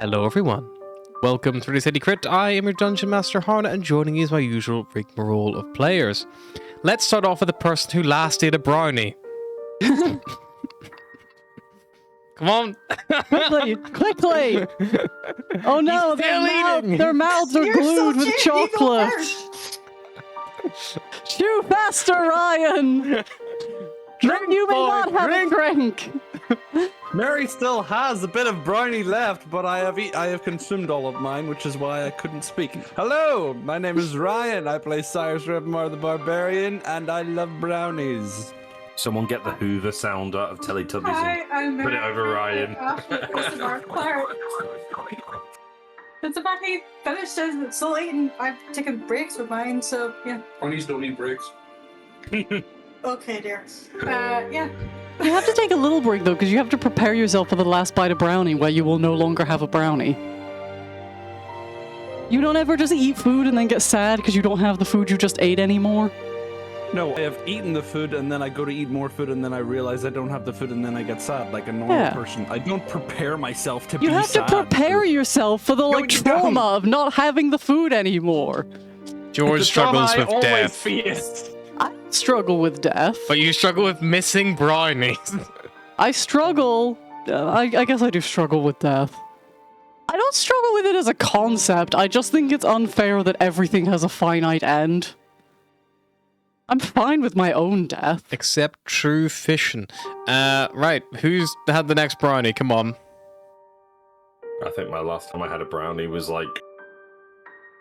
Hello everyone, welcome to the City Crit. I am your Dungeon Master Harna, and joining you is my usual rigmarole of players. Let's start off with the person who last ate a brownie. Come on! Quickly! Oh no, their mouths are glued with chocolate! Chew faster, Ryan! You may not have a drink! Mary still has a bit of brownie left, but I have consumed all of mine, which is why I couldn't speak. Hello, my name is Ryan. I play Cyrus Revmar the Barbarian, and I love brownies. Someone get the Hoover sound out of Teletubbies and put it over Ryan. It's about he finished his still eating. I've taken breaks with mine, so yeah. Brownies don't need breaks. Okay, dear. Yeah. You have to take a little break though, because you have to prepare yourself for the last bite of brownie where you will no longer have a brownie. You don't ever just eat food and then get sad because you don't have the food you just ate anymore? No, I have eaten the food and then I go to eat more food and then I realize I don't have the food and then I get sad like a normal person. I don't prepare myself to be sad. You have to prepare yourself for the trauma of not having the food anymore. George struggles with death. I struggle with death. But you struggle with missing brownies. I struggle. I guess I do struggle with death. I don't struggle with it as a concept. I just think it's unfair that everything has a finite end. I'm fine with my own death. Except true fission. Right, who's had the next brownie? Come on. I think my last time I had a brownie was like...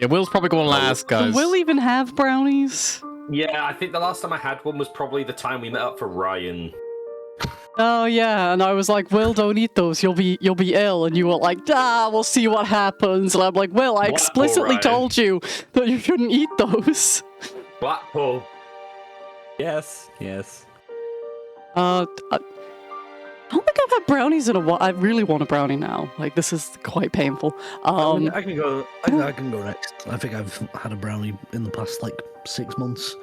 Yeah, Will's probably going last, guys. Does Will even have brownies? Yeah, I think the last time I had one was probably the time we met up for Ryan. Oh yeah, and I was like, Will, don't eat those. You'll be ill. And you were like, we'll see what happens. And I'm like, Will, I explicitly told you that you shouldn't eat those. Blackpool. Yes. I don't think I've had brownies in a while. I really want a brownie now. Like, this is quite painful. I can go. I can go next. I think I've had a brownie in the past 6 months.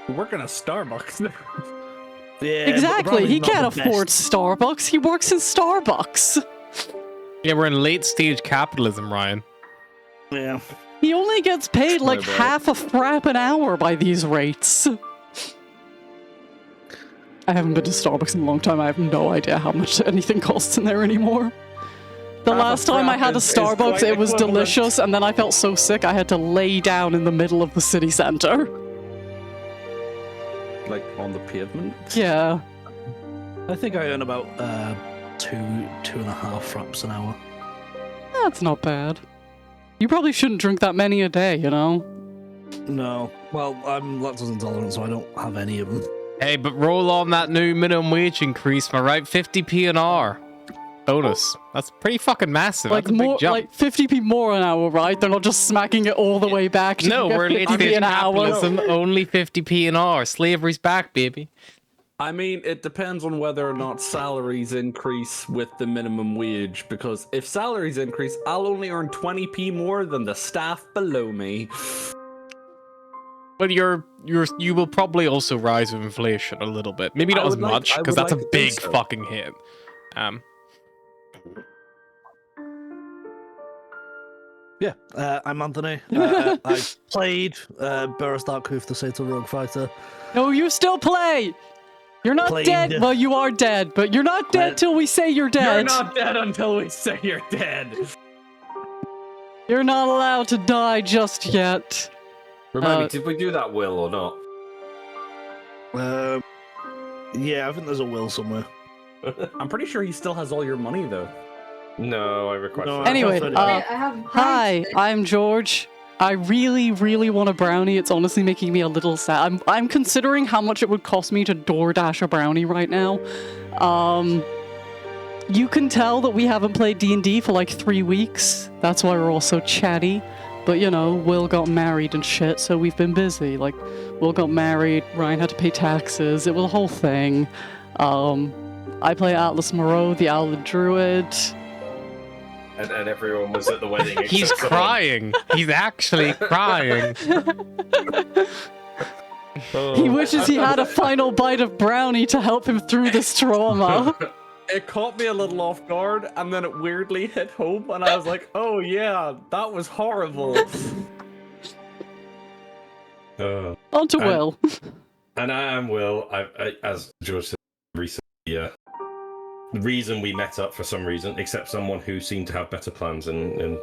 We work in a Starbucks. Yeah, exactly. He can't afford Starbucks. He works in Starbucks. Yeah, we're in late stage capitalism, Ryan. Yeah. He only gets paid like half a frap an hour by these rates. I haven't been to Starbucks in a long time. I have no idea how much anything costs in there anymore. The last time I had a Starbucks, it was delicious, and then I felt so sick I had to lay down in the middle of the city center. Like on the pavement? Yeah. I think I earn about 2.5 fraps an hour. That's not bad. You probably shouldn't drink that many a day, you know? No. Well, I'm lactose intolerant, so I don't have any of them. Hey, but roll on that new minimum wage increase, am I right? 50p an hour. Bonus. That's pretty fucking massive. Like, that's a big jump. Like 50p more an hour, right? They're not just smacking it all the way back to no, we're late stage an hour. capitalism. Only 50p an hour. Slavery's back, baby. I mean, it depends on whether or not salaries increase with the minimum wage, because if salaries increase, I'll only earn 20p more than the staff below me. But you will probably also rise with inflation a little bit. Maybe not as much, because that's a big fucking hit. Yeah, I'm Anthony. I played Boris Darkhoof, the Sator Rogue Fighter. No, you still play! You're not dead. Well, you are dead, but you're not dead till we say you're dead. You're not dead until we say you're dead. You're not allowed to die just yet. Remind me, did we do that, Will, or not? Yeah, I think there's a will somewhere. I'm pretty sure he still has all your money, though. No, I request it. Anyway, I hi, I'm George. I really, really want a brownie. It's honestly making me a little sad. I'm considering how much it would cost me to DoorDash a brownie right now. You can tell that we haven't played D&D for like 3 weeks. That's why we're all so chatty. But, you know, Will got married and shit, so we've been busy. Like, Will got married, Ryan had to pay taxes, it was a whole thing. I play Atlas Moreau, the Owled Druid. And everyone was at the wedding. He's crying. He's actually crying. He wishes he had a final bite of brownie to help him through this trauma. It caught me a little off guard, and then it weirdly hit home, and I was like, "Oh yeah, that was horrible." On to Will. And I am Will. I as George said recently, the reason we met up for some reason, except someone who seemed to have better plans, and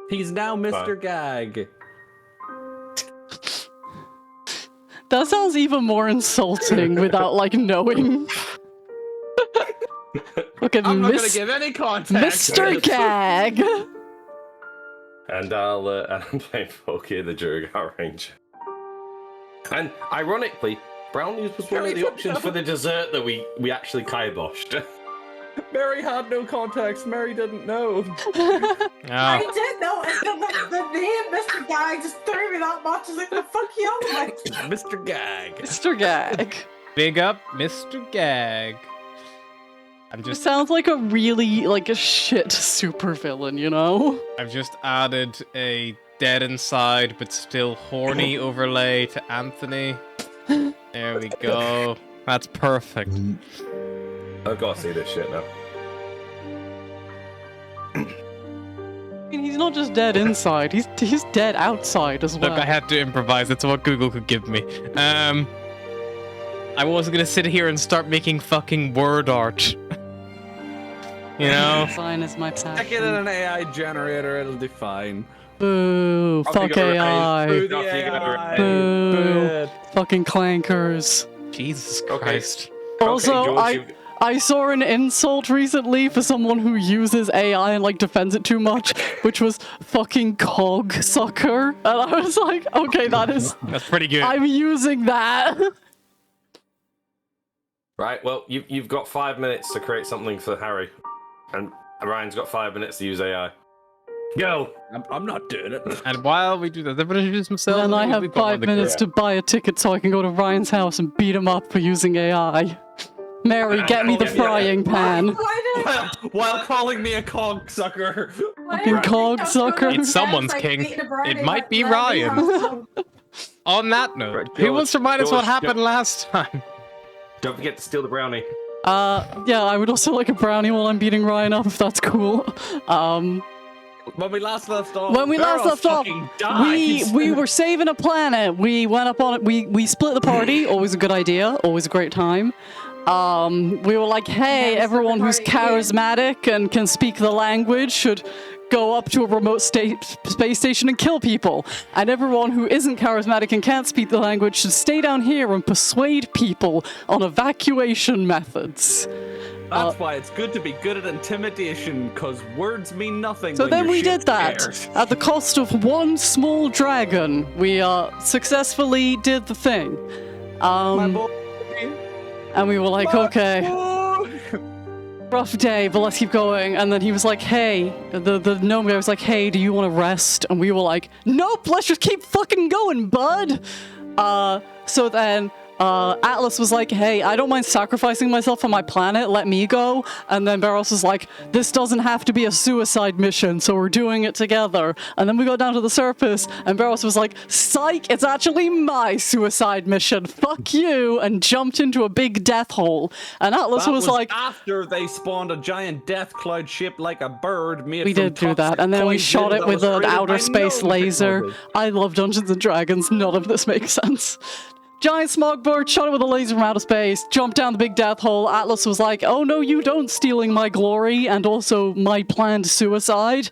He's now Mr. Gag. That sounds even more insulting without, like, knowing. Look at I'm not gonna give any context. Mr. Gag! and I'm playing Folky the Jurgar Ranger. And ironically, brownies was one of the options for the dessert that we actually kiboshed. Mary had no context. Mary didn't know. I did know, and the name Mr. Gag just threw me that much. I was like, the fuck you? Like, Mr. Gag. Mr. Gag. Big up, Mr. Gag. I'm It just sounds like a really, like, a shit supervillain, you know? I've just added a dead inside but still horny overlay to Anthony. There we go. That's perfect. I've got to see this shit now. I mean, he's not just dead inside, he's dead outside as well. Look, I had to improvise. That's what Google could give me. I wasn't gonna sit here and start making fucking word art. You know? Design is my passion. Stick it in an AI generator, it'll be fine. Boo. Fuck AI. Boo the Off you go, AI. Boo. Fucking clankers. Jesus Okay. Christ. Also, George, I saw an insult recently for someone who uses AI and, like, defends it too much, which was fucking cog sucker. And I was like, okay, That's pretty good. I'm using that. Right, well, you've got 5 minutes to create something for Harry. And Ryan's got 5 minutes to use AI. Go! I'm not doing it. And while we do that, everyone introduce themselves. And I We've have got one 5 of the minutes to buy a ticket so I can go to Ryan's house and beat him up for using AI. Mary, get me the frying pan. why While calling me a cocksucker. Fucking cog sucker. It's someone's king. It might be Ryan. On that note, Right, who wants to remind us what George, happened last time? Don't forget to steal the brownie. Yeah, I would also like a brownie while I'm beating Ryan up, if that's cool. When we last left off, When we last Barrow left off, fucking dies. we were saving a planet. We went up on it. We split the party. Always a good idea. Always a great time. We were like, hey, Yeah, everyone who's split the party again. charismatic and can speak the language should go up to a remote space station and kill people. And everyone who isn't charismatic and can't speak the language should stay down here and persuade people on evacuation methods. That's why it's good to be good at intimidation, because words mean nothing. So when then you're we shit did that scared. at the cost of one small dragon. We successfully did the thing. My boy. And we were like, okay, rough day, but let's keep going. And then he was like, hey, the gnome guy was like, hey, do you want to rest? And we were like, nope, let's just keep fucking going, bud. So then Atlas was like, hey, I don't mind sacrificing myself for my planet, let me go. And then Barros was like, this doesn't have to be a suicide mission, so we're doing it together. And then we got down to the surface, and Barros was like, psych, it's actually my suicide mission, fuck you, and jumped into a big death hole. And Atlas That was like, after they spawned a giant death cloud shaped like a bird made we from did do that, toxic and then we poison shot it that with was an created outer by space gnome laser. technology. I love Dungeons and Dragons, none of this makes sense. Giant smog bird, shot it with a laser from outer space, jumped down the big death hole. Atlas was like, oh no you don't, stealing my glory and also my planned suicide.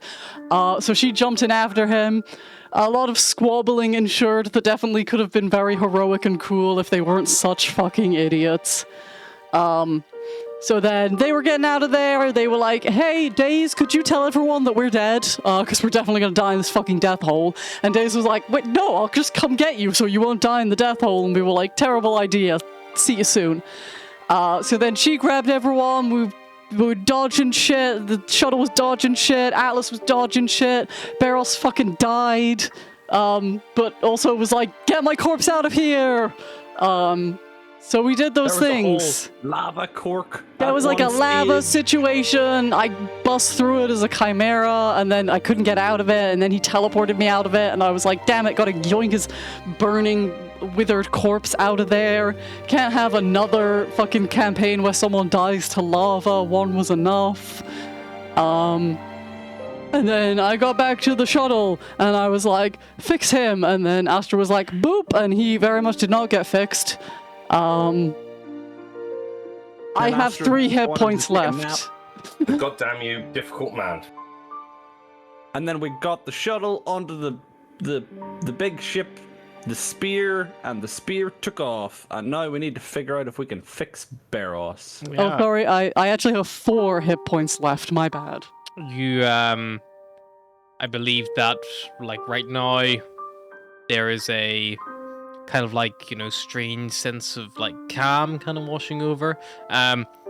So she jumped in after him. A lot of squabbling ensured that definitely could have been very heroic and cool if they weren't such fucking idiots. So then they were getting out of there. They were like, hey, Daze, could you tell everyone that we're dead? Because we're definitely going to die in this fucking death hole. And Daze was like, wait, no, I'll just come get you so you won't die in the death hole. And we were like, terrible idea. See you soon. So then she grabbed everyone. We were dodging shit. The shuttle was dodging shit. Atlas was dodging shit. Barros fucking died. But also was like, get my corpse out of here. So we did those There was things. a whole lava cork. That at was like a one lava stage. situation. I bust through it as a chimera, and then I couldn't get out of it, and then he teleported me out of it, and I was like, damn it, gotta yoink his burning withered corpse out of there. Can't have another fucking campaign where someone dies to lava. One was enough. And then I got back to the shuttle and I was like, fix him. And then Astra was like, boop. And he very much did not get fixed. I have Astra 3 hit wanted to points take a left. God damn you, difficult man. And then we got the shuttle onto the big ship, the spear, and the spear took off. And now we need to figure out if we can fix Barros. Oh, sorry. I actually have 4 hit points left. My bad. You, I believe that, like, right now, there is a kind of, like, you know, strange sense of, like, calm kind of washing over.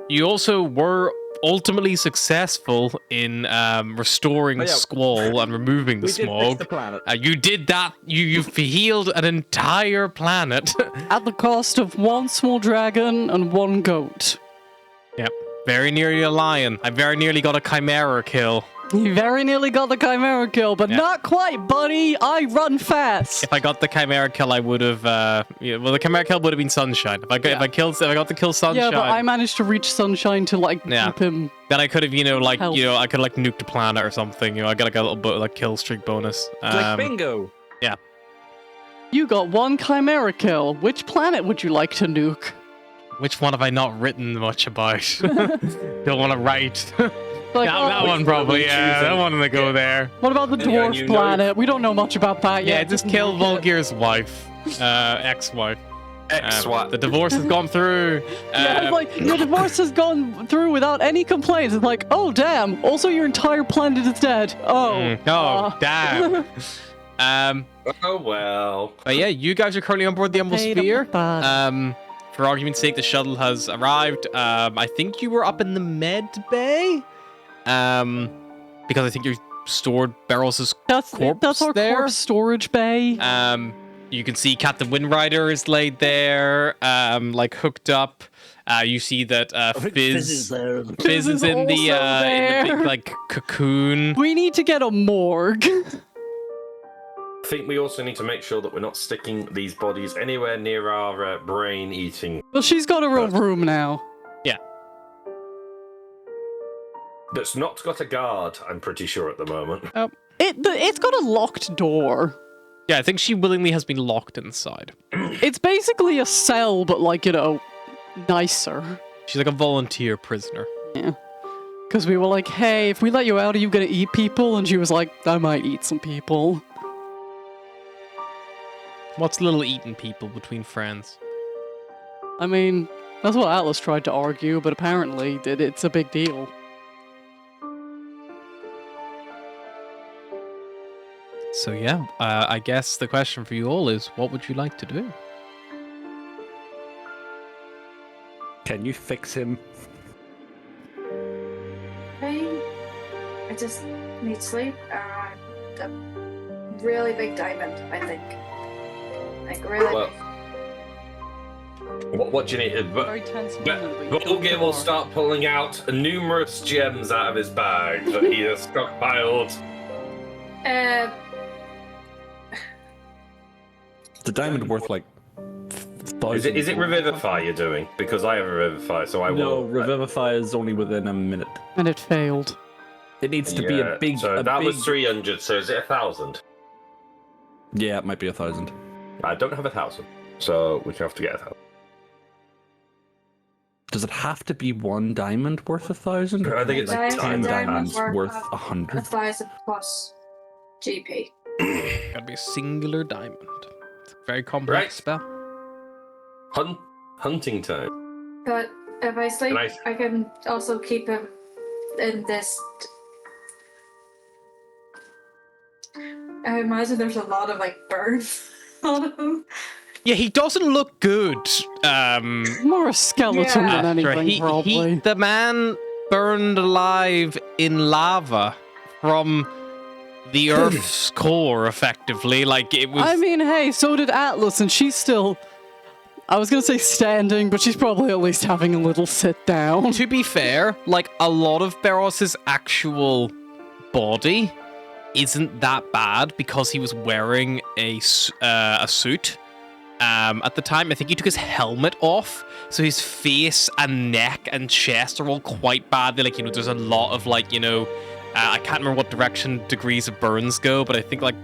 You also were ultimately successful in restoring Squall and removing the We did fix smog. the planet. You did that. You've healed an entire planet. At the cost of 1 small dragon and 1 goat. Yep. Very nearly a lion. I very nearly got a chimera kill. You very nearly got the chimera kill, but not quite, buddy. I run fast. If I got the chimera kill, I would have. Well, the chimera kill would have been Sunshine. If I got the kill Sunshine. Yeah, but I managed to reach Sunshine to like keep him. Then I could have, I could like nuke the planet or something. I got like a little bit like kill streak bonus. Like bingo. Yeah. You got 1 chimera kill. Which planet would you like to nuke? Which one have I not written much about? Don't want to write. Like, that one probably. Yeah, that one to go there. What about the dwarf planet? We don't know much about that yet. Yeah, just kill Volgir's wife, ex-wife. Ex-wife. The divorce has gone through. Yeah, it's like your divorce has gone through without any complaints. It's like, oh damn. Also, your entire planet is dead. Oh. Damn. Oh well. But yeah, you guys are currently on board the Sphere. For argument's sake, the shuttle has arrived. I think you were up in the med bay. Because I think you stored Barros's corpse That's our there. corpse storage bay. You can see Captain Windrider is laid there, like hooked up. You see that Fizz is there. Fizz is in the there. big like cocoon. We need to get a morgue. I think we also need to make sure that we're not sticking these bodies anywhere near our brain eating. Well, she's got her own room now. Yeah. That's not got a guard, I'm pretty sure at the moment. It's got a locked door. Yeah, I think she willingly has been locked inside. It's basically a cell, but like, nicer. She's like a volunteer prisoner. Yeah. Because we were like, hey, if we let you out, are you going to eat people? And she was like, I might eat some people. What's little eating people between friends? I mean, that's what Atlas tried to argue, but apparently it's a big deal. So yeah, I guess the question for you all is, what would you like to do? Can you fix him? I just need sleep and a really big diamond, I think. Like, really Well, what do you need? Very tense moment, but you don't Volgir will know. start pulling out numerous gems out of his bag that he has stockpiled. big. The diamond worth like Is it Revivify you're doing? Because I have a Revivify, so I No, will. Revivify is only within a minute. And it failed. It needs to be a big. So a that big... was 300. So is it 1,000? Yeah, it might be 1,000. I don't have 1,000, so we have to get 1,000. Does it have to be 1 diamond worth 1,000? I think it's like 10 10 diamonds diamonds worth worth 100. 1,000 plus GP. Gotta be a singular diamond. It's a very complex Right. spell. Hunting time. But if I sleep, Nice. I can also keep him in this. I imagine there's a lot of like burns on him. Yeah, he doesn't look good. More a skeleton Yeah. than anything, probably. The man burned alive in lava from the Earth's core, effectively. Like, it was... I mean, hey, so did Atlas, and she's still... I was gonna say standing, but she's probably at least having a little sit down. To be fair, like, a lot of Barros's actual body isn't that bad because he was wearing a suit. At the time, I think he took his helmet off, so his face and neck and chest are all quite badly. Like, there's a lot of like, I can't remember what direction degrees of burns go, but I think like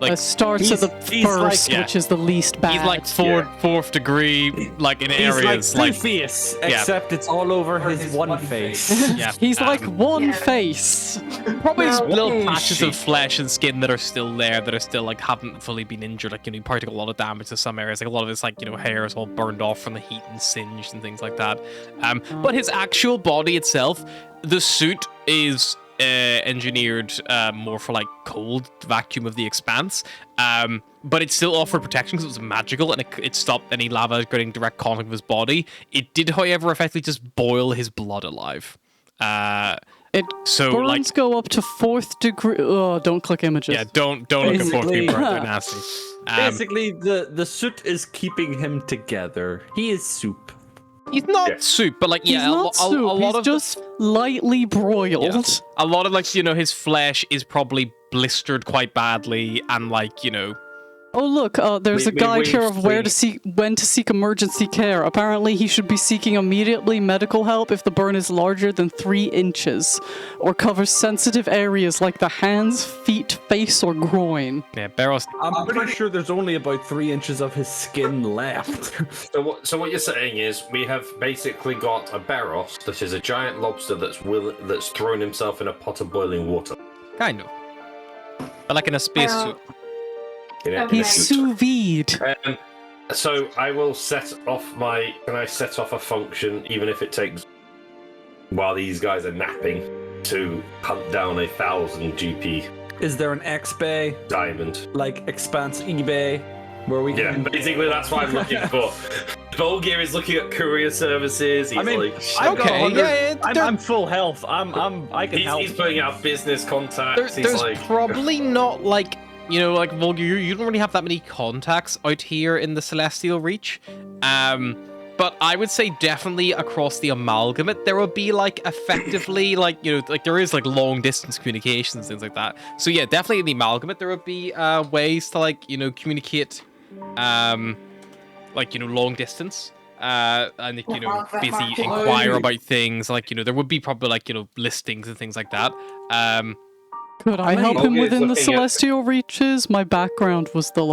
It starts at the he's first, like- which is the least bad. he's like fourth degree, like in He's areas like like Two-Face, yeah. except it's all over his one face. yeah. He's like one Yeah. face. Probably there's No. little patches of flesh and skin that are still there that are still like haven't fully been injured. Like, you probably took a lot of damage to some areas. Like a lot of his like, hair is all burned off from the heat and singed and things like that. But his actual body itself, the suit is engineered more for like cold vacuum of the expanse. But it still offered protection because it was magical and it stopped any lava getting direct contact with his body. It did, however, effectively just boil his blood alive. It So, burns like- go up to 4th degree. Oh, don't click images. Yeah, don't look at fourth Basically- people. They're nasty. Basically, the suit is keeping him together. He is soup. He's not Yeah. soup, but like He's yeah, not soup. a lot He's of just lightly broiled. Yeah. a lot of like his flesh is probably blistered quite badly, and like Oh look, there's a guide here of when to seek emergency care. Apparently, he should be seeking immediately medical help if the burn is larger than 3 inches, or covers sensitive areas like the hands, feet, face, or groin. yeah, Barrows. I'm pretty sure there's only about 3 inches of his skin left. So what you're saying is we have basically got a Barros that is a giant lobster that's thrown himself in a pot of boiling water. Kind of, but like in a spacesuit. He's sous vide. So I will set off Can I set off a function even if it takes while these guys are napping to hunt down 1,000 GP Is there an X-Bay, diamond? like Expanse eBay, where we Yeah, can... basically that's what I'm looking for. Volgir is looking at courier services. He's I mean, like, I've got Okay, 100 yeah, I'm full health. I can help. he's putting out business contacts. There's He's like, probably not like like Volgar, you don't really have that many contacts out here in the Celestial Reach. But I would say definitely across the Amalgamate there will be like effectively like like there is like long distance communications, things like that. So yeah, definitely in the Amalgamate there would be ways to like communicate like long distance. And basically inquire about things like there would be probably like listings and things like that. Could I help him Okay, within the looking at- Celestial Reaches? My background was the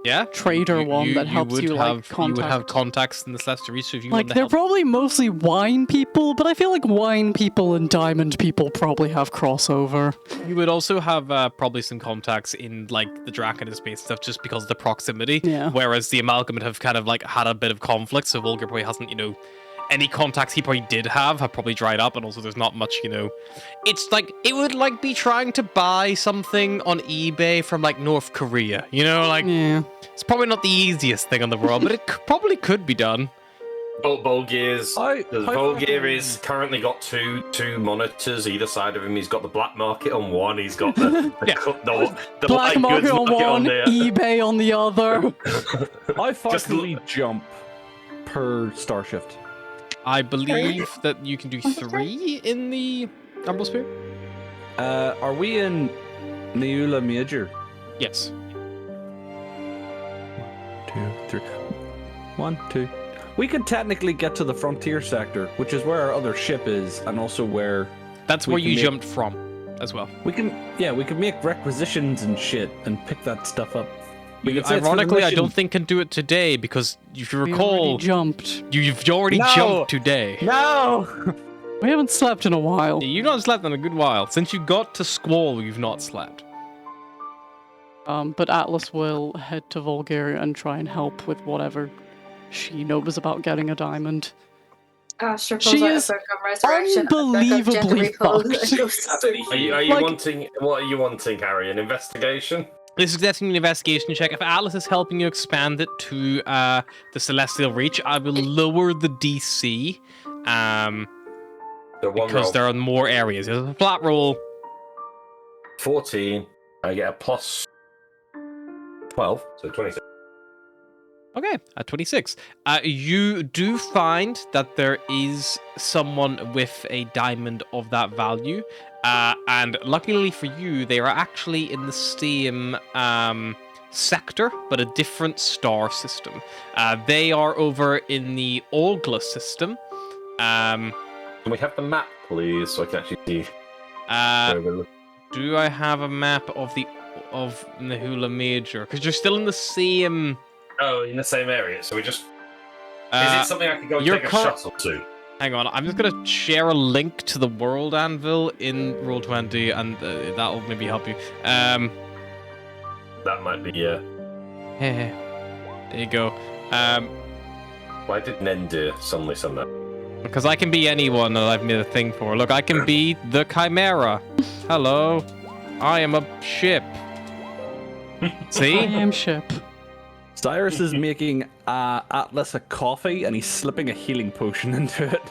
Yeah, trader one that helps would you like have, you would have contact. contacts in the Celestial Reach, so if you Like want to they're help. probably mostly wine people, but I feel like wine people and diamond people probably have crossover. You would also have probably some contacts in like the Draconid space stuff just because of the proximity. Yeah. Whereas the Amalgamate have kind of like had a bit of conflict, so Volgar probably hasn't, any contacts he probably did have probably dried up, and also there's not much, It's like it would like be trying to buy something on eBay from like North Korea, Yeah. it's probably not the easiest thing in the world, but it probably could be done. Volgir's. I Volgir is currently got two monitors either side of him. He's got the black market on one. He's got the Black light market goods on one, the eBay on the other. How far Just can we jump per star shift? I believe that you can do 3 in the Umbral Sphere. Are we in Neula Major? Yes. 2, 3. 1, 2. We could technically get to the frontier sector, which is where our other ship is, and also where That's We where can you make- jumped from as well. we can make requisitions and shit and pick that stuff up. We You, could say it's for the ironically, I mission. don't think can do it today because if you We recall, already jumped. you've already No! jumped today. No. We haven't slept in a while. You've not slept in a good while. Since you got to Squall, you've not slept. But Atlas will head to Vulgaria and try and help with whatever she knows about getting a diamond. She She is unbelievably fucked. Are you Like- wanting? What are you wanting, Harry? An investigation? This is definitely an investigation check. If Atlas is helping you expand it to the Celestial Reach, I will lower the DC The one because roll. there are more areas. There's a flat roll. 14. I get a plus 12, so 26. Okay, at 26. You do find that there is someone with a diamond of that value. And luckily for you, they are actually in the same sector, but a different star system. They are over in the Olgla system. Can we have the map, please, so I can actually see where we're looking? Do I have a map of Nahula Major? Because you're still in the same. Oh, in the same area, so we just... Is Uh, it something I can go and you're take a cor- shuttle to? Hang on, I'm just gonna share a link to the World Anvil in Roll20, and that'll maybe help you. That might be, yeah. There you go. Why did Nendir suddenly send that? Because I can be anyone that I've made a thing for. Look, I can be the Chimera. Hello, I am a ship. I See? am ship. Cyrus is making Atlas a coffee, and he's slipping a healing potion into it.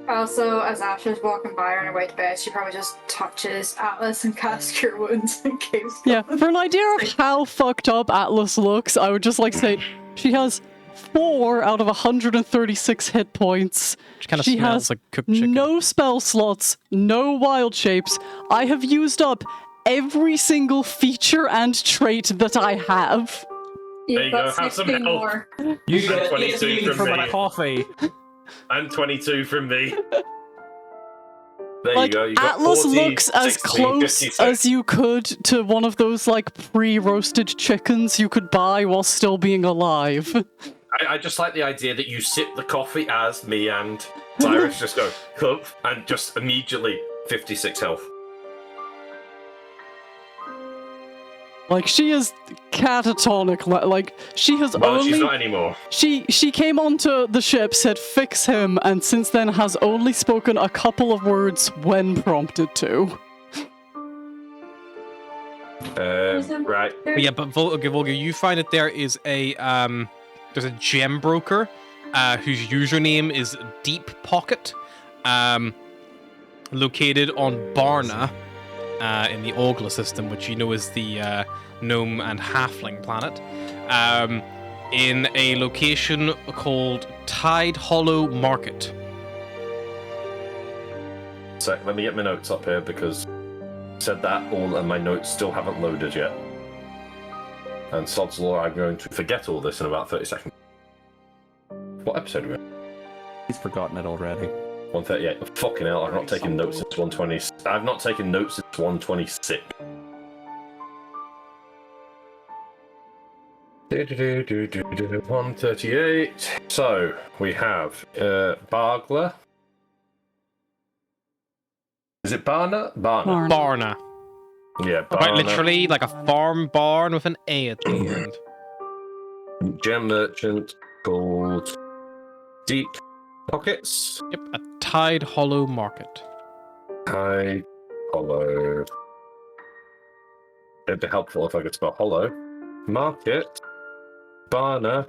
Also, as Asha's walking by on her way to bed, she probably just touches Atlas and casts Cure Wounds in case. Yeah, for an idea of how fucked up Atlas looks, I would just like to say she has 4 out of 136 hit points. Which kind of She smells has like cooked chicken. no spell slots, no wild shapes. I have used up every single feature and trait that I have. There you You've got go, have some 16 help. more. You get 22 healing from from me. a coffee. And 22 from me. There Like, you go. You got Atlas 40, looks as 60, close 56. as you could to one of those, like, pre-roasted chickens you could buy while still being alive. I just like the idea that you sip the coffee as me and Cyrus just go, cup, and just immediately 56 health. Like, she is catatonic. Like, she has Well, only... she's not anymore. She came onto the ship, said fix him, and since then has only spoken a couple of words when prompted to. Right. But yeah, but Volga, you find that there is a there's a gem broker whose username is Deep Pocket, located on Barna in the Ogla system, which you know is the gnome and halfling planet, in a location called Tide Hollow Market. So let me get my notes up here because I said that all and my notes still haven't loaded yet. And sod's law, I'm going to forget all this in about 30 seconds. What episode are we on? He's forgotten it already. 138. Fucking hell, I've not taken notes since 120. I've not taken notes since 126. 138. So we have Bargler. Is it Barna? Barna. Barna. Yeah, Barna. Quite literally, like a farm barn with an A at the end. Gem merchant called Deep Pockets. Yep, a Tide Hollow Market. High Hollow. It'd be helpful if I could spell Hollow. Market. Barna.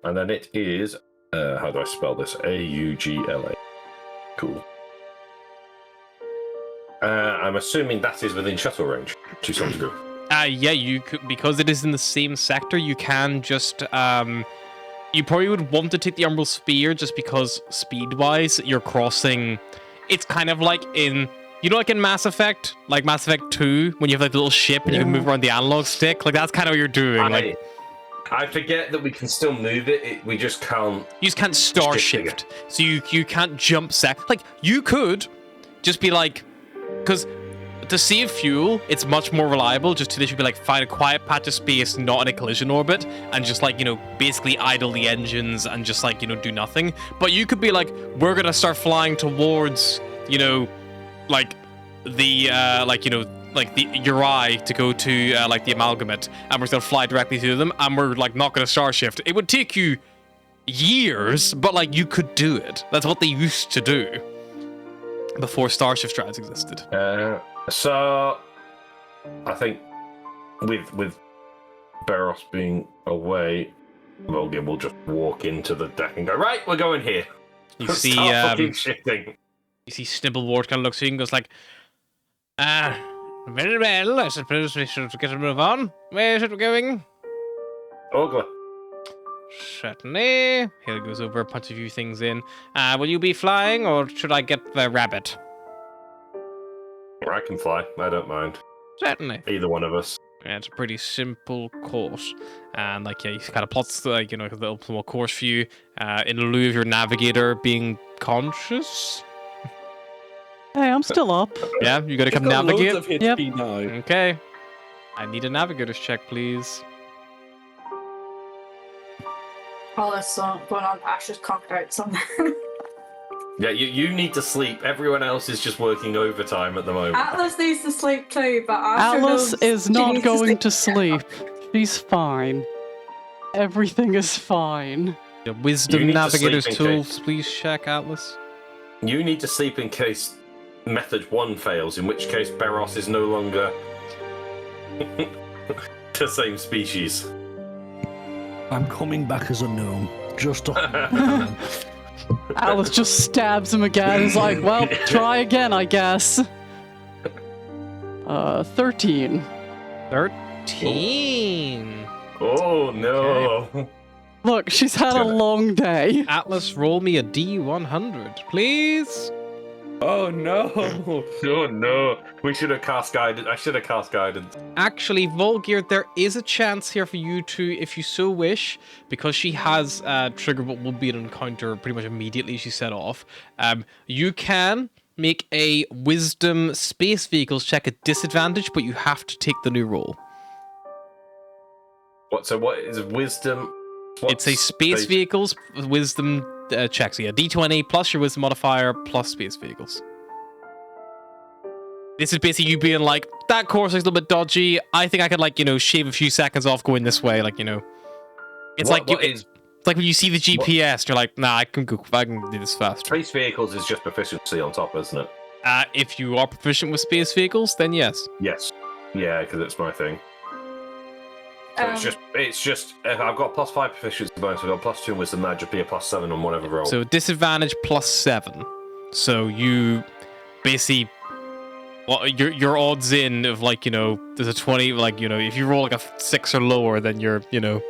And then it is, how do I spell this? Augla. Cool. I'm assuming that is within shuttle range to some degree. Yeah, you could, because it is in the same sector, you can just, you probably would want to take the Umbral Sphere just because speed-wise, you're crossing, it's kind of like in, you know, like in Mass Effect 2, when you have like the little ship and you can move around the analog stick, like that's kind of what you're doing. I forget that we can still move it, we just can't. You just can't star shift, so you can't jump like, you could just be like, because to save fuel, it's much more reliable just to literally be like, find a quiet patch of space, not in a collision orbit, and just like, you know, basically idle the engines and just like, you know, do nothing. But you could be like, we're gonna start flying towards, you know, like the, like, you know, like the Uri to go to, like the Amalgamate, and we're gonna fly directly to them, and we're like not gonna star shift. It would take you years, but like you could do it. That's what they used to do before Starship Strides existed. So I think with Beros being away, Logan will just walk into the deck and go, right, we're going here. You Start see, fucking shifting. you see Snibblewart kind of looks at you and goes like, very well, I suppose we should get a move on. Where is it going? Ogla. Certainly. He goes over, punches a few things in. Will you be flying, or should I get the rabbit? I can fly. I don't mind. Certainly. Either one of us. And it's a pretty simple course. And like, yeah, he kind of plots the, like, you know, the optimal course for you in lieu of your navigator being conscious. Hey, I'm still up. Yeah, you gotta He's come got navigate. loads of HP now. Okay. I need a navigator's check, please. All this going on, Ash is conked out somewhere. Yeah, you need to sleep. Everyone else is just working overtime at the moment. Atlas needs to sleep too, but Asher Atlas knows is she not needs going to sleep. She's fine. Everything is fine. The You wisdom need to navigator's sleep in tools, please check, Atlas. You need to sleep in case method 1 fails, in which case Beros is no longer the same species. I'm coming back as a gnome. Just a... Alice just stabs him again. He's like, well, try again, I guess. 13. 13. Oh no. Look, she's had a long day. Atlas, roll me a D100, please. Oh no! Oh no. We should have cast guidance. I should have cast guidance. Actually, Volgear, there is a chance here for you to, if you so wish, because she has triggered what will be an encounter pretty much immediately she set off. You can make a wisdom space vehicles check at disadvantage, but you have to take the new roll. What is wisdom? It's a space vehicles wisdom check. So yeah, D20 plus your wisdom modifier plus space vehicles. This is basically you being like, that course looks a little bit dodgy. I think I could, like, you know, shave a few seconds off going this way. Like, you know, it's it's like when you see the GPS, you're like, nah, I can do this fast. Space vehicles is just proficiency on top, isn't it? If you are proficient with space vehicles, then yes. Yes. Yeah, because it's my thing. So it's just if I've got +5 proficiency bonus, I've got +2 in wisdom, that'd just be a +7 on whatever roll. So disadvantage +7. So you basically, well, your odds in of, like, you know, there's a 20, like, you know, if you roll like a 6 or lower, then you're, you know,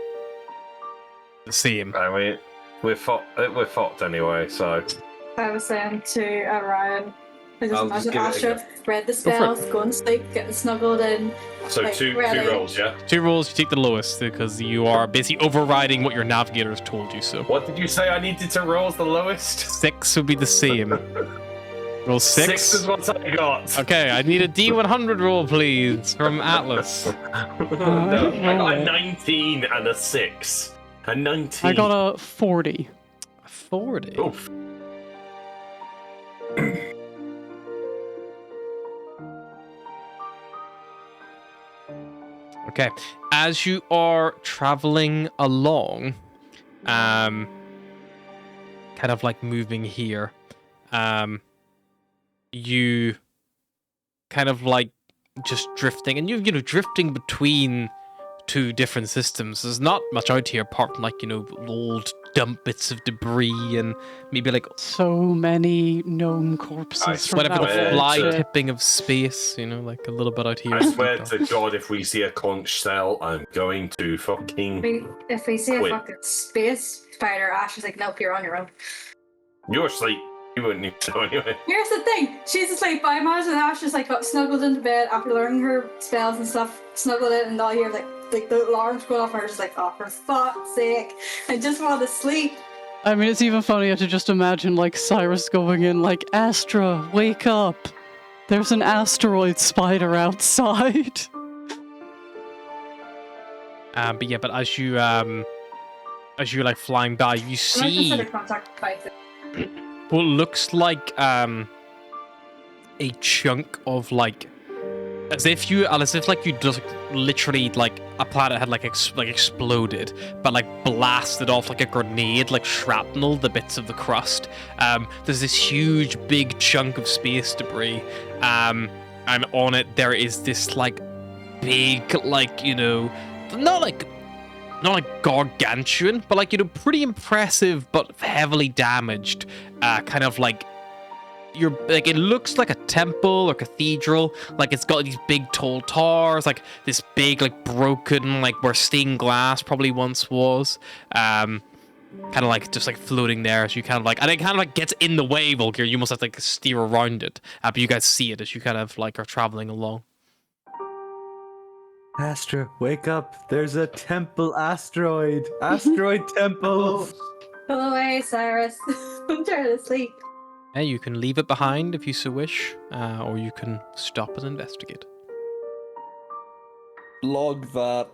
the same. I mean, we're fucked anyway. So I was saying to Ryan, I I'll just just imagine give it a Asher read the spells, going to sleep, getting snuggled in. so like, two ready. rolls, yeah. 2 rolls, you take the lowest because you are basically overriding what your navigator has told you. So What did you say I needed to roll as the lowest? 6 would be the same. Roll 6. 6 is what I got. Okay, I need a D100 roll, please, from Atlas. No, I got a 19 and a 6. A 19. I got a 40. 40. Oof. Okay, as you are traveling along, kind of like moving here, you kind of like just drifting, and you know, drifting between 2 different systems. There's not much out here apart from, like, you know, old dump bits of debris and maybe like So many gnome corpses from what about that the fly shit. tipping of space, you know, like a little bit out here. I swear to God, if we see a conch cell, I'm going to fucking. If we see Quit. a fucking space spider, Ash is like, nope, you're on your own. You're asleep. You wouldn't need to anyway. Here's the thing, she's asleep, but I imagine Ash just like got snuggled into bed after learning her spells and stuff, snuggled in, and all you hear like the alarms going off, and her just like, oh, for fuck's sake, I just want to sleep. I mean, it's even funnier to just imagine, like, Cyrus going in, like, Astra, wake up. There's an asteroid spider outside. But yeah, but as you're like flying by, you I might see consider contact Python. what looks like a chunk of, like, as if you just literally, like, a planet had like exploded, but like blasted off like a grenade, like shrapnel, the bits of the crust. There's this huge big chunk of space debris, and on it there is this like big, like, you know, not like gargantuan, but like, you know, pretty impressive but heavily damaged, kind of like, you're like, it looks like a temple or cathedral. Like, it's got these big tall towers, like this big, like, broken, like where stained glass probably once was, kind of like just like floating there as you kind of like, and it kind of like gets in the way, Volgear. You must have to like steer around it, but you guys see it as you kind of like are traveling along. Astra, wake up. There's a temple asteroid. Asteroid temple. Go away, Cyrus. I'm trying to sleep. Yeah, you can leave it behind if you so wish, or you can stop and investigate. Log that.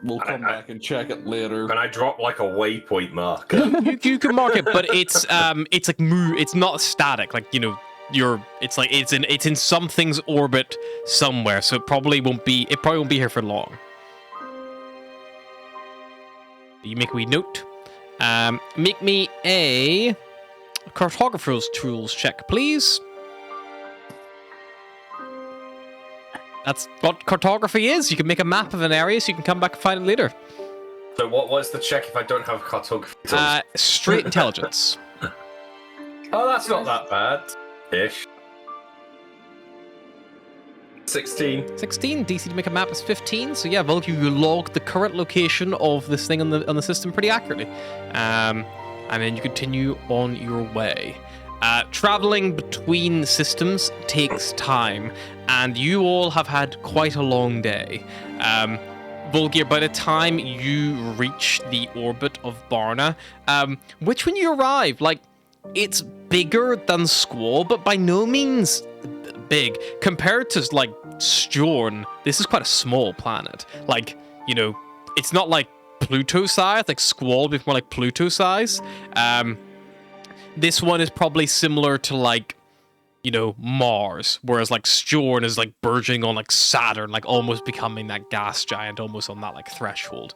We'll come I- back and check it later. Can I drop like a waypoint marker? You can mark it, but it's like it's not static. Like, you know, it's in something's orbit somewhere, so it probably won't be here for long. You make a wee note. Make me a cartographer's tools check, please. That's what cartography is. You can make a map of an area, so you can come back and find it later. So what's the check if I don't have cartography? Straight intelligence. Oh, that's not that bad. Ish. 16. 16. DC to make a map is 15. So yeah, Volk, you log the current location of this thing on the system pretty accurately. And then you continue on your way. Traveling between systems takes time, and you all have had quite a long day. Volgir, by the time you reach the orbit of Barna, which when you arrive, like, it's bigger than Squall, but by no means big. Compared to, like, Stjorn, this is quite a small planet. Like, you know, it's not like Pluto size, like Squall, but more like Pluto size. This one is probably similar to, like, you know, Mars, whereas like Stjorn is like verging on like Saturn, like almost becoming that gas giant, almost on that like threshold.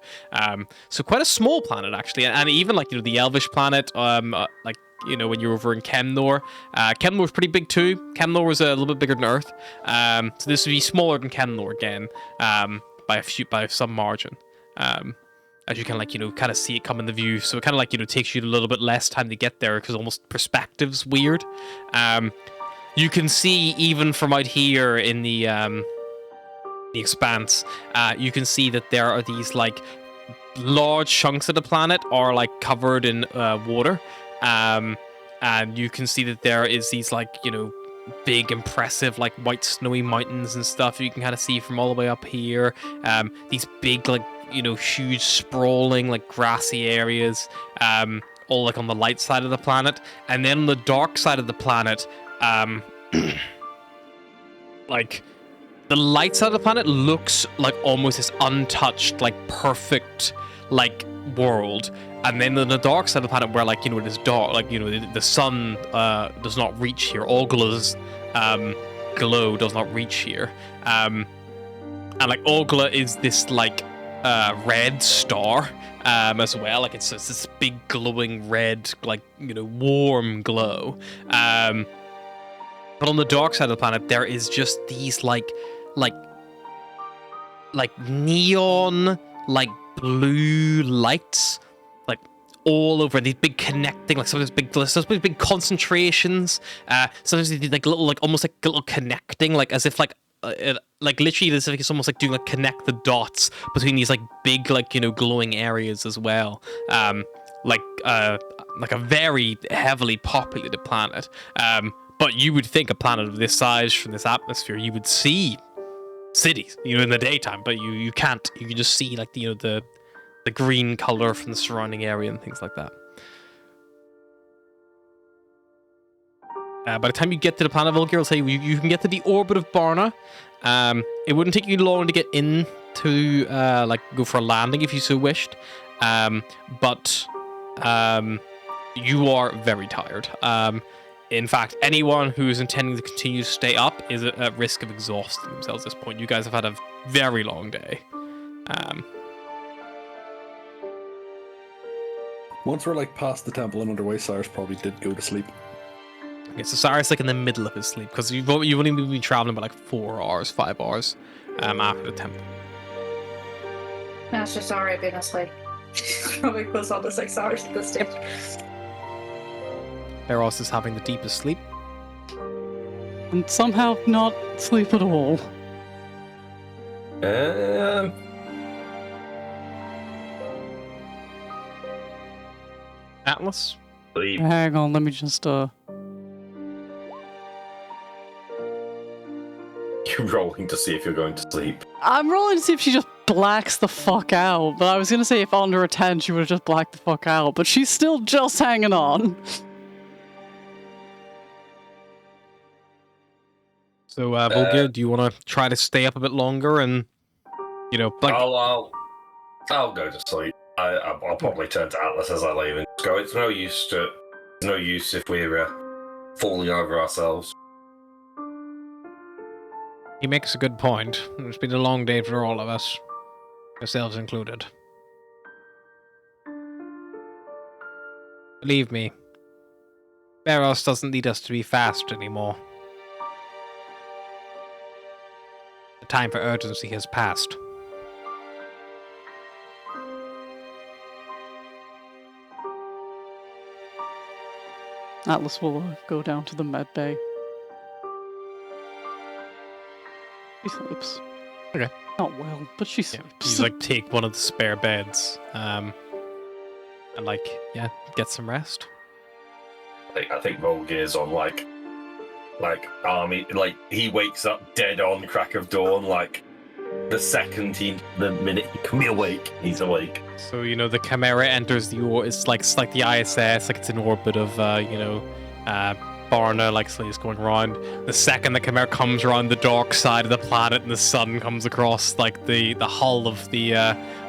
So quite a small planet actually, and even like, you know, the Elvish planet, like, you know, when you're over in Kemnor, Kemnor's pretty big too. Kemnor was a little bit bigger than Earth, so this would be smaller than Kemnor again, by some margin. As you can, like, you know, kind of see it come in the view, so it kind of like, you know, takes you a little bit less time to get there because almost perspective's weird. You can see even from out here in the Expanse, you can see that there are these like large chunks of the planet are like covered in water, and you can see that there is these like, you know, big impressive like white snowy mountains and stuff you can kind of see from all the way up here. These big like, you know, huge sprawling like grassy areas, all like on the light side of the planet, and then on the dark side of the planet, like the light side of the planet looks like almost this untouched, like perfect, like world, and then on the dark side of the planet where, like, you know, it is dark, like, you know, the sun does not reach here. Ogla's glow does not reach here, and like Ogla is this like red star as well, like it's this big glowing red, like, you know, warm glow. But on the dark side of the planet, there is just these like neon, like blue lights, like all over, these big connecting, like sometimes big concentrations. Sometimes these like little, like almost like little connecting, like as if like literally as if it's almost like doing like connect the dots between these like big, like, you know, glowing areas as well. Like a very heavily populated planet. But you would think a planet of this size, from this atmosphere, you would see cities, you know, in the daytime, but you can't. You can just see, like, you know, the green color from the surrounding area and things like that. By the time you get to the planet Volkir, I'll say you can get to the orbit of Barna. It wouldn't take you long to get in to like go for a landing if you so wished. But you are very tired. In fact, anyone who is intending to continue to stay up is at risk of exhausting themselves at this point. You guys have had a very long day. Once we're like past the temple and underway, Cyrus probably did go to sleep. Okay, so Cyrus like in the middle of his sleep because you've only been traveling about like 4 hours, 5 hours after the temple. That's just alright being asleep. Probably goes on to 6 hours at this stage. Eros is having the deepest sleep. And somehow not sleep at all. Atlas? Sleep. Hang on, let me just you rolling to see if you're going to sleep? I'm rolling to see if she just blacks the fuck out, but I was gonna say if under a 10 she would have just blacked the fuck out, but she's still just hanging on. So, Volgir, do you want to try to stay up a bit longer and, you know, like... I'll go to sleep. I'll probably turn to Atlas as I leave and just go, it's no use if we're falling over ourselves. He makes a good point. It's been a long day for all of us, yourselves included. Believe me, Beros doesn't need us to be fast anymore. The time for urgency has passed. Atlas will go down to the med bay. She sleeps. Okay. Not well, but she Yeah, sleeps. you like take one of the spare beds, and get some rest. I think Volgir's on like army, like he wakes up dead on crack of dawn, like the minute he can be awake, he's awake. So, you know, the Chimera enters the orbit. It's like the ISS, like it's in orbit of, Barna, like so it's going around. The second the Chimera comes around the dark side of the planet and the sun comes across, like, the hull of the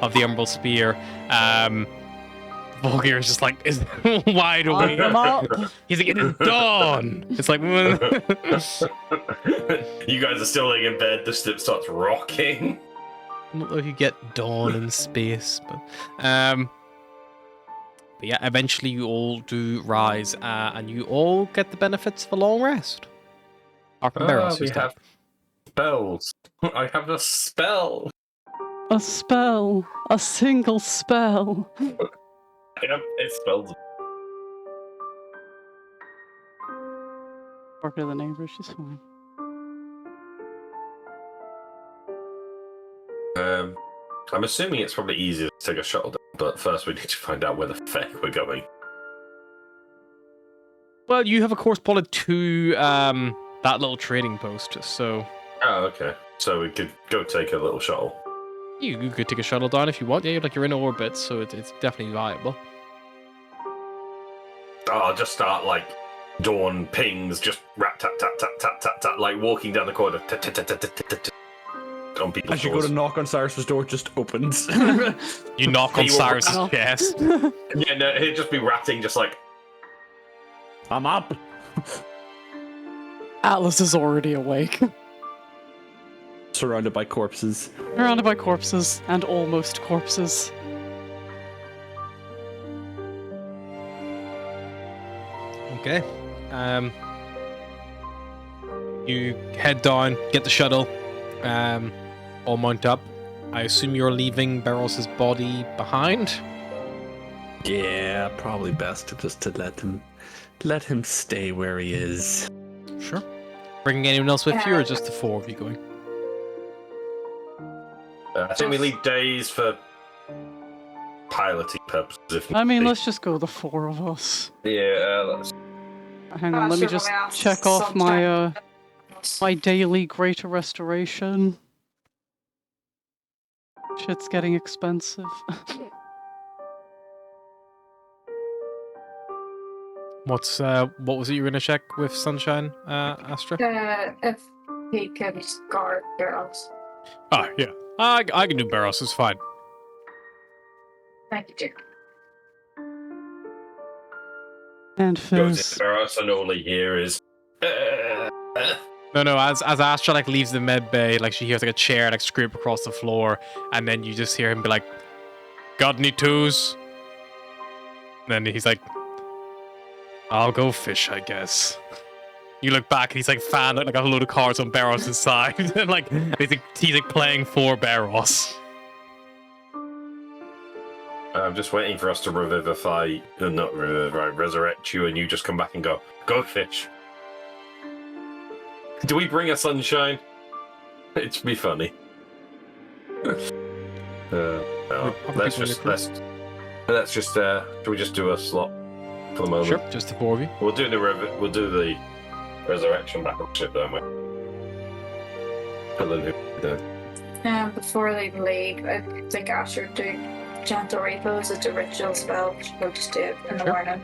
Emerald Spear, Volgir is just like, is wide awake. I'm up. He's like, it is dawn! It's like... You guys are still laying in bed, the ship starts rocking. I don't know if you get dawn in space, but yeah, eventually you all do rise, and you all get the benefits of a long rest. Apart from Beros, We who's dead. have spells. I have a spell. A spell. A single spell. I have a spell. Talk to the neighbor, she's fine. I'm assuming it's probably easier to take a shuttle down, but first we need to find out where the feck we're going. Well, you have, of course, plotted to that little trading post, so... Oh, okay. So we could go take a little shuttle. You could take a shuttle down if you want. Yeah, you're in orbit, so it's definitely viable. I'll just start, like, dawn pings, just rat tat tat tat tat tat tat, like walking down the corridor. Tat, tat, tat, tat, tat, tat, tat, on people's As you go doors. to knock on Cyrus's door, it just opens. You knock on He will- Cyrus's Oh. chest. Yeah, no, he'd just be ratting, just like, I'm up. Atlas is already awake. Surrounded by corpses. Surrounded by corpses and almost corpses. Okay. You head down, get the shuttle, all mount up. I assume you're leaving Baros's body behind. Yeah, probably best to let him stay where he is. Sure. Bringing anyone else with you, or just the four of you going? I think we leave days for piloting purposes. If I mean, need be. let's just go the four of us. Yeah, let's. Hang on, let me just check off my my daily greater restoration. Shit's getting expensive. What was it you were gonna check with Sunshine, Astra? If he could guard girls. Oh yeah, I can do Barros. It's fine. Thank you, dear. And Goes Fizz. in Barros and all he hears is. No. As Astra like leaves the med bay, like she hears like a chair like scrape across the floor, and then you just hear him be like, "Got any twos?" And then he's like, "I'll go fish, I guess." You look back and he's like fan like a load of cards on Barros' side, and like he's like playing for Barros. I'm just waiting for us to resurrect you, and you just come back and go fish. Do we bring a sunshine? It'd be funny. No. Let's just do we just do a slot for the moment? Sure, just the four of you. We'll do the resurrection back on ship, don't we? Before they leave, I think Asher do gentle repose as a ritual spell. We'll just do it in the morning.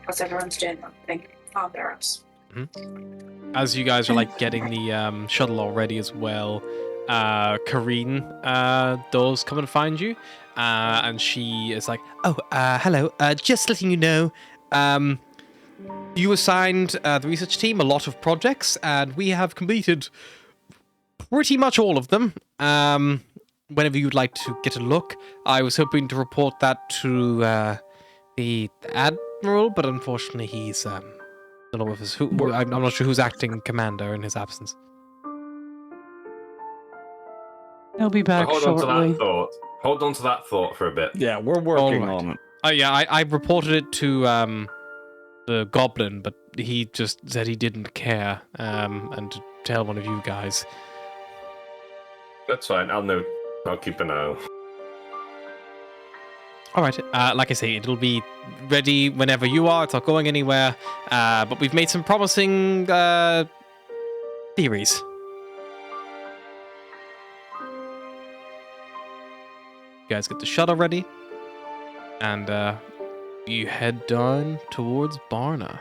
Because everyone's doing one thing on their own. As you guys are like getting the shuttle already as well, Kareen does come and find you, and she is like, "Oh, hello. Just letting you know, you assigned the research team a lot of projects, and we have completed pretty much all of them. Whenever you'd like to get a look, I was hoping to report that to the admiral, but unfortunately he's I don't know if it's I'm not sure who's acting commander in his absence." He'll be back Hold on to shortly. that thought. Hold on to that thought for a bit. Yeah, we're working Alright. on it. Oh yeah, I reported it to the goblin, but he just said he didn't care, and to tell one of you guys. That's fine. I'll know. I'll keep an eye out. All right, like I say, it'll be ready whenever you are. It's not going anywhere. But we've made some promising theories. You guys get the shuttle ready, and you head down towards Barna.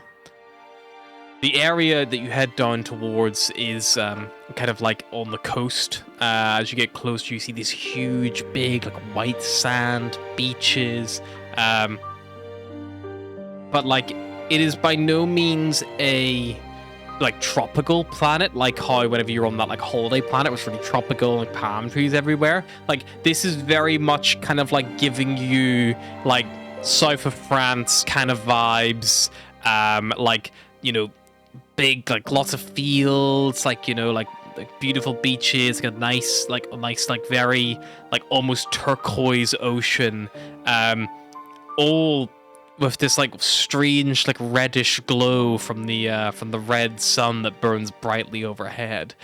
The area that you head down towards is kind of like on the coast. As you get closer, you see these huge, big, like white sand beaches. But like, it is by no means a like tropical planet, like how whenever you're on that like holiday planet, it was really tropical, like palm trees everywhere. Like, this is very much kind of like giving you like south of France kind of vibes. Like, you know, big, like lots of fields, like, you know, like beautiful beaches, like a nice, like very, like almost turquoise ocean, all with this like strange, like reddish glow from the red sun that burns brightly overhead.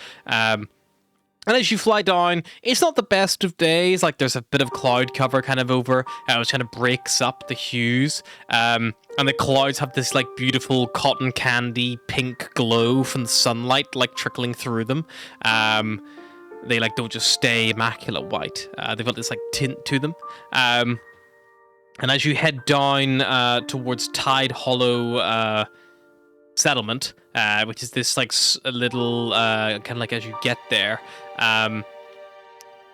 And as you fly down, it's not the best of days. Like, there's a bit of cloud cover kind of over, which kind of breaks up the hues. And the clouds have this, like, beautiful cotton candy pink glow from the sunlight, like, trickling through them. They, like, don't just stay immaculate white. They've got this, like, tint to them. And as you head down towards Tide Hollow settlement, which is this like a little kind of like as you get there,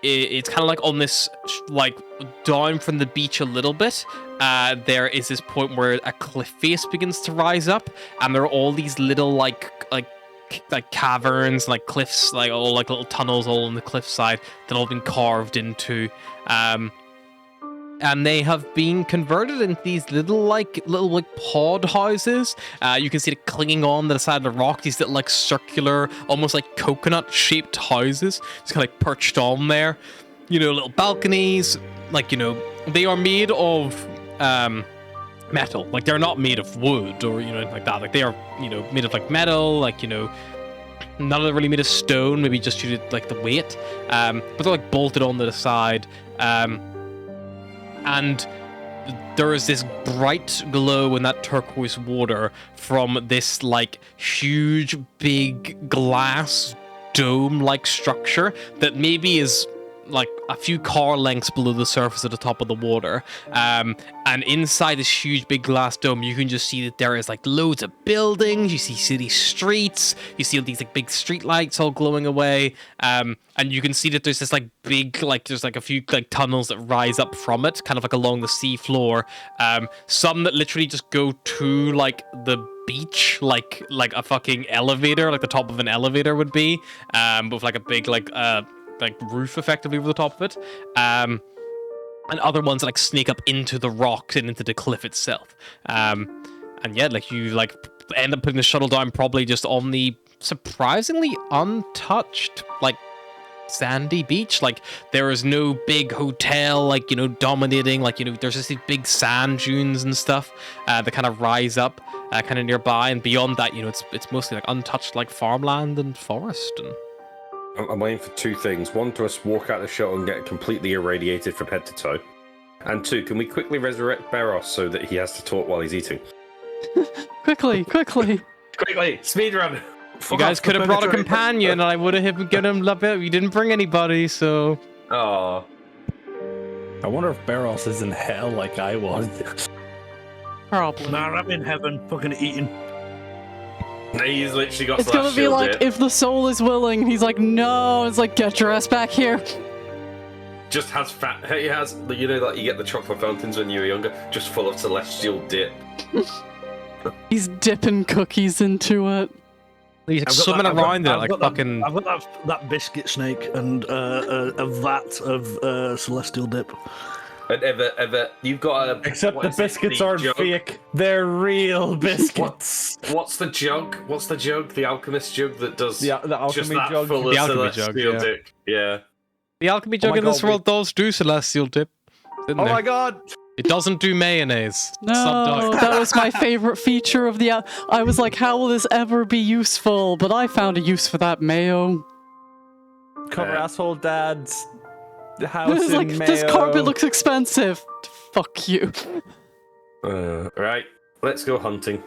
it's kind of like on this like down from the beach a little bit. There is this point where a cliff face begins to rise up, and there are all these little like caverns, like cliffs, like all like little tunnels all on the cliffside that all been carved into. And they have been converted into these little pod houses. You can see it clinging on the side of the rock. These little like circular, almost like coconut shaped houses. It's kind of like perched on there. You know, little balconies. Like, you know, they are made of metal. Like, they're not made of wood or, you know, anything like that. Like, they are, you know, made of like metal. Like, you know, none of them really made of stone. Maybe just due to like the weight. But they're like bolted onto the side. And there is this bright glow in that turquoise water from this like huge big glass dome-like structure that maybe is like a few car lengths below the surface at the top of the water. And inside this huge big glass dome, you can just see that there is like loads of buildings. You see city streets. You see all these like big street lights all glowing away. And you can see that there's this like big, like there's like a few like tunnels that rise up from it, kind of like along the sea floor. Some that literally just go to like the beach, like a fucking elevator, like the top of an elevator would be, with like a big like roof effectively over the top of it, and other ones that like snake up into the rocks and into the cliff itself. And yeah, like you like end up putting the shuttle down probably just on the surprisingly untouched like sandy beach. Like, there is no big hotel, like, you know, dominating, like, you know, there's just these big sand dunes and stuff that kind of rise up kind of nearby, and beyond that, you know, it's mostly like untouched like farmland and forest. And I'm waiting for two things. One, to us walk out the shuttle and get completely irradiated from head to toe. And two, can we quickly resurrect Barros so that he has to talk while he's eating? Quickly. Quickly, speedrun! You guys could have brought a purgatory. companion, and I would have given him a bit. You didn't bring anybody, so. Oh, I wonder if Barros is in hell like I was. Probably. Nah, I'm in heaven, fucking eating. he's literally got It's gonna be Celestial like Dip. if the soul is willing, he's like, no. It's like, get your ass back here. Just has fat. He has, you know, like you get the chocolate fountains when you were younger, just full of Celestial Dip. He's dipping cookies into it. He's like I've got swimming that- I've got- around it I've like got that- fucking. I've got that biscuit snake and a vat of celestial dip. And ever, you've got a. Except what the is it, biscuits the aren't jug? fake. They're real biscuits. What's the jug? What's the jug? The alchemist jug that does The alchemy just that jug. full The of alchemy jug, Celestial yeah. Dip. Yeah. The alchemy Oh jug my in this God, world does do celestial dip. Didn't Oh they? my god! It doesn't do mayonnaise. No, Subdive. that was my favorite feature of the. I was like, how will this ever be useful? But I found a use for that mayo. Cover asshole dad's house It's in like, mayo. this carpet looks expensive. Fuck you. Right. Let's go hunting.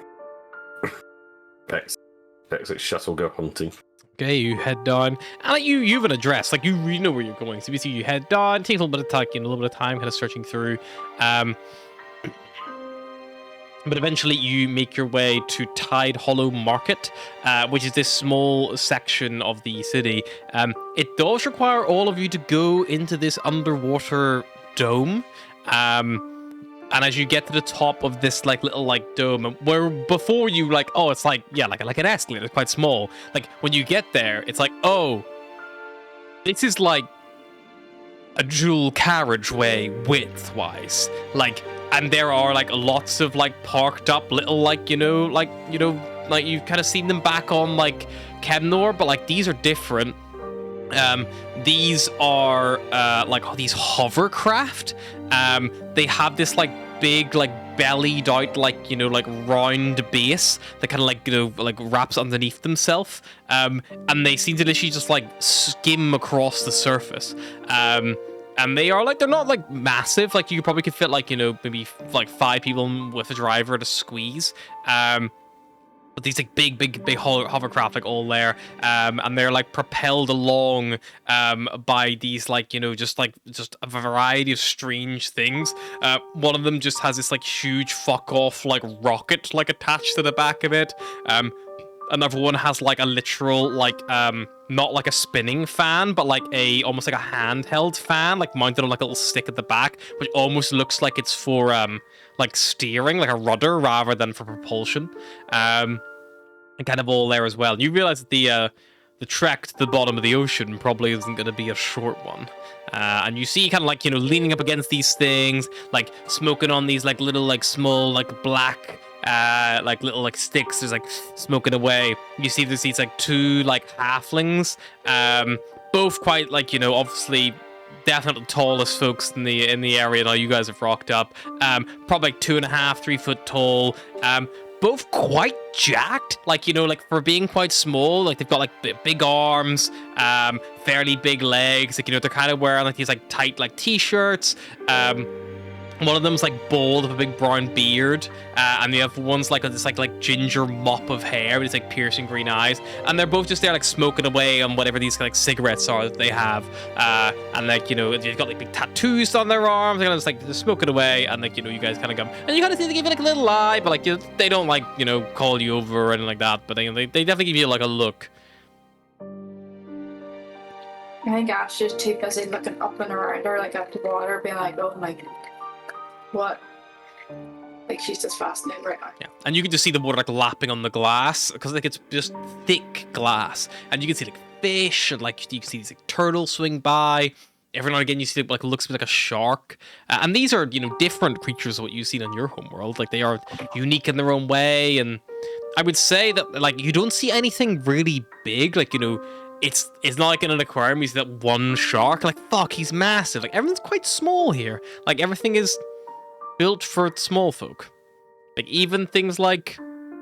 Exit shuttle go hunting. Okay, you head down, and like you have an address, like you know where you're going. So basically, you head down, takes a little bit of time, a little bit of time, kind of searching through. But eventually, you make your way to Tide Hollow Market, which is this small section of the city. It does require all of you to go into this underwater dome. And as you get to the top of this like little like dome, where before you like, oh, it's like, yeah, like an escalator, it's quite small. Like when you get there, it's like, oh, this is like a dual carriageway width-wise. Like, and there are like lots of like parked up little like, like you've kind of seen them back on like Chemnor, but like these are different. These are these hovercraft. They have this like big like bellied out like like round base that kind of like wraps underneath themselves. And they seem to literally just like skim across the surface. And they are like, they're not like massive. Like you probably could fit like maybe like 5 people with a driver to squeeze. But these like big hovercraft like all there, and they're like propelled along by these like just a variety of strange things. One of them just has this like huge fuck off like rocket like attached to the back of it. Another one has like a literal like not like a spinning fan, but like almost like a handheld fan, like mounted on like a little stick at the back, which almost looks like it's for like steering, like a rudder rather than for propulsion. And kind of all there as well. You realize that the trek to the bottom of the ocean probably isn't going to be a short one. And you see kind of like leaning up against these things, like smoking on these like little like small like black like little like sticks, there's like smoking away. You see there's these like 2 like halflings, both quite like obviously definitely the tallest folks in the area. Now you guys have rocked up, probably like 2.5, 3 foot tall, both quite jacked, like like for being quite small. Like they've got like big arms, fairly big legs, like they're kind of wearing like these like tight like t-shirts. One of them's like bald with a big brown beard, and the other one's like this like ginger mop of hair with these like piercing green eyes, and they're both just there like smoking away on whatever these like cigarettes are that they have, and like they've got like big tattoos on their arms, they're just like smoking away, and like you guys kind of come and you kind of see they give you like a little eye, but like they don't like call you over or anything like that, but they definitely give you like a look. I think Ash is too busy looking up and around her, like up to the water, being like, oh my, what? Like she's just fascinated right now. Yeah, and you can just see the water like lapping on the glass because like it's just thick glass, and you can see like fish and like you can see these like turtles swing by. Every now and again, you see like looks like a shark, and these are different creatures of what you've seen in your homeworld. Like they are unique in their own way, and I would say that like you don't see anything really big. Like it's not like in an aquarium you see that one shark. Like fuck, he's massive. Like everything's quite small here. Like everything is built for small folk. Like even things like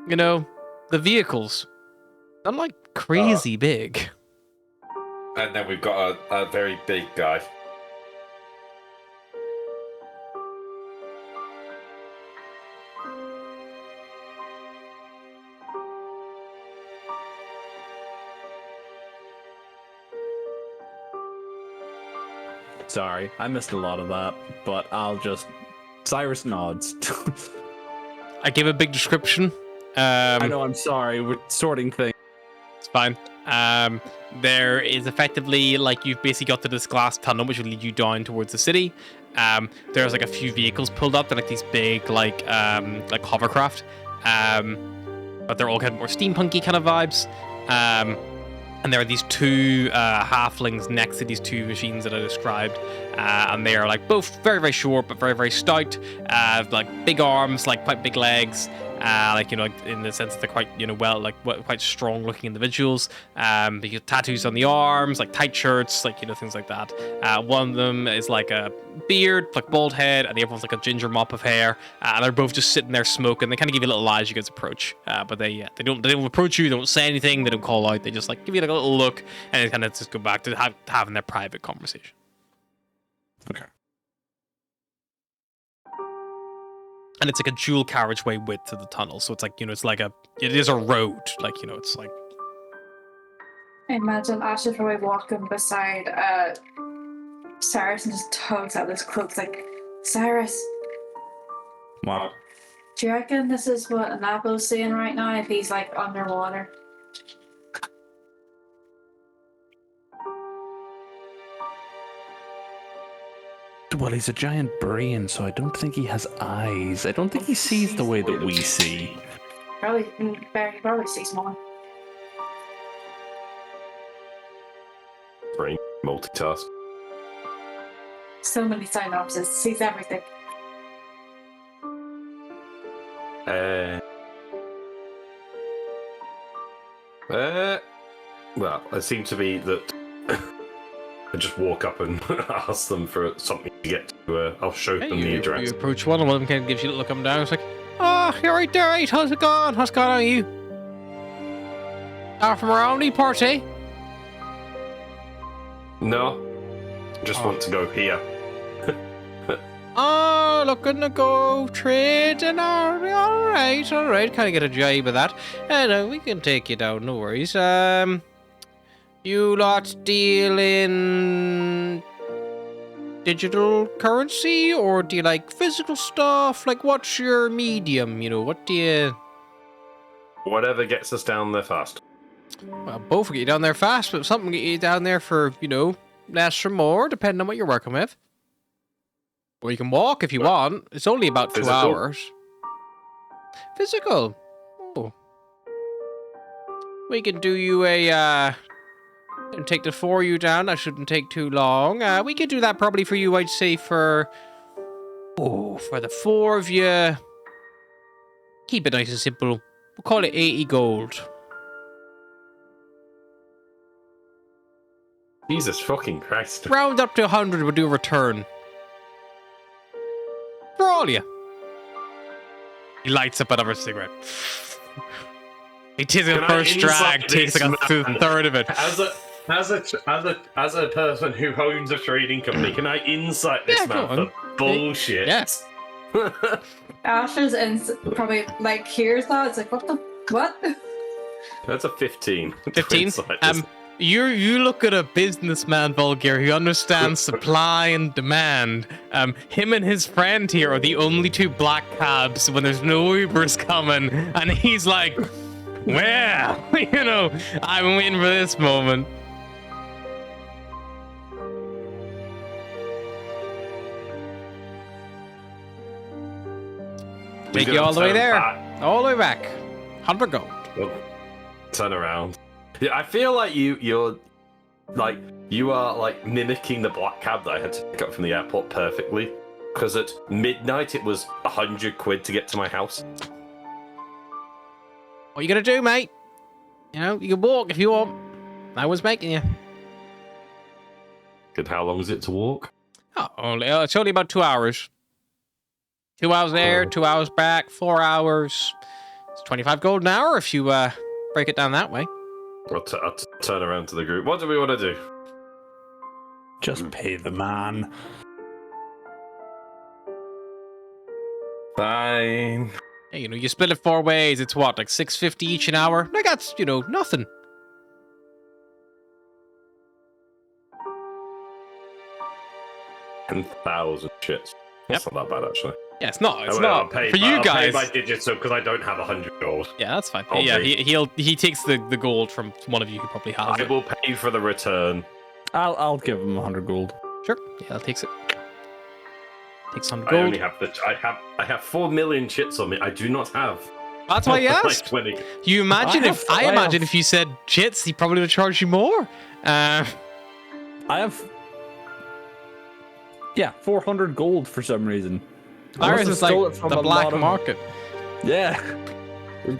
the vehicles, they're like crazy big. And then we've got a very big guy. Sorry, I missed a lot of that, but I'll just. Cyrus nods. I give a big description. I know, I'm sorry, we're sorting things. It's fine. There is effectively, like, you've basically got to this glass tunnel which will lead you down towards the city. There's like a few vehicles pulled up. They're like these big, like hovercraft. But they're all kind of more steampunky kind of vibes. And there are these two halflings next to these two machines that I described. And they are like both very, very short, but very, very stout. Like big arms, like quite big legs. Like, you know, like in the sense that they're quite, you know, well, like quite strong looking individuals. They get tattoos on the arms, like tight shirts, like, you know, things like that. One of them is like a beard, like bald head, and the other one's like a ginger mop of hair. And they're both just sitting there smoking. They kind of give you little eyes as you guys approach. But they don't approach you, they don't say anything, they don't call out, they just like give you like a little look and then kind of just go back to having their private conversation. Okay. And it's like a dual carriageway width to the tunnel, so it's like, you know, it is a road, like, you know, it's like. I imagine Ash is probably walking beside Cyrus and just tugs at his cloak like, Cyrus, Wow. do you reckon this is what Anapo's saying right now if he's like underwater? Well, he's a giant brain, so I don't think he has eyes. I don't think he sees the way that we see. Probably sees more. Brain multitask. So many synopses, sees everything. Well, it seemed to be that I just walk up and ask them for something to get to. I'll show them the You address. approach one of them, kind of gives you a little come down. It's like, oh, you're right there, right? How's it going? How's it going on you? From our only party? No, just want to go here. Oh, looking to go trading. All right. Kind of get a jibe of that. And we can take you down, no worries. You lot deal in digital currency, or do you like physical stuff? Like, what's your medium? You know, what do you? Whatever gets us down there fast. Well, both will get you down there fast, but something will get you down there for, you know, less or more, depending on what you're working with. Or you can walk if you want. It's only about 2 hours. Physical. Oh. We can do you a, and take the 4 of you down. That shouldn't take too long. We could do that probably for you, I'd say, for the 4 of you. Keep it nice and simple. We'll call it 80 gold. Jesus fucking Christ. Round up to 100, we'll do a return. For all of you. He lights up another cigarette. He takes the first drag, takes like a third of it. As a person who owns a trading company, can I insight this man for bullshit? Yes. Asher's probably like hears that. It's like, what? That's a 15. 15. You look at a businessman, Vulgar, who understands supply and demand. Him and his friend here are the only 2 black cabs when there's no Ubers coming, and he's like, well, you know, I'm waiting for this moment. Take you all the way there. All the way back. 100 gold. Turn around. Yeah, I feel like you are like mimicking the black cab that I had to pick up from the airport perfectly. Because at midnight it was 100 quid to get to my house. What you gonna do, mate? You know, you can walk if you want. I was making you. And how long is it to walk? Oh, it's only about 2 hours. 2 hours there, 2 hours back, 4 hours. It's 25 gold an hour if you break it down that way. I'll turn around to the group. What do we want to do? Just pay the man. Fine. Yeah, you know, you split it 4 ways. It's what, like 650 each an hour? Like, that's, you know, nothing. 10,000 shits. That's not that bad, actually. Yeah, it's not. It's I'll not pay, for you I'll guys. pay by digital because I don't have 100 gold. Yeah, that's fine. I'll Yeah, pay. he takes the gold from one of you who probably has I it. will pay for the return. I'll give him 100 gold. Sure. Yeah, that takes it. Takes 100 I gold. only have I have 4 million shits on me. I do not have. That's why you like asked. 20. You imagine I imagine have- if you said chits, he probably would charge you more. I have 400 gold for some reason. I Cyrus must have is like stole it from the a black lot of- market. Yeah.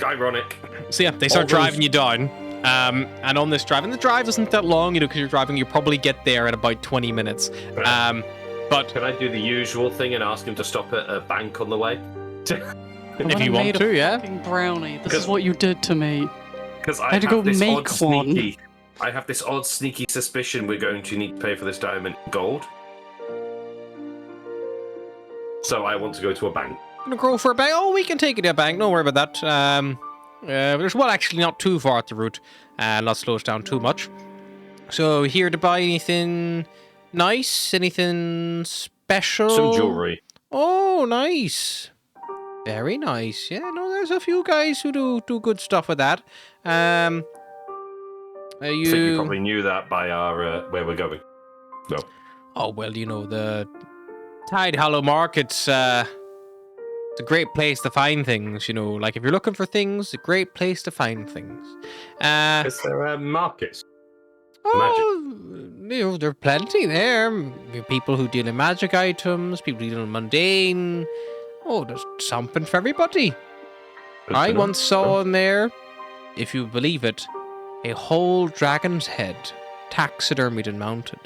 Ironic. So yeah, they start All those- driving you down. And on this drive, and the drive isn't that long, because you're driving, you probably get there in about 20 minutes. But Can I do the usual thing and ask him to stop at a bank on the way? if you want to, yeah. Fucking brownie. This is Because- what you did to me. Because I had to have go this make odd one. sneaky. I have this odd sneaky suspicion we're going to need to pay for this diamond in gold. So I want to go to a bank. Gonna go for a bank. Oh, we can take it to a bank. Don't worry about that. There's one actually not too far at the route. Not slow us down too much. So here to buy anything nice, anything special. Some jewelry. Oh, nice. Very nice. Yeah, no, there's a few guys who do good stuff with that. Are I think you probably knew that by our where we're going. No. Oh, well, the Tide Hollow Market's it's a great place to find things, like if you're looking for things, a great place to find things. Is there markets? Oh, there are plenty there. People who deal in magic items, people who deal in mundane. Oh, there's something for everybody. Good I to know. once saw in there, if you believe it, a whole dragon's head, taxidermied and mounted.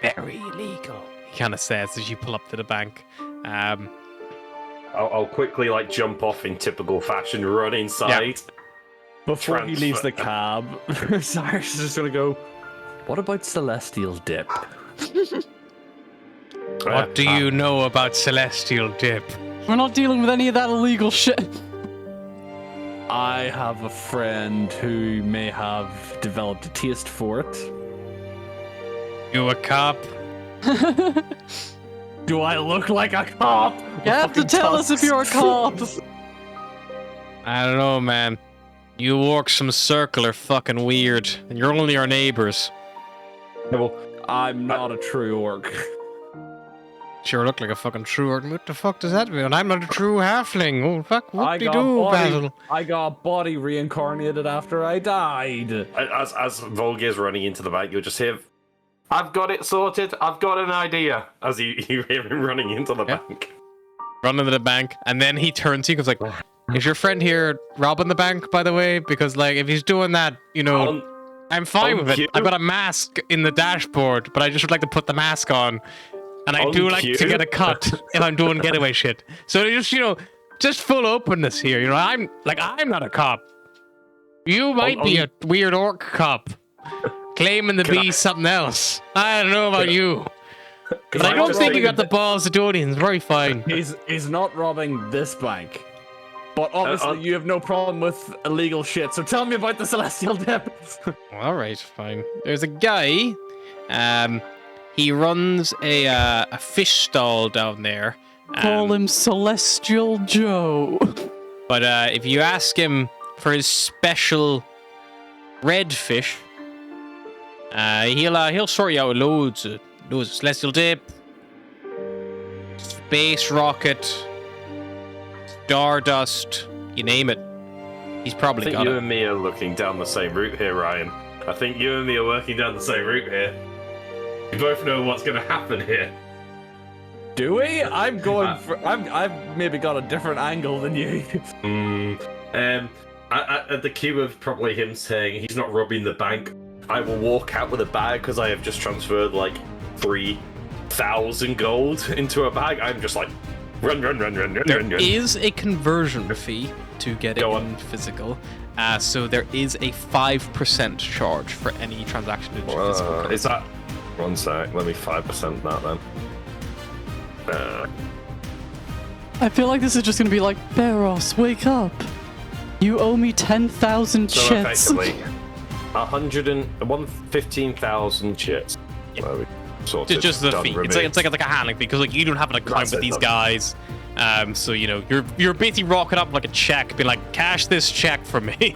Very illegal, he kind of says as you pull up to the bank. I'll quickly jump off in typical fashion, run inside. Before he leaves the Transfer. cab, Cyrus is just gonna go, what about Celestial Dip? What do you know about Celestial Dip? We're not dealing with any of that illegal shit. I have a friend who may have developed a taste for it. You a cop? Do I look like a cop? You have to tell us if you're a cop. I don't know, man. You orcs from Circle are fucking weird, and you're only our neighbors. Well, I'm not a true orc. Sure look like a fucking true orc. What the fuck does that mean? I'm not a true halfling. Oh, fuck. What do you do, Basil? I got body reincarnated after I died. As Volgir's running into the bank, you'll just hear, I've got it sorted, I've got an idea, as you hear him running into the bank. Run into the bank, and then he turns to you and goes like, is your friend here robbing the bank, by the way? Because, if he's doing that, I'm fine with it. cue. I've got a mask in the dashboard, but I just would like to put the mask on. And I do like cue. to get a cut if I'm doing getaway shit. So just full openness here. I'm not a cop. You might be a weird orc cop, claiming to be something else. I don't know about you, but I don't think you got the balls to do anything. It's very fine. He's not robbing this bank. But obviously you have no problem with illegal shit, so tell me about the Celestial Dip. All right, fine. There's a guy. He runs a fish stall down there. Call him Celestial Joe. But if you ask him for his special red fish, he'll sort you out with loads of Celestial Dip, Space Rocket, Stardust, you name it. He's I probably think got you it. and me are looking down the same route here, Ryan. I think you and me are working down the same route here. We both know what's going to happen here. Do we? I'm going for. I've maybe got a different angle than you. At the cue of probably him saying he's not robbing the bank, I will walk out with a bag because I have just transferred 3,000 gold into a bag. I'm just like, run. There is a conversion fee to get it Go in physical. So there is a 5% charge for any transaction in physical currency. Is that? One sec, let me 5% that then. I feel like this is just gonna be like, Beros, wake up. You owe me 10,000 So shits. effectively, 115,000 chits. Yeah. Sort of Just the done fee. removed. It's like a hand because like you don't have an account That's with it, these though. guys. So you know you're basically rocking up like a check, being like, cash this check for me,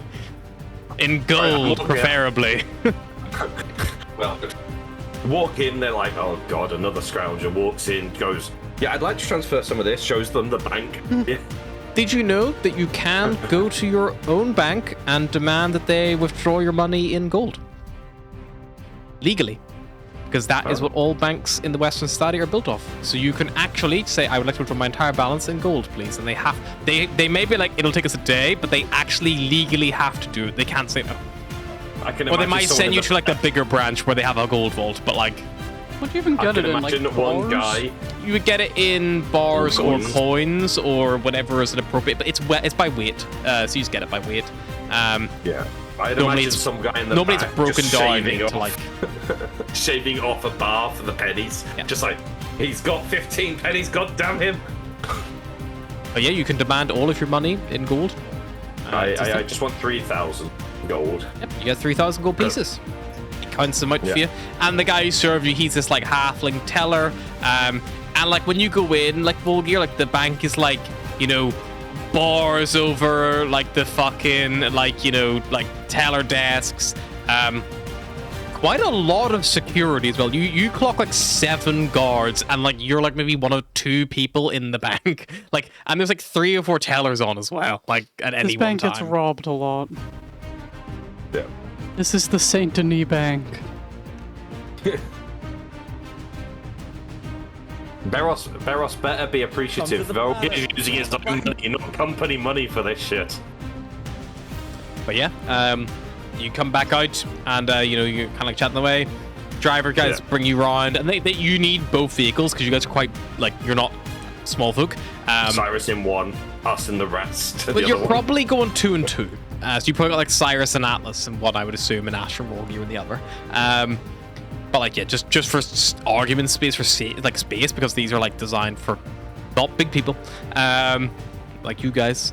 in gold yeah. preferably. Well, walk in, they're like, oh god, another scrounger walks in, goes, yeah, I'd like to transfer some of this, shows them the bank. Yeah. Did you know that you can go to your own bank and demand that they withdraw your money in gold? Legally. Because that is what all banks in the Western Society are built off. So you can actually say, I would like to withdraw my entire balance in gold, please. And they may be like, it'll take us a day, but they actually legally have to do it. They can't say no. I can Or they imagine might someone send in you the- to like the bigger branch where they have a gold vault, but like, Would you even I get can it in like imagine one bars? guy. you would get it in bars or Coins. coins or whatever is appropriate, but it's by weight. So you just get it by weight. Yeah. I'd Normally imagine it's- some guy in the normally back it's broken just down shaving into off, like shaving off a bar for the pennies. Yeah. Just like, he's got 15 pennies, god damn him. But yeah, you can demand all of your money in gold. I just want 3,000 gold. Yep, you get 3,000 gold pieces. He counts them out for Yeah. you. And the guy who served you, he's this like halfling teller. And like when you go in, like Volgear, like the bank is like, you know, bars over like the fucking like, you know, like teller desks. Quite a lot of security as well. You clock like 7 guards and like you're like maybe one of 2 people in the bank. Like, and there's like 3 or 4 tellers on as well, like at any This one bank time. gets robbed a lot. Yeah. This is the Saint Denis Bank. Beros better be appreciative. Volgear's using his own money, not company money for this shit. But yeah, you come back out and you know, you're kind of like chatting away. Driver guys Yeah. bring you around, and they you need both vehicles because you guys are quite like you're not small folk. Cyrus in one, us in the rest. But you're probably going 2 and 2. So you probably got like Cyrus and Atlas in one, I would assume, and Ash and Volgear in the other. But like yeah, just for argument space, for space, because these are like designed for not big people, like you guys.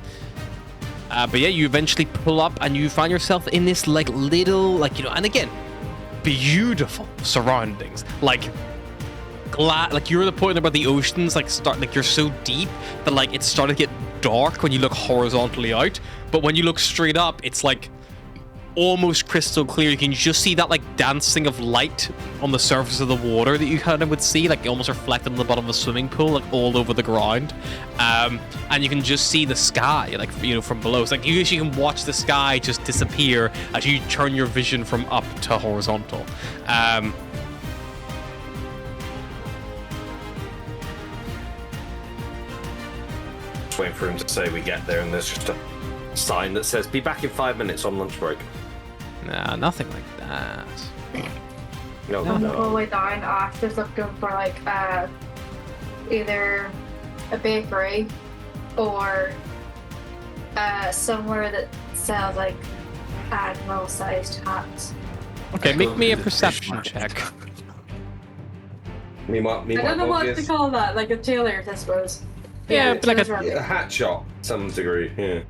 But yeah, you eventually pull up and you find yourself in this like little, like, you know, and again, beautiful surroundings. Like you're at the point where the oceans like start, like you're so deep that like it's starting to get dark when you look horizontally out. But when you look straight up, it's like almost crystal clear. You can just see that like dancing of light on the surface of the water that you kind of would see, like almost reflected on the bottom of a swimming pool, like all over the ground. And you can just see the sky, like, you know, from below. It's like you actually can watch the sky just disappear as you turn your vision from up to horizontal. Just waiting for him to say we get there, and there's just a sign that says, be back in 5 minutes on lunch break. Nah, nothing like that. No, On the no. whole way down, Ash was looking for like either a bakery or somewhere that sells like animal-sized hats. Okay, make me a perception check. Meanwhile, I don't know what to call that, like a tailor, I suppose. Yeah, but like a- tailor's Yeah, a right. hat shop, to some degree, yeah.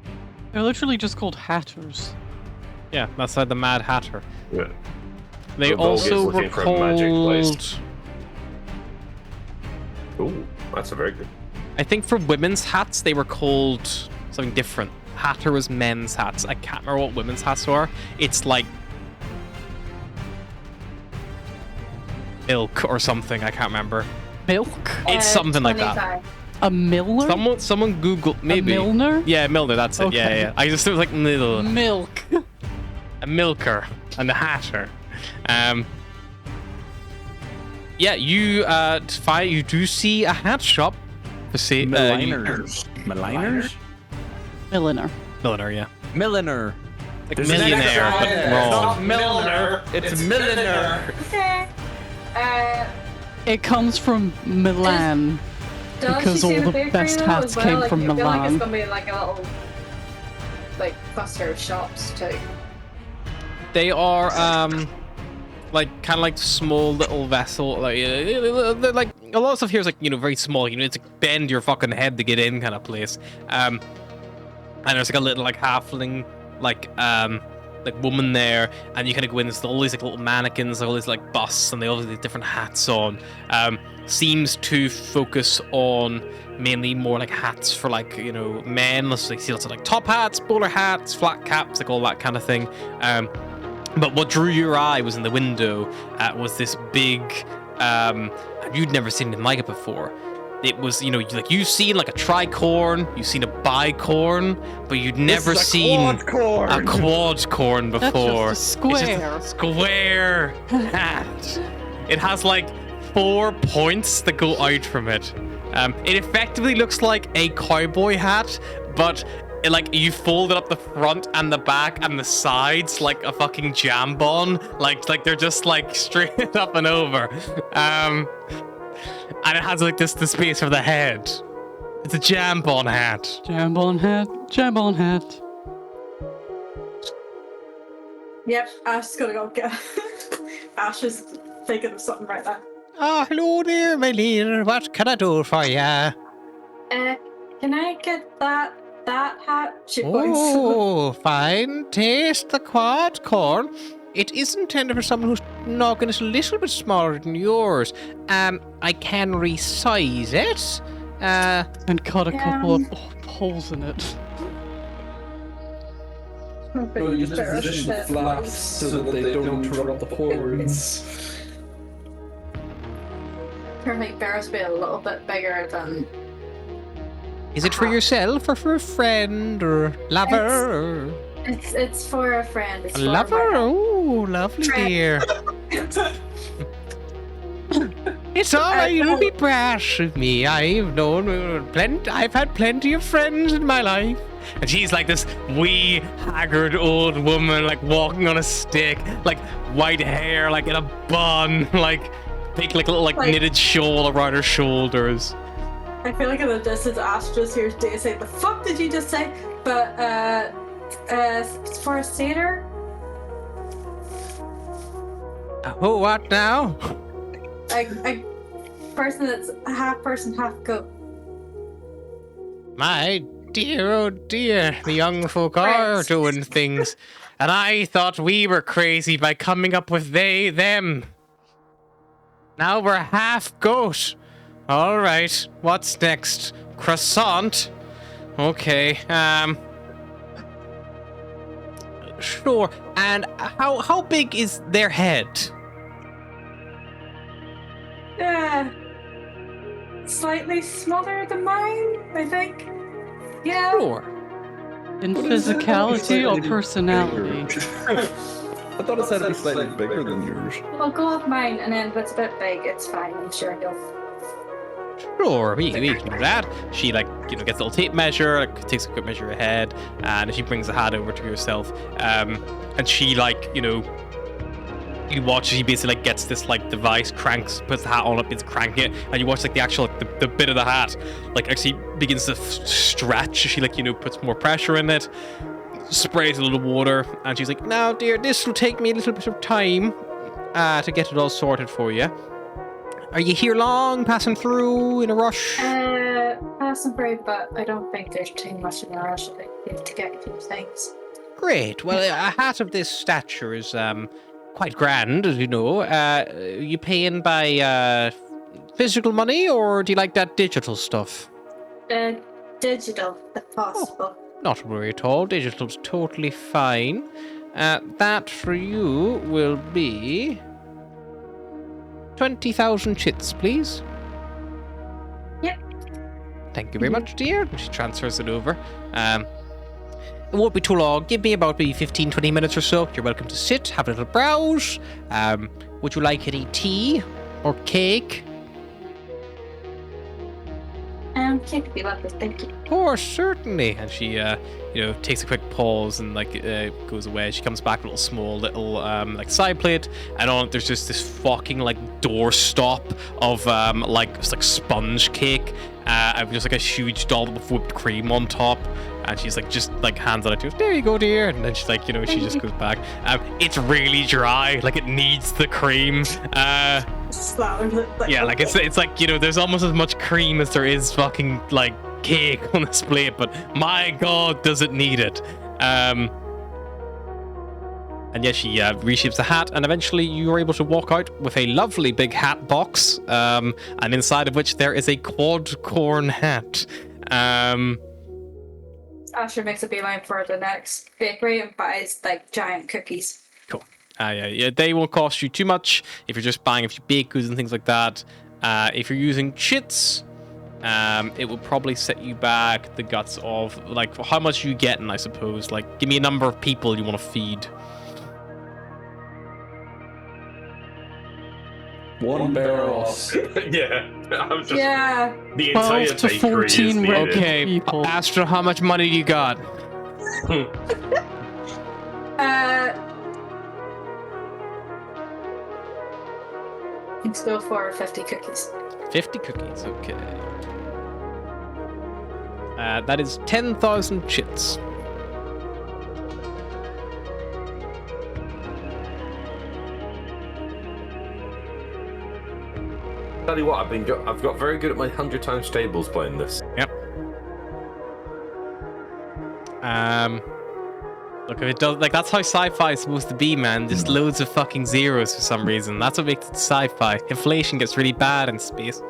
They're literally just called hatters. Yeah, that's like the Mad Hatter. Yeah. They So Volgear's also were looking for a magic place. called... Ooh, that's a very good. I think for women's hats, they were called something different. Hatter was men's hats. I can't remember what women's hats are. It's like milk or something. I can't remember. Milk? It's something like that. 25. A miller? Someone Google maybe. A Milner? Yeah, Milner. That's it. Yeah, Okay. yeah. I just it was like little Milk. a milker and a hatter. Yeah, you do see a hat shop. To see Milliners. Milliner. Milliner, yeah. Milliner. Like millionaire, but wrong. Milliner. It's milliner. Okay. It comes from Milan. Does Because she see all the bakery best though, hats as well? came Like, from I feel like Milan. it's gonna be like a little, like, cluster of shops too. They are like kind of like small little vessel, like they're like a lot of stuff here is like, you know, very small. You know, it's like bend your fucking head to get in kind of place. And there's like a little like halfling like like woman there, and you kind of go in. There's all these like little mannequins, all these like busts, and they all have these different hats on. Seems to focus on mainly more like hats for like men. Let's like see lots of like top hats, bowler hats, flat caps, like all that kind of thing. But what drew your eye was in the window was this big. You'd never seen anything like it before. It was, like you've seen like a tricorn, you've seen a bicorn, but you'd never seen a quad corn before. That's just a square. It's just a square hat. It has like 4 points that go out from it. It effectively looks like a cowboy hat, but like you fold it up the front and the back and the sides like a fucking jambon. Like they're just like straight up and over. And it has like the space for the head. It's a jambon hat. Jambon hat. Jambon hat. Yep, Ash is gonna go get. Ash is thinking of something right now. Oh, hello there, my dear. What can I do for ya? Can I get that hat? She points. Oh, fine. Taste the quad corn. It is intended for someone whose noggin is a little bit smaller than yours. I can resize it. And cut a couple of holes in it. No, you just position the flaps so that they don't interrupt the horns. Try to make Barris be a little bit bigger than. Is it for yourself or for a friend or lover? It's for a friend. It's A for lover? my- Oh, lovely Friend. dear. It's all right, you don't be brash with me. I've had plenty of friends in my life. And she's like this wee, haggard old woman, like walking on a stick, like white hair, like in a bun, like big, like little, like knitted shawl around her shoulders. I feel like in the distance, Ash just hears Day say, "The fuck did you just say?" But it's for a satyr. Oh, what now? A person that's half person, half goat. My dear, oh dear, the young folk are doing things. And I thought we were crazy by coming up with they, them. Now we're half goat. All right, what's next? Croissant? Okay, sure. And how big is their head? Yeah. Slightly smaller than mine, I think. Yeah. Sure. In What is it? physicality or Slightly personality? I thought it said to be slightly bigger than yours. Well, go off mine, and then if it's a bit big, it's fine. I'm sure you'll. Sure, we can do that. She gets a little tape measure, takes a quick measure of her head, and she brings the hat over to herself. And she you watch as she basically gets this device, cranks, puts the hat on it, it's cranking it, and you watch the actual the bit of the hat actually begins to stretch. She puts more pressure in it, sprays a little water, and she's like, "Now, dear, this will take me a little bit of time to get it all sorted for you. Are you here long, passing through in a rush?" Passing through, but I don't think there's too much in a rush to get a few things. Great. Well, a hat of this stature is quite grand, as you know. You paying by physical money, or do you like that digital stuff? Digital, if possible. Not to worry at all. Digital's totally fine. That for you will be 20,000 chits, please. Yep. Thank you very much, dear. She transfers it over. It won't be too long. Give me about maybe 15-20 minutes or so. You're welcome to sit, have a little browse. Would you like any tea or cake? Cake would be lovely, thank you. Oh, certainly. And she, takes a quick pause and goes away. She comes back with a little small side plate, and on it there's just this fucking doorstop of sponge cake, and just a huge dollop of whipped cream on top. And she's hands it out to her. There you go, dear. And then she's she just goes back. It's really dry. It needs the cream. Yeah, it's there's almost as much cream as there is fucking cake on this plate, but my god, does it need it. And yes, she reshapes the hat, and eventually you are able to walk out with a lovely big hat box, and inside of which there is a quad-corn hat. Asher makes a beeline for the next bakery and buys like giant cookies. Cool. Yeah, they won't cost you too much if you're just buying a few baked goods and things like that. If you're using chits, it will probably set you back the guts of like how much you getting, I suppose. Like, give me a number of people you want to feed. One barrel. Yeah. I'm just, Yeah. The entire 12 to bakery is 14 needed. Okay, people. Astra, how much money do you got? Let's go for 50 cookies. 50 cookies, okay. That is 10,000 chits. Tell you what, I've got very good at my 100 times tables playing this. Yep. Look, if it does, like, that's how sci-fi is supposed to be, man. Just loads of fucking zeros for some reason. That's what makes it sci-fi. Inflation gets really bad in space.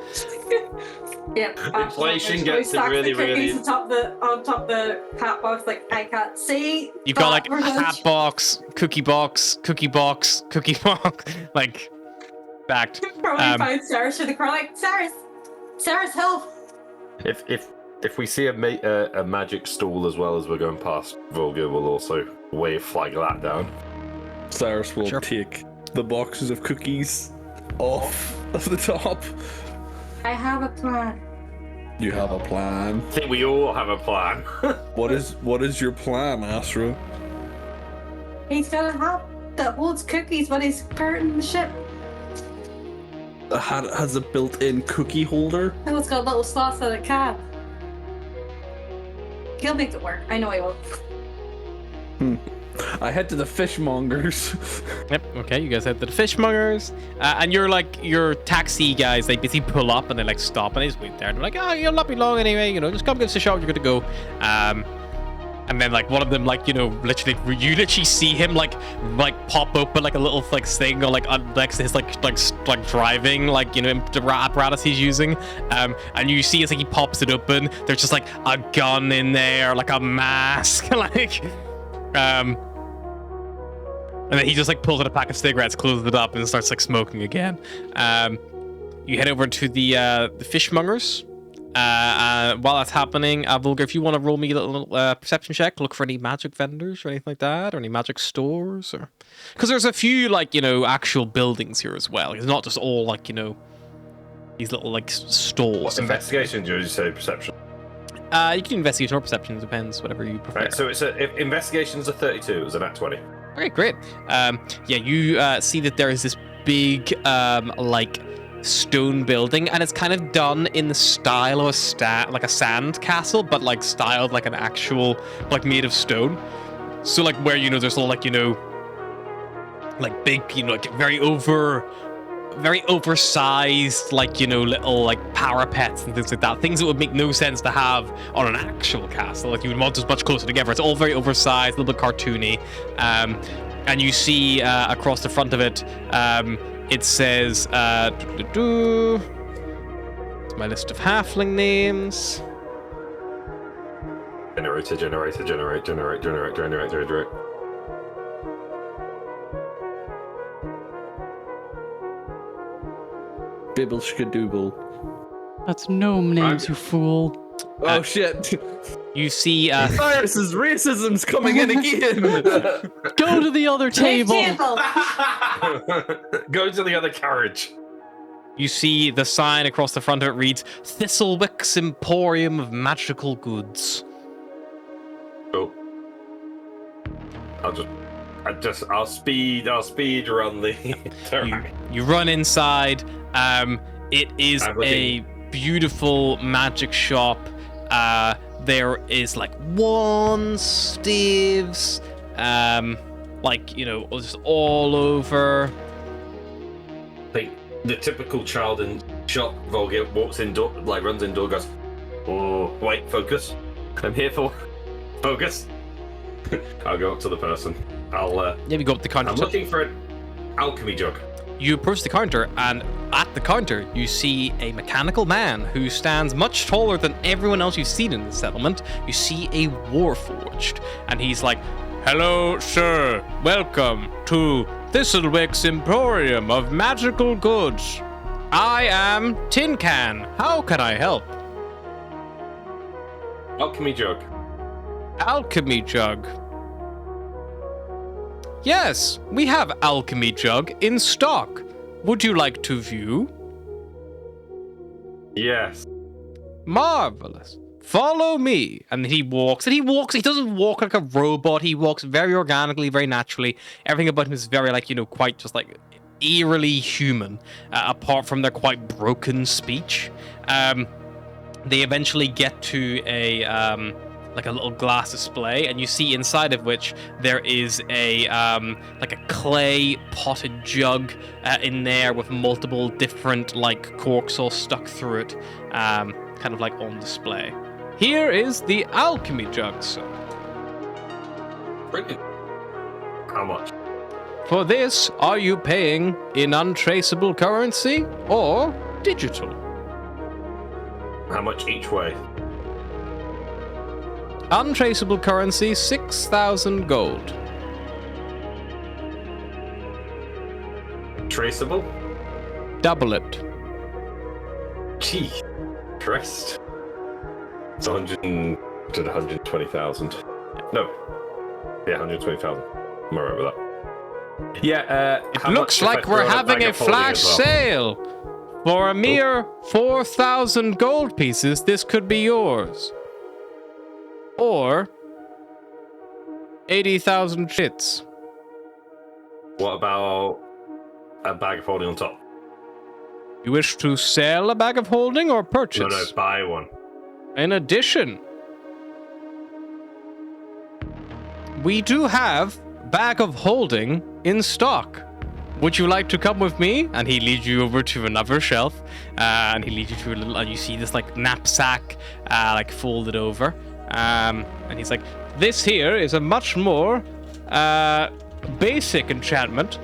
Yep. Inflation gets it really, really. On top of the hat box, like I can't see. You've got like but we're gonna- hat box, cookie box, cookie box, cookie box, like stacked. Probably find Sarah's through the car, like Sarah's help. If we see a magic stool as well as we're going past, Volga will also flag that down. Cyrus will Sure. take the boxes of cookies off of the top. I have a plan. You have a plan. I think we all have a plan. What is your plan, Astra? He's got a hat that holds cookies when he's parting the ship. The hat has a built-in cookie holder. Oh, it's got little slots on a cap. He'll make it work. I know he will. I head to the fishmongers. Yep. Okay, you guys head to the fishmongers, and your taxi guys. They basically pull up and they like stop and they just wait there. And they're like, "Oh, you'll not be long anyway. Just come give us a shot. You're good to go." And then like one of them you literally see him like pop open like a little like thing or like next to his like driving the apparatus he's using, and you see as he pops it open, there's just like a gun in there, like a mask, and then he just like pulls out a pack of cigarettes, closes it up, and starts like smoking again. You head over to the fishmongers. While that's happening, Volga, if you want to roll me a little perception check, look for any magic vendors or anything like that, or any magic stores, or because there's a few actual buildings here as well. It's not just all these little stalls. What's investigation? Do you say perception? You can investigate or perception, depends, whatever you prefer. Right, so if investigation's a 32, it was a nat 20. Okay, great. You see that there is this big stone building, and it's kind of done in the style of a sand castle, but styled like an actual made of stone. So where there's all big very oversized little parapets and things like that, things that would make no sense to have on an actual castle. You would want us much closer together. It's all very oversized, a little bit cartoony, and you see across the front of it it says it's my list of halfling names. Generate. Bibble skadoogle. That's gnome names, you fool. Oh shit! You see Cyrus's racism's coming in again. Go to the other table. Go to the other carriage. You see the sign across the front of it reads Thistlewick's Emporium of Magical Goods. Cool. I'll speed run the you run inside. It is a beautiful magic shop. There is wands, staves, just all over. The typical child in shop. Volga walks indoor, runs indoor, goes, "Oh, wait, focus. I'm here for focus." I'll go up to the person. Yeah, we go up the counter. I'm looking for an alchemy jug. You approach the counter, and at the counter, you see a mechanical man who stands much taller than everyone else you've seen in the settlement. You see a warforged, and he's like, "Hello, sir. Welcome to Thistlewick's Emporium of Magical Goods. I am Tin Can. How can I help?" Alchemy jug. Alchemy jug. Yes, we have alchemy jug in stock. Would you like to view? Yes. Marvelous. Follow me. And he walks, he doesn't walk like a robot. He walks very organically, very naturally. Everything about him is very, like, quite just like eerily human, apart from their quite broken speech. They eventually get to a little glass display, and you see inside of which there is a like a clay potted jug in there with multiple different like corks all stuck through it, kind of like on display. Here is the alchemy jug, sir. Brilliant. How much? For this, are you paying in untraceable currency or digital? How much each way? Untraceable currency, 6,000 gold. Traceable? Double it. Gee. Christ. It's 100 to 120,000. No. Yeah, 120,000. I'm alright with that. Yeah, It looks like we're having a flash sale. For a mere 4,000 gold pieces, this could be yours. Or 80,000 shits. What about a bag of holding on top? You wish to sell a bag of holding or purchase? No, buy one. In addition, we do have bag of holding in stock. Would you like to come with me? And he leads you over to another shelf, and he leads you to a little, and you see this like knapsack, like folded over. And he's like, this here is a much more basic enchantment.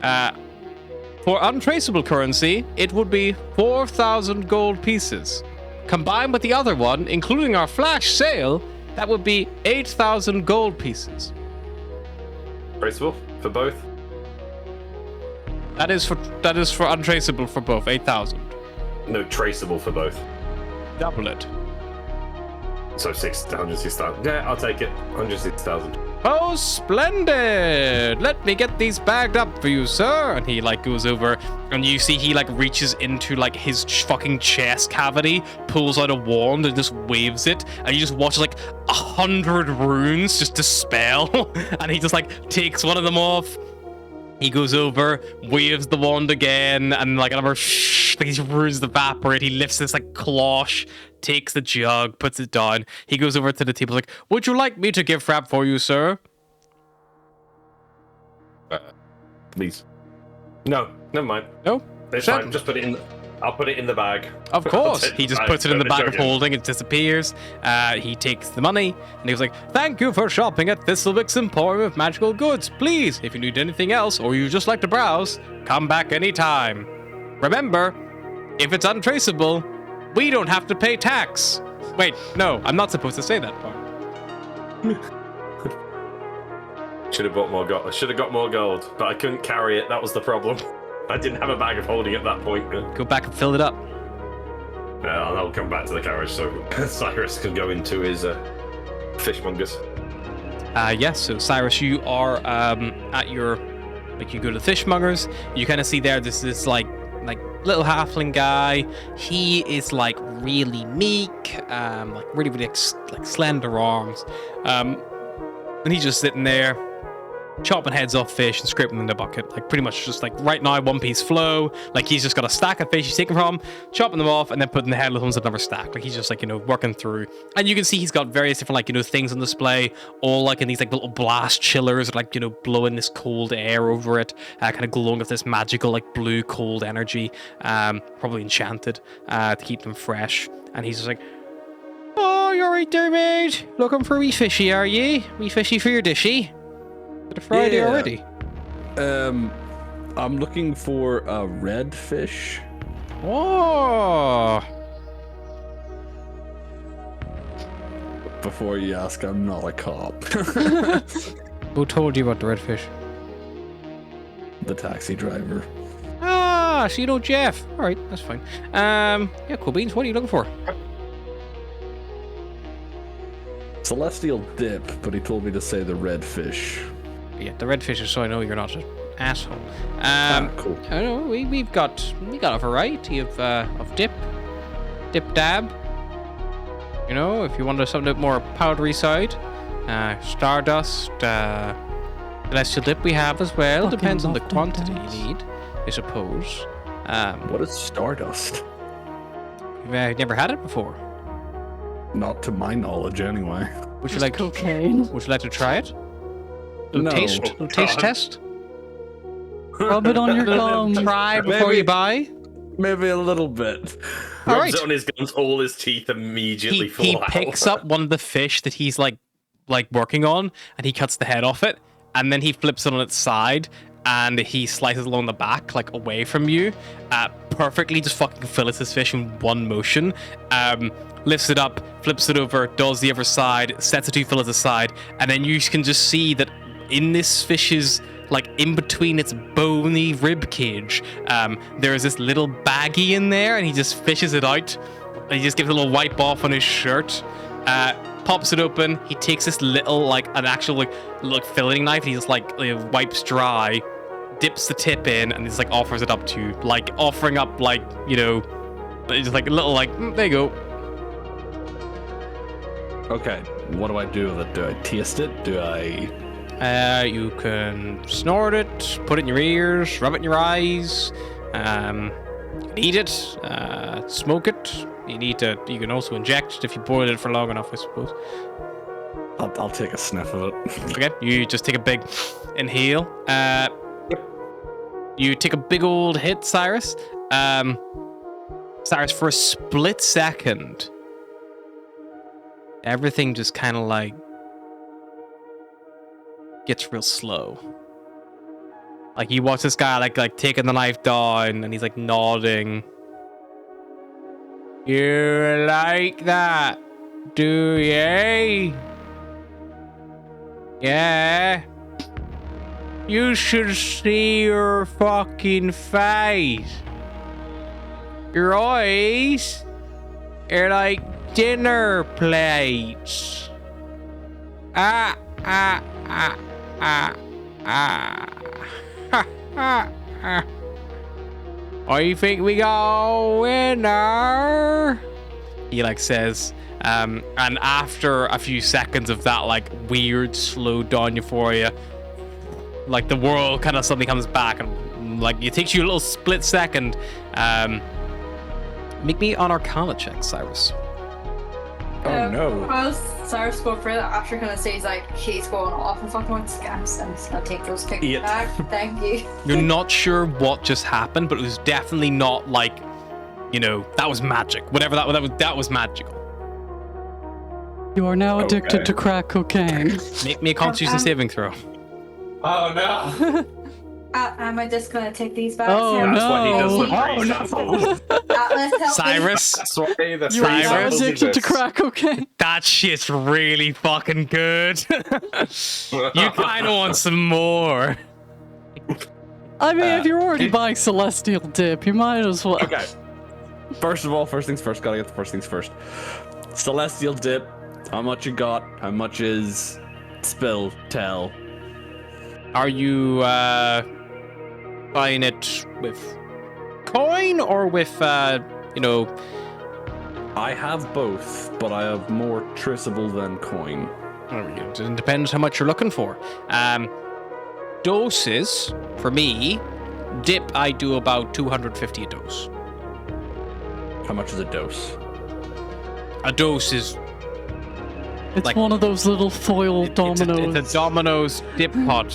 For untraceable currency, it would be 4,000 gold pieces. Combined with the other one, including our flash sale, that would be 8,000 gold pieces. Traceable for both? That is for untraceable for both, 8,000. No, traceable for both. Double it. So 106,000. Yeah, I'll take it. 106,000. Oh, splendid! Let me get these bagged up for you, sir. And he like goes over, and you see he like reaches into like his fucking chest cavity, pulls out a wand and just waves it, and you just watch like 100 runes just dispel, and he just like takes one of them off. He goes over, waves the wand again, and like another like these runes evaporate. He lifts this like cloche, takes the jug, puts it down. He goes over to the table like, would you like me to give frap for you, sir? Please. No, never mind. No? It's Shut- fine. Just put it in. I'll put it in the bag. Of course. I'll take He the just bag, puts it in the but bag of joking. holding. It disappears. He takes the money, and he was like, thank you for shopping at Thistlewick's Emporium of Magical Goods. Please, if you need anything else, or you just like to browse, come back anytime. Remember, if it's untraceable, we don't have to pay tax. Wait, no, I'm not supposed to say that part. Should have bought more gold. I should have got more gold, but I couldn't carry it. That was the problem. I didn't have a bag of holding at that point. Go back and fill it up. I'll come back to the carriage so Cyrus can go into his fishmongers. Yes, so Cyrus, you are at your, like, you go to the fishmongers. You kind of see there, this like little halfling guy. He is like really meek, like really like slender arms, and he's just sitting there chopping heads off fish and scraping them in the bucket, like pretty much just like right now, one piece flow. Like he's just got a stack of fish he's taking from, chopping them off, and then putting the headless ones in another stack. Like he's just like, working through. And you can see he's got various different like, things on display, all like in these like little blast chillers, like, blowing this cold air over it, kind of glowing with this magical like blue cold energy, probably enchanted to keep them fresh. And he's just like, oh, you're right there, mate. Looking for wee fishy, are ye? Wee fishy for your dishy? Is it Friday Yeah. already? I'm looking for a red fish. Oh, Before you ask, I'm not a cop. who told you about the redfish? The taxi driver. Ah, so you know Jeff. All right, that's fine. Yeah, cool beans. What are you looking for? Celestial dip, but he told me to say the red fish. Yeah, the redfish is so I know you're not an asshole. Cool. I know we got a variety of dip dab. You know, if you want something a bit more powdery side, stardust, celestial dip we have as well. Fucking Depends on the love quantity dip you need, I suppose. What is stardust? You've never had it before. Not to my knowledge, anyway. Would you Just like? cocaine. Would you like to try it? Little No. taste test. Rub it on your gum. Try before Maybe. you buy. Maybe a little bit. All Rubs right. it on his guns, all his teeth immediately fall He out. picks up one of the fish that he's like working on, and he cuts the head off it, and then he flips it on its side, and he slices along the back, like away from you, perfectly just fucking fillets his fish in one motion. Lifts it up, flips it over, does the other side, sets the two fillets aside, and then you can just see that in this fish's, like in between its bony rib cage, there is this little baggie in there, and he just fishes it out. And he just gives a little wipe off on his shirt, pops it open. He takes this little, like an actual like filleting knife, and he just like wipes dry, dips the tip in, and just like offers it up to you, like offering up like, you know, just like a little like there you go. Okay, what do I do with it? Do I taste it? Do I... You can snort it, put it in your ears, rub it in your eyes. You can eat it, smoke it. You can also inject it if you boil it for long enough, I suppose. I'll take a sniff of it. Okay, you just take a big inhale. You take a big old hit, Cyrus. Cyrus, for a split second, everything just kind of like gets real slow. Like you watch this guy like taking the knife down, and he's like nodding. You like that, do you? Yeah. You should see your fucking face. Your eyes are like dinner plates. Ah. I think we got a winner. He like says, and after a few seconds of that like weird slow down euphoria, like the world kind of suddenly comes back, and like it takes you a little split second. Make me an Arcana check, Cyrus. Oh no. While Cyrus go for it, after kind of says like he's going off and fucking with scams, I'm just gonna take those pictures Eight. back. Thank you. You're not sure what just happened, but it was definitely not like, you know, that was magic. Whatever that was magical. You are now addicted Okay. to crack cocaine. Make me a Constitution saving throw. Oh no! Am I just gonna take these back? Oh, Sarah? That's what he does with Oh, Reese. no. Atlas, help me. Cyrus, That's why the You are now Cyrus. addicted to crack cocaine. that shit's really fucking good. You kind of want some more. I mean, if you're already buying Celestial Dip, you might as well. Okay. First of all, first things first, gotta get the first things first. Celestial dip. How much you got? How much is spill? Tell. Are you buying it with coin or with you know? I have both, but I have more traceable than coin. It depends how much you're looking for. Doses for me, dip I do about 250 a dose. How much is a dose? A dose is It's like- one of those little foil dominoes. It's a Domino's dip pot.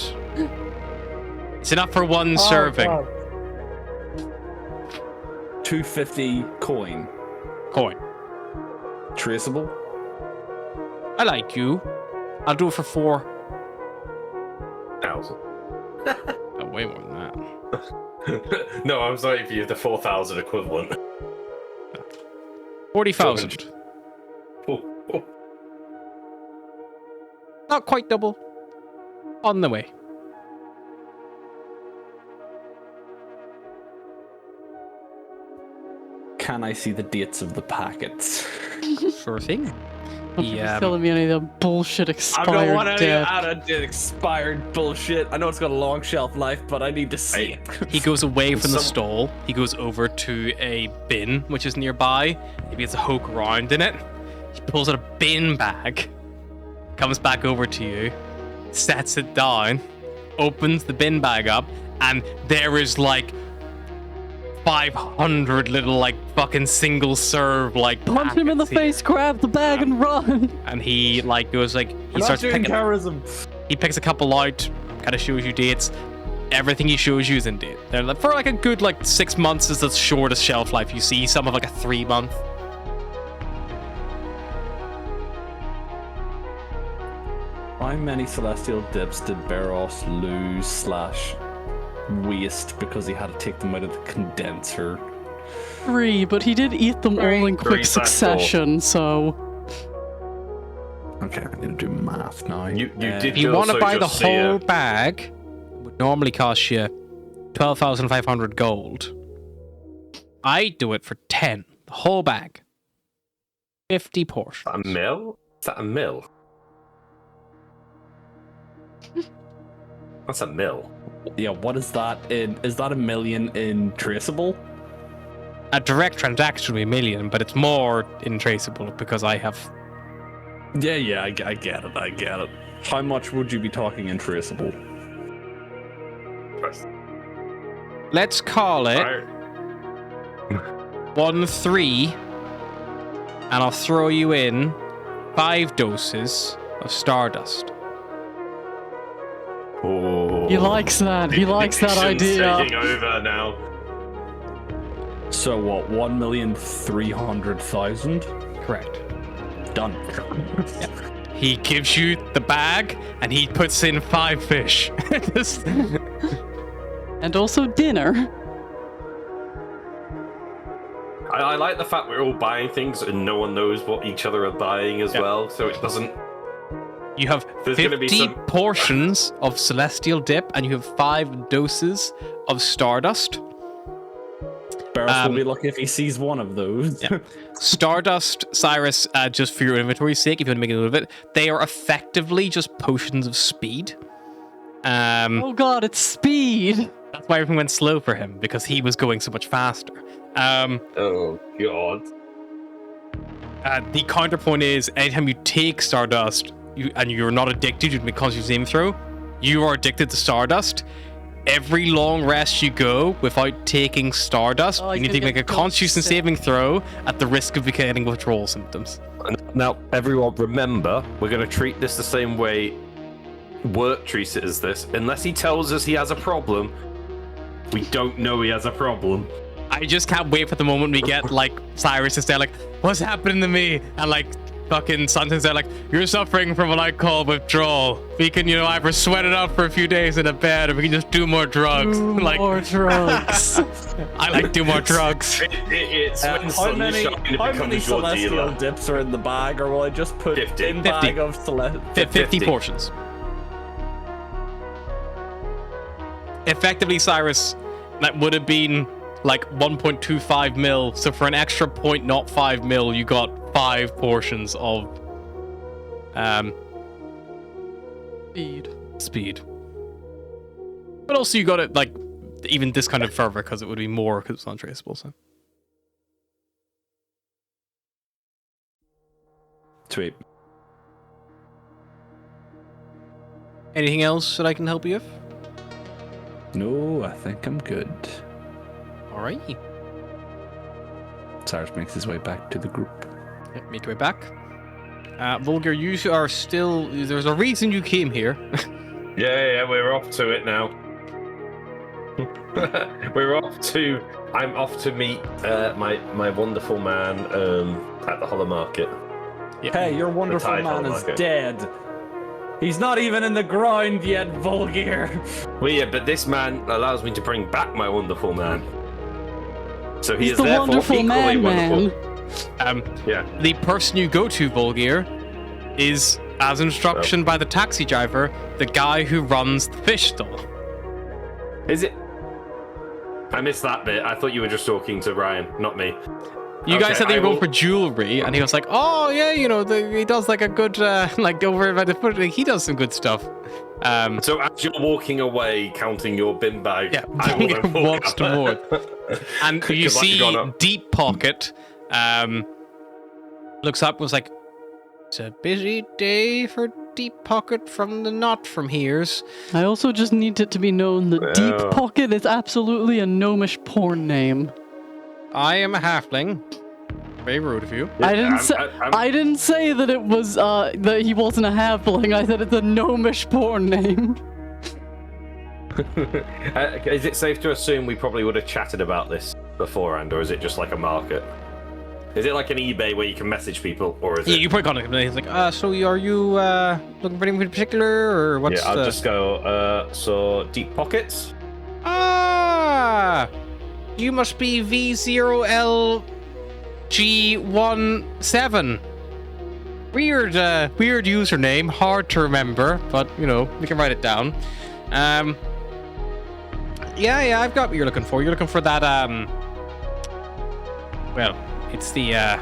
It's enough for one serving. 250 coin. Coin. Oh, way more than that. No, I'm sorry if you the 4,000 equivalent. 40,000. Oh, oh. Not quite double. On the way. Can I see the dates of the packets? Sure thing. Don't you be Yeah. selling me any of that bullshit I expired don't want any dip. out of expired bullshit. I know it's got a long shelf life, but I need to see it. He goes away from the Some- stall. He goes over to a bin, which is nearby. He begins to poke around in it. He pulls out a bin bag, comes back over to you, sets it down, opens the bin bag up, and there is like 500 little like fucking single serve like Punch him in the packets here. face, grab the bag, and run. And he like goes like We're he not starts doing picking. terrorism. He picks a couple out, kind of shows you dates. Everything he shows you is in date. They're like, for like a good like 6 months is the shortest shelf life you see. Some of like a 3 month. How many celestial dips did Barros lose / waste because he had to take them out of the condenser? 3, but he did eat them all in quick 3 succession, so... Okay, I need to do math now. You did If you want to also buy the just see whole a- bag, it would normally cost you 12,500 gold. I do it for 10. The whole bag. 50 portions. a mill? Is that a mill? That's a mill. Yeah, what is that in? Is that a million in traceable? A direct transaction would be a million, but it's more in traceable because I have. Yeah, I get it, I get it. How much would you be talking in traceable? Let's call it Alright. 1-3, and I'll throw you in 5 doses of Stardust. Oh, He likes that. He likes that Diction's idea. Taking over now. So what? 1,300,000? Correct. Done. He gives you the bag, and he puts in 5 fish. Just- And also dinner. I like the fact we're all buying things and no one knows what each other are buying as Yeah. well, so it doesn't. You have There's gonna be 50 some- portions of Celestial Dip, and you have 5 doses of Stardust. Barris will be lucky if he sees one of those. Yeah. Stardust, Cyrus, just for your inventory's sake, if you want to make a note of it, they are effectively just potions of speed. Oh god, it's speed. That's why everything went slow for him, because he was going so much faster. Oh god. The counterpoint is, anytime you take Stardust, and you're not addicted, you can constantly same throw, you are addicted to Stardust. Every long rest you go without taking Stardust, Oh, you he's need to gonna make a get so Constitution sick. saving throw at the risk of getting withdrawal symptoms. Now, everyone, remember, we're going to treat this the same way work treats it as this. Unless he tells us he has a problem, we don't know he has a problem. I just can't wait for the moment we get like Cyrus is there like, what's happening to me? And like fucking something's there like, you're suffering from what I call withdrawal. We can, either sweat it out for a few days in a bed, or we can just do more drugs. Like, More drugs. I like do more drugs. It's when How sun many, is shining to how become many a your celestial dealer. dips are in the bag, or will I just put 50. in 50. bag of celestial? 50 portions. Effectively, Cyrus, that would have been like 1.25 mil. So for an extra 0.05 mil, you got 5 portions of Speed. speed. But also you got it like even discounted further because it would be more because it's untraceable. So Sweet. anything else that I can help you with? No, I think I'm good. All right. Cyrus makes his way back to the group. Yep, make your way back. Vulgar, you are still. There's a reason you came here. Yeah, we're off to it now. I'm off to meet my wonderful man at the Hollow Market. Yeah. Hey, your wonderful Tide man Hollow is Market. dead. He's not even in the ground yet, Volgir. Well, yeah, but this man allows me to bring back my wonderful man. So he He's is the therefore wonderful equally man. wonderful. Yeah. The person you go to, Volgir, is, as instruction by the taxi driver, the guy who runs the fish stall. Is it? I missed that bit. I thought you were just talking to Ryan, not me. You guys said that you were I going for jewelry, and he was like, "Oh yeah, you know, he does like a good, like over by the foot. Like, he does some good stuff." So as you're walking away, counting your bin bag, Yeah, I will then walk walks up. toward, and you 'Cause, like, see gone up. Deep Pocket, looks up and was like, "It's a busy day for Deep Pocket from the not from here's." I also just need it to be known that Deep Well. Pocket is absolutely a gnomish porn name. I am a halfling. Very rude of you. I didn't I'm- say I'm- I didn't say that it was that he wasn't a halfling. I said it's a gnomish porn name. Is it safe to assume we probably would have chatted about this beforehand, or is it just like a market? Is it like an eBay where you can message people, or is Yeah, it? you probably got him. He's like, so are you looking for anything in particular, or what's Yeah, I'll the... just go. So deep pockets. Ah, you must be V0LG17. Weird username, hard to remember, but you know we can write it down. Yeah, I've got what you're looking for. You're looking for that. Well, it's the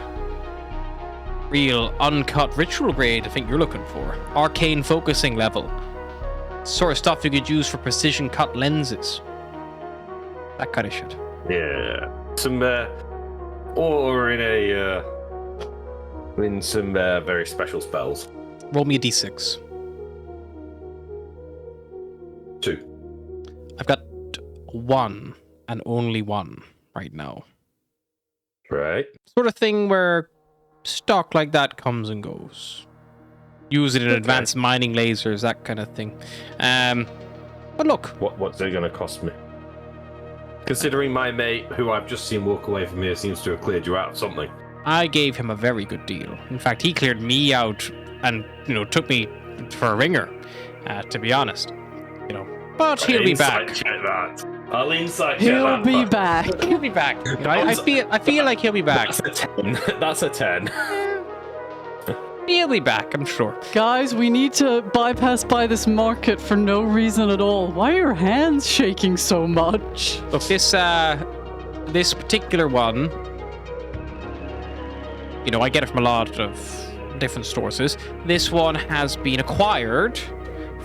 real uncut ritual grade. I think you're looking for arcane focusing level. Sort of stuff you could use for precision cut lenses. That kind of shit. Yeah. Some. Or in some very special spells. Roll me a d6. 2. I've got 1 and only 1 right now. Right. Sort of thing where stock like that comes and goes. Use it in advanced mining lasers, that kind of thing. But look, What's it going to cost me? Considering my mate, who I've just seen walk away from here, seems to have cleared you out of something. I gave him a very good deal. In fact, he cleared me out and, you know, took me for a ringer, to be honest. You know, but he'll be back. Check that. I'll insight check He'll that. be but back. He'll be back. You know, I feel like he'll be back. That's a 10. That's a 10. He'll be back, I'm sure. Guys, we need to bypass by this market for no reason at all. Why are your hands shaking so much? Look, this particular one, you know, I get it from a lot of different sources. This one has been acquired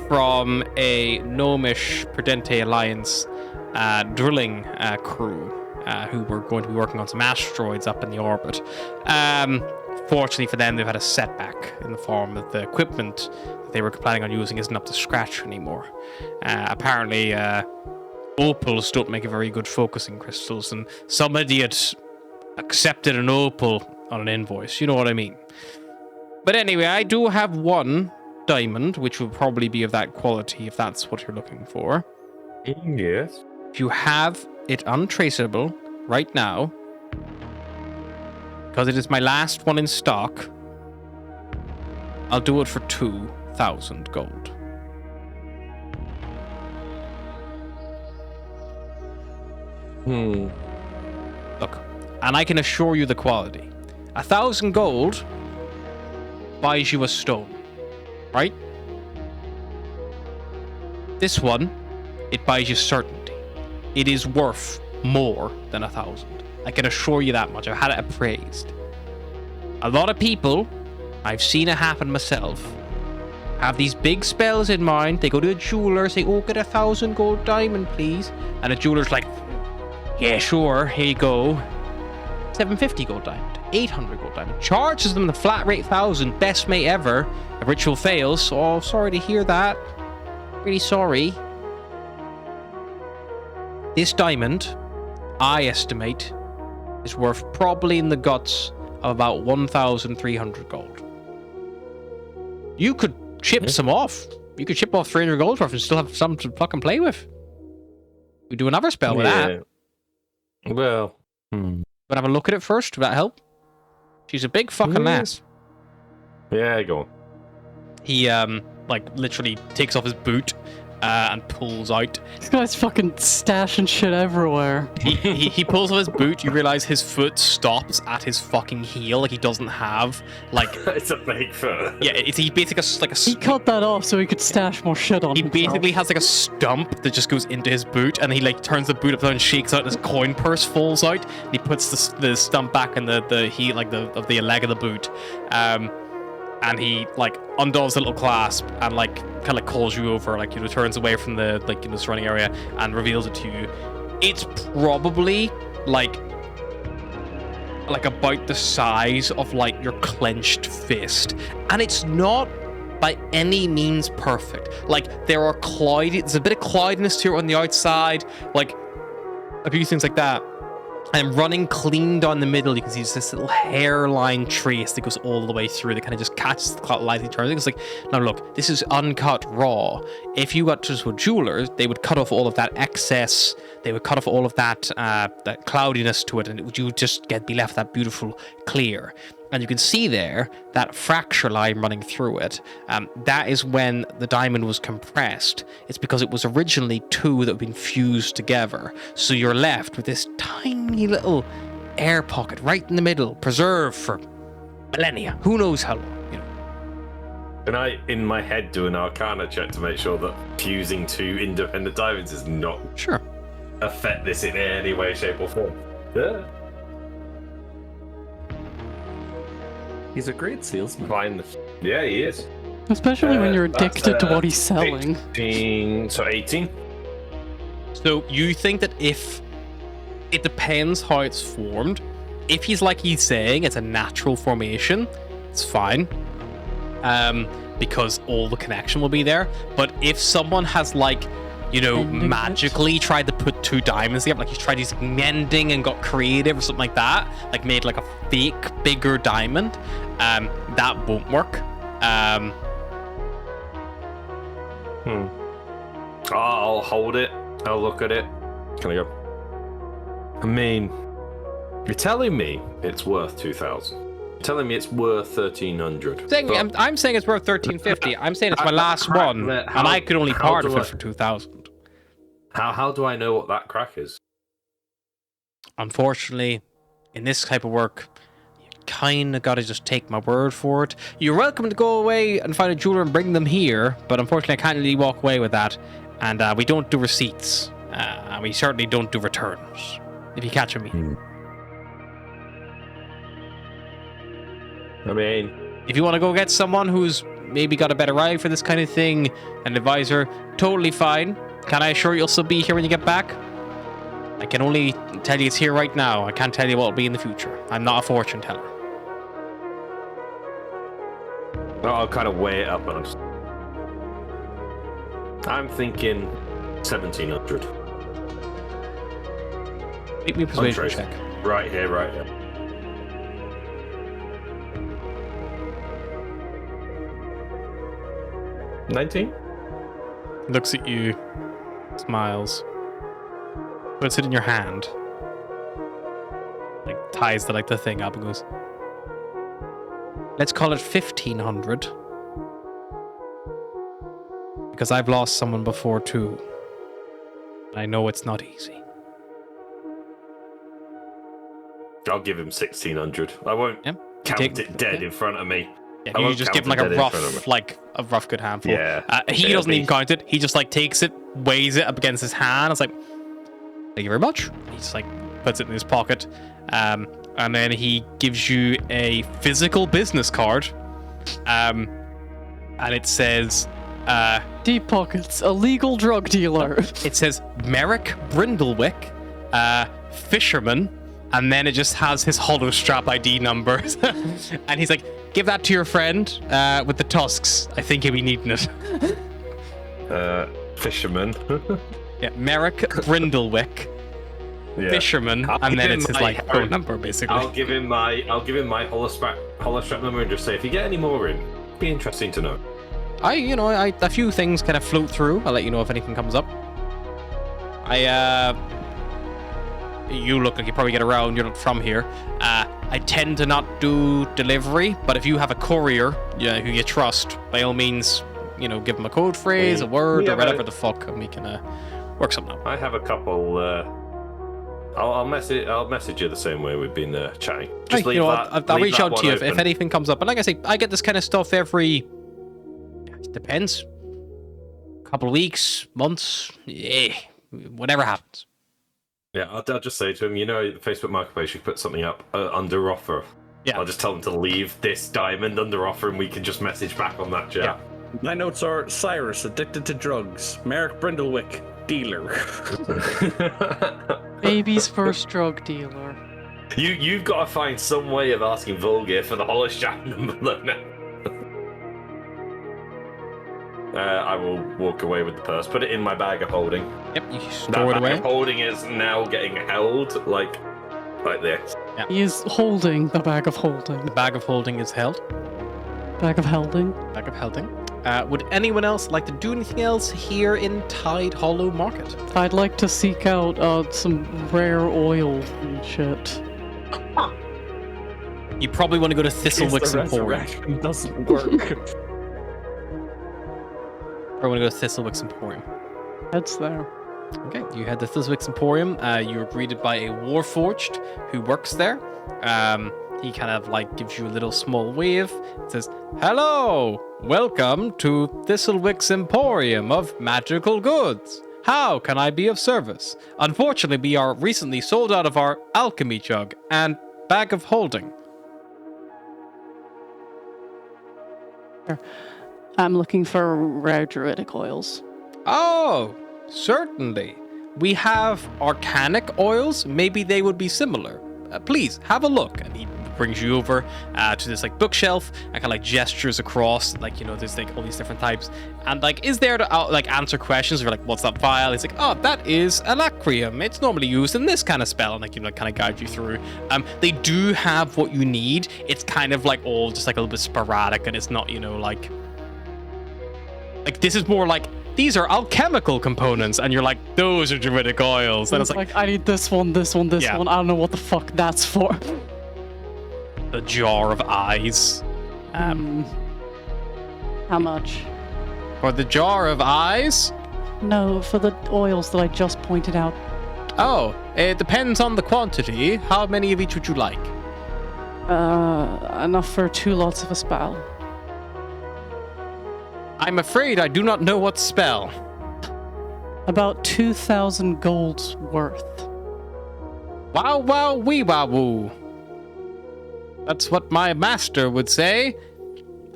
from a gnomish Prudente Alliance drilling crew who were going to be working on some asteroids up in the orbit. Fortunately for them, they've had a setback in the form of the equipment that they were planning on using isn't up to scratch anymore. Apparently, opals don't make a very good focusing crystals, and some idiot accepted an opal on an invoice. You know what I mean? But anyway, I do have 1 diamond, which will probably be of that quality if that's what you're looking for. Yes. If you have it untraceable right now, because it is my last one in stock, I'll do it for 2,000 gold. Look, and I can assure you the quality. 1,000 gold buys you a stone, right? This one, it buys you certainty. It is worth more than 1,000. I can assure you that much. I've had it appraised. A lot of people, I've seen it happen myself, have these big spells in mind. They go to a jeweler, say, "Oh, get 1,000 gold diamond, please." And the jeweler's like, "Yeah, sure, here you go. 750 gold diamond, 800 gold diamond." Charges them the flat rate 1,000, best mate ever. A ritual fails. Oh, sorry to hear that. Really sorry. This diamond, I estimate, is worth probably in the guts of about 1,300 gold. You could chip some off. You could chip off 300 gold worth and still have some to fucking play with. We do another spell with that. Well. But have a look at it first. Would that help? She's a big fucking ass. Yeah, go on. He like literally takes off his boot and pulls out. This guy's fucking stashing shit everywhere. He pulls off his boot. You realize his foot stops at his fucking heel. Like he doesn't have like. It's a big foot. Yeah, he basically He cut that off so he could stash more shit on He himself. basically has like a stump that just goes into his boot, and he like turns the boot upside and shakes out, and his coin purse falls out. And he puts the stump back in the heel, like the leg of the boot, and he like undoes the little clasp and like kind of calls you over, like turns away from the surrounding area and reveals it to you. It's probably like about the size of like your clenched fist, and it's not by any means perfect. Like there's a bit of cloudiness to it on the outside, like a few things like that. And running clean down the middle, you can see just this little hairline trace that goes all the way through that kind of just catches the cloud light. It's like, now look, this is uncut raw. If you got to a jeweler, they would cut off all of that excess. They would cut off all of that that cloudiness to it, and you would just be left that beautiful clear. And you can see there that fracture line running through it. That is when the diamond was compressed. It's because it was originally two that had been fused together. So you're left with this tiny little air pocket right in the middle, preserved for millennia. Who knows how long? Can I, in my head, do an Arcana check to make sure that fusing two independent diamonds does not affect this in any way, shape, or form? Yeah. He's a great salesman. Fine. Yeah, he is. Especially when you're addicted to what he's selling. 18. So you think that if it depends how it's formed, if he's like he's saying it's a natural formation, it's fine. Because all the connection will be there. But if someone has like, magically tried to put two diamonds together, like he's tried using mending and got creative or something like that, like made like a fake bigger diamond, that won't work. I'll hold it. I'll look at it. Can I go? I mean, you're telling me it's worth 2,000. You're telling me it's worth 1,300. I'm saying it's worth 1,350. I'm saying it's my last one, and I could only part of it for 2,000. How do I know what that crack is? Unfortunately, in this type of work, you kind of got to just take my word for it. You're welcome to go away and find a jeweler and bring them here, but unfortunately, I can't really walk away with that. And we don't do receipts. And we certainly don't do returns, if you catch me. I mean, if you want to go get someone who's maybe got a better eye for this kind of thing, an advisor, totally fine. Can I assure you'll still be here when you get back? I can only tell you it's here right now. I can't tell you what will be in the future. I'm not a fortune teller. I'll kind of weigh it up and I'm thinking 1,700. Make me a persuasion check. Right here. 19? Looks at you, smiles, puts it in your hand, like ties the thing up and goes, let's call it 1,500, because I've lost someone before too. I know it's not easy. I'll give him 1,600. I won't count it dead in front of me. Yeah, you just give him a rough good handful. Yeah. He doesn't even count it. He just takes it, weighs it up against his hand. It's like, thank you very much. He just puts it in his pocket, and then he gives you a physical business card, and it says, deep pockets, a legal drug dealer. It says Merrick Brindlewick, fisherman, and then it just has his hollow strap ID numbers, and he's like, give that to your friend with the tusks. I think he'll be needing it. Fisherman. Yeah, Merrick Brindlewick, fisherman, and then it's his phone number basically. I'll give him my hollow strap number and just say, if you get any more in, be interesting to know. A few things kind of float through. I'll let you know if anything comes up. You look like you probably get around. You're not from here. I tend to not do delivery, but if you have a courier, who you trust, by all means, give him a code phrase, a word, we or have whatever a- the fuck, and we can work something out. I have a couple. I'll message you the same way we've been chatting. Just leave that. I'll leave reach that out one to you if open. anything comes up. And like I say, I get this kind of stuff every. It depends. Couple of weeks, months, whatever happens. Yeah, I'll just say to him, the Facebook Marketplace, you put something up under offer. Yeah. I'll just tell them to leave this diamond under offer, and we can just message back on that chat. Yeah. My notes are Cyrus, addicted to drugs. Merrick Brindlewick, dealer. Baby's first drug dealer. You've got to find some way of asking Volgir for the Hollis chat number though now. I will walk away with the purse, put it in my bag of holding. Yep, you That store it bag away. of holding is now getting held like this. He is holding the bag of holding. The bag of holding is held. Bag of holding. Bag of holding. Would anyone else like to do anything else here in Tide Hollow Market? I'd like to seek out some rare oil and shit. You probably want to go to Case Thistlewick's the Emporium. resurrection doesn't work. Or want to go to Thistlewick's Emporium. Heads there. Okay, you head to Thistlewick's Emporium. You are greeted by a Warforged who works there. He kind of gives you a little small wave. It says, "Hello, welcome to Thistlewick's Emporium of Magical Goods. How can I be of service? Unfortunately, we are recently sold out of our alchemy jug and bag of holding." I'm looking for rare druidic oils. Oh, certainly. We have arcanic oils. Maybe they would be similar. Please have a look. And he brings you over to this bookshelf and kind of gestures across. There's all these different types. And is there to answer questions or what's that vial? He's like, oh, that is alacrium. It's normally used in this kind of spell, and kind of guide you through. They do have what you need. It's kind of all just a little bit sporadic, and it's not this is more these are alchemical components, and you're those are druidic oils. And it's I need this one, this one, this Yeah. one. I don't know what the fuck that's for. the jar of eyes. How much? For the jar of eyes? No, for the oils that I just pointed out. Oh, it depends on the quantity. How many of each would you like? Enough for 2 lots of a spell. I'm afraid I do not know what spell. About 2,000 gold's worth. Wow, wow, wee, wow, woo. That's what my master would say.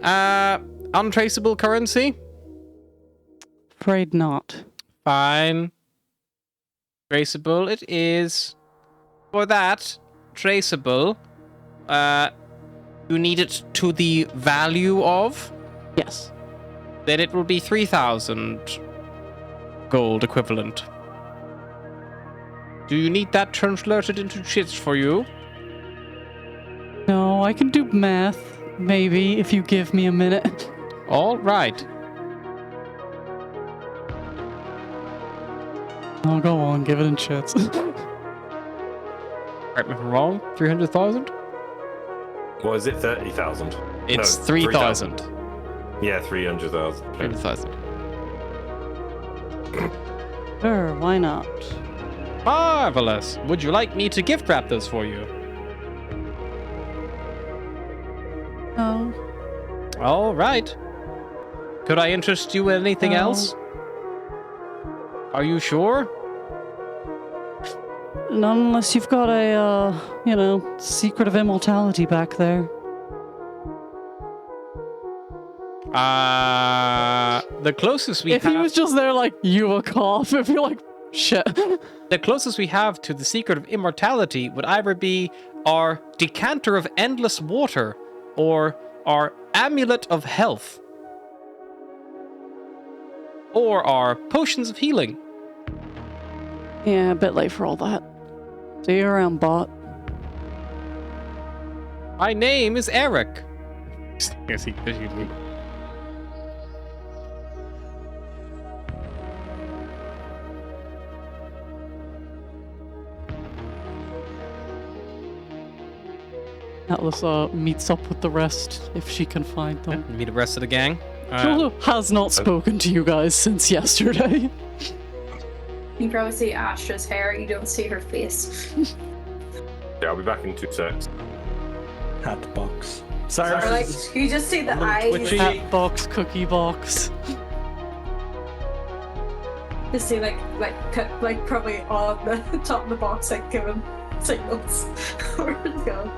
Untraceable currency? Afraid not. Fine. Traceable it is. For that, traceable, you need it to the value of? Yes. Then it will be 3,000 gold equivalent. Do you need that translated into chits for you? No, I can do math, maybe, if you give me a minute. All right. Oh, go on, give it in chits. Correct me if I'm wrong. 300,000? What is it? 30,000. It's No, 3,000. Yeah, 300,000. 300,000. Sure, why not? Marvelous. Would you like me to gift wrap those for you? No. All right. Could I interest you in anything No. else? Are you sure? Not unless you've got a, secret of immortality back there. The closest we If have... he was just there you a cough, if you're shit. The closest we have to the secret of immortality would either be our decanter of endless water or our amulet of health. Or our potions of healing. Yeah, a bit late for all that. See you around, bot. My name is Eric. Yes, he Atlas meets up with the rest if she can find them. Meet the rest of the gang. Jolo has not spoken to you guys since yesterday. You probably see Astra's hair, you don't see her face. Yeah, I'll be back in 2 seconds. Hat box. Or Cyrus like, is you just see the little eyes. twitchy. Hat box, cookie box. You see like probably on the top of the box, like giving signals where to go.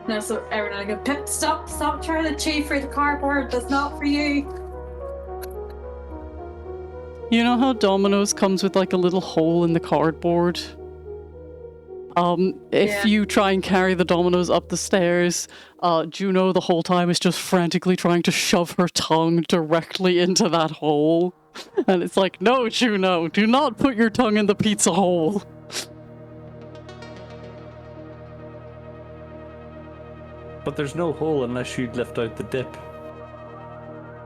No, so everyone go, Pip, stop trying to chew through the cardboard. That's not for you. You know how Domino's comes with like a little hole in the cardboard? If Yeah. you try and carry the Domino's up the stairs, Juno the whole time is just frantically trying to shove her tongue directly into that hole. And it's like, no, Juno, do not put your tongue in the pizza hole. But there's no hole unless you lift out the dip.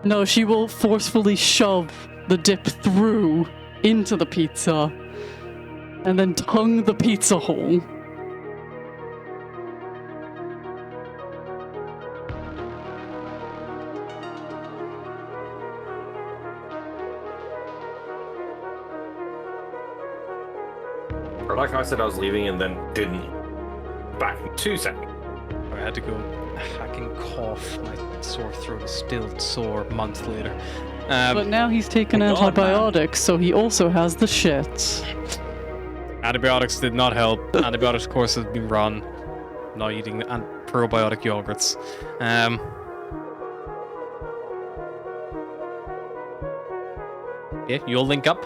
No, she will forcefully shove the dip through into the pizza and then tongue the pizza hole. Or like I said, I was leaving and then didn't. Back in 2 seconds. I had to go hacking cough. My sore throat is still sore months later. But now he's taken God, antibiotics, so he also has the shits. Antibiotics did not help. Antibiotics course has been run. Not eating probiotic yogurts. Yeah, you'll link up.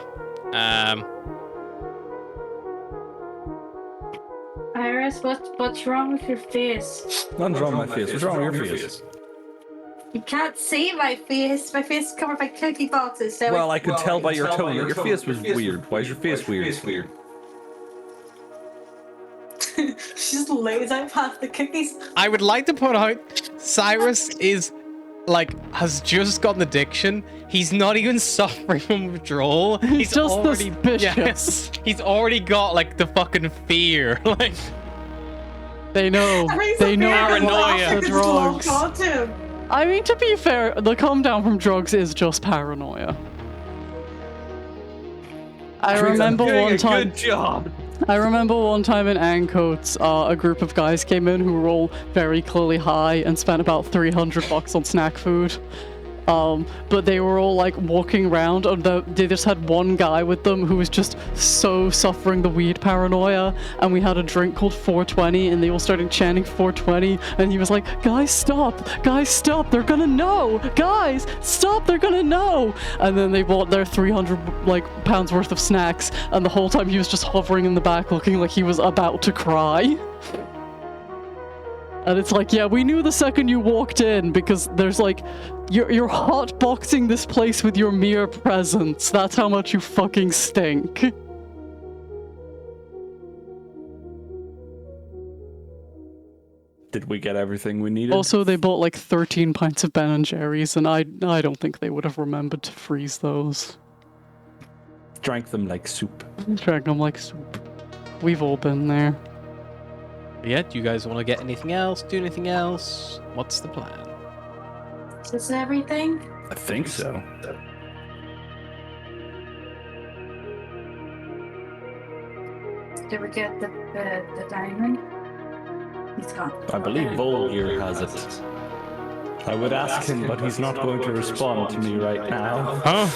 Iris, what's wrong with your face? Nothing's wrong with my face. What's wrong with your face? You can't see my face. My face is covered by cookie boxes. So Well, I could tell by your tone that your face was weird. Why is your face weird? she just lays out past the cookies. I would like to point out, Cyrus is has just gotten addiction. He's not even suffering from withdrawal. He's just already suspicious. Yes, he's already got the fucking fear. They know. They know Paranoia. the drugs. I mean, to be fair, the calm down from drugs is just paranoia. I remember one time. Good job. I remember one time in Ancoats, a group of guys came in who were all very clearly high and spent about $300 on snack food. But they were all walking around, and they just had one guy with them who was just so suffering the weed paranoia. And we had a drink called 420, and they all started chanting 420. And he was like, "Guys, stop! Guys, stop! They're gonna know! Guys, stop! They're gonna know!" And then they bought their 300 pounds worth of snacks, and the whole time he was just hovering in the back, looking like he was about to cry. And it's yeah, we knew the second you walked in, because there's you're hotboxing this place with your mere presence. That's how much you fucking stink. Did we get everything we needed? Also, they bought 13 pints of Ben and Jerry's, and I don't think they would have remembered to freeze those. Drank them like soup. Drank them like soup. We've all been there. Yeah, do you guys want to get anything else? Do anything else? What's the plan? Is this everything? I think so. Did we get the diamond? He's gone. I believe Volgir has it. I would ask him, but he's not going to respond to me right now. Huh?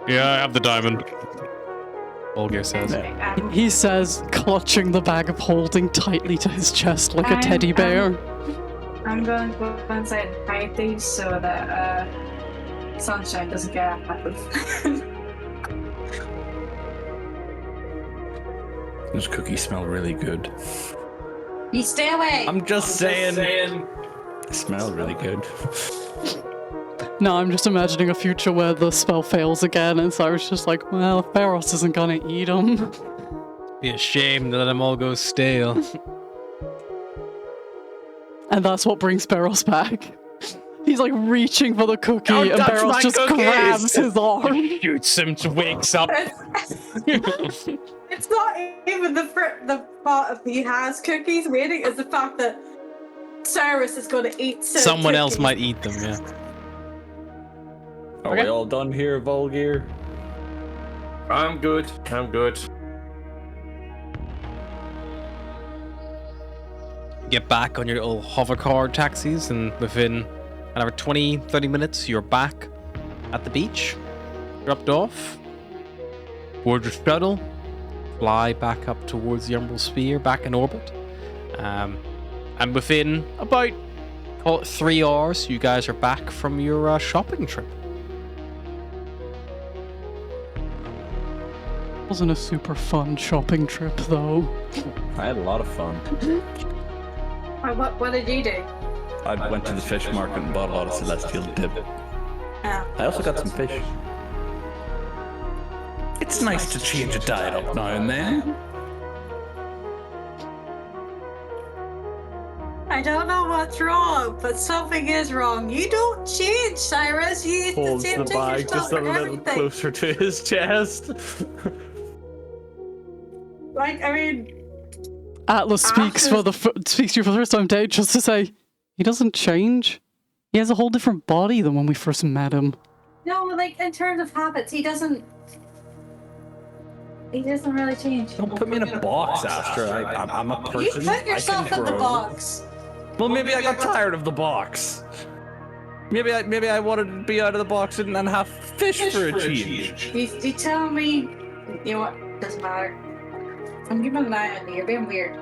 Yeah, I have the diamond. Olga says. He says, clutching the bag of holding tightly to his chest like a teddy bear. I'm going to go inside and hide these so that Sunshine doesn't get happy. Those cookies smell really good. You stay away! I'm just saying. They smell really good. No, I'm just imagining a future where the spell fails again, and Cyrus just well, Pharos isn't gonna eat them. Be a shame to let them all go stale. And that's what brings Pharos back. He's reaching for the cookie, Don't and touch Pharos my just cookies! grabs his arm. Shoots him, wakes up. It's not even the thought of he has cookies waiting, it's the fact that Cyrus is going to eat said Someone else turkey. might eat them, yeah. Are Okay. we all done here, Volgear? I'm good. I'm good. Get back on your little hovercar taxis, and within another 20-30 minutes, you're back at the beach. Dropped off. Board your shuttle. Fly back up towards the Umbral Sphere, back in orbit. And within about, call it 3 hours, you guys are back from your shopping trip. Wasn't a super fun shopping trip though. I had a lot of fun. What did you do? I went to the fish market and bought a lot of celestial dip. Oh. I also got some fish. It's nice to change a diet up now and then. I don't know what's wrong, but something is wrong. You don't change, Cyrus. You eat the Holds same the thing bag yourself just a for little everything. closer to his chest. Like, I mean, Atlas speaks to you for the first time today just to say he doesn't change. He has a whole different body than when we first met him. no, like in terms of habits, he doesn't really change. Don't put me in a box, Astra. I'm a You person. put yourself I can in the grow. box. Well, maybe I got tired of the box. Maybe I wanted to be out of the box and have fish for a change. You tell me, you know what? Doesn't matter. I'm keeping an eye on you. You're being weird.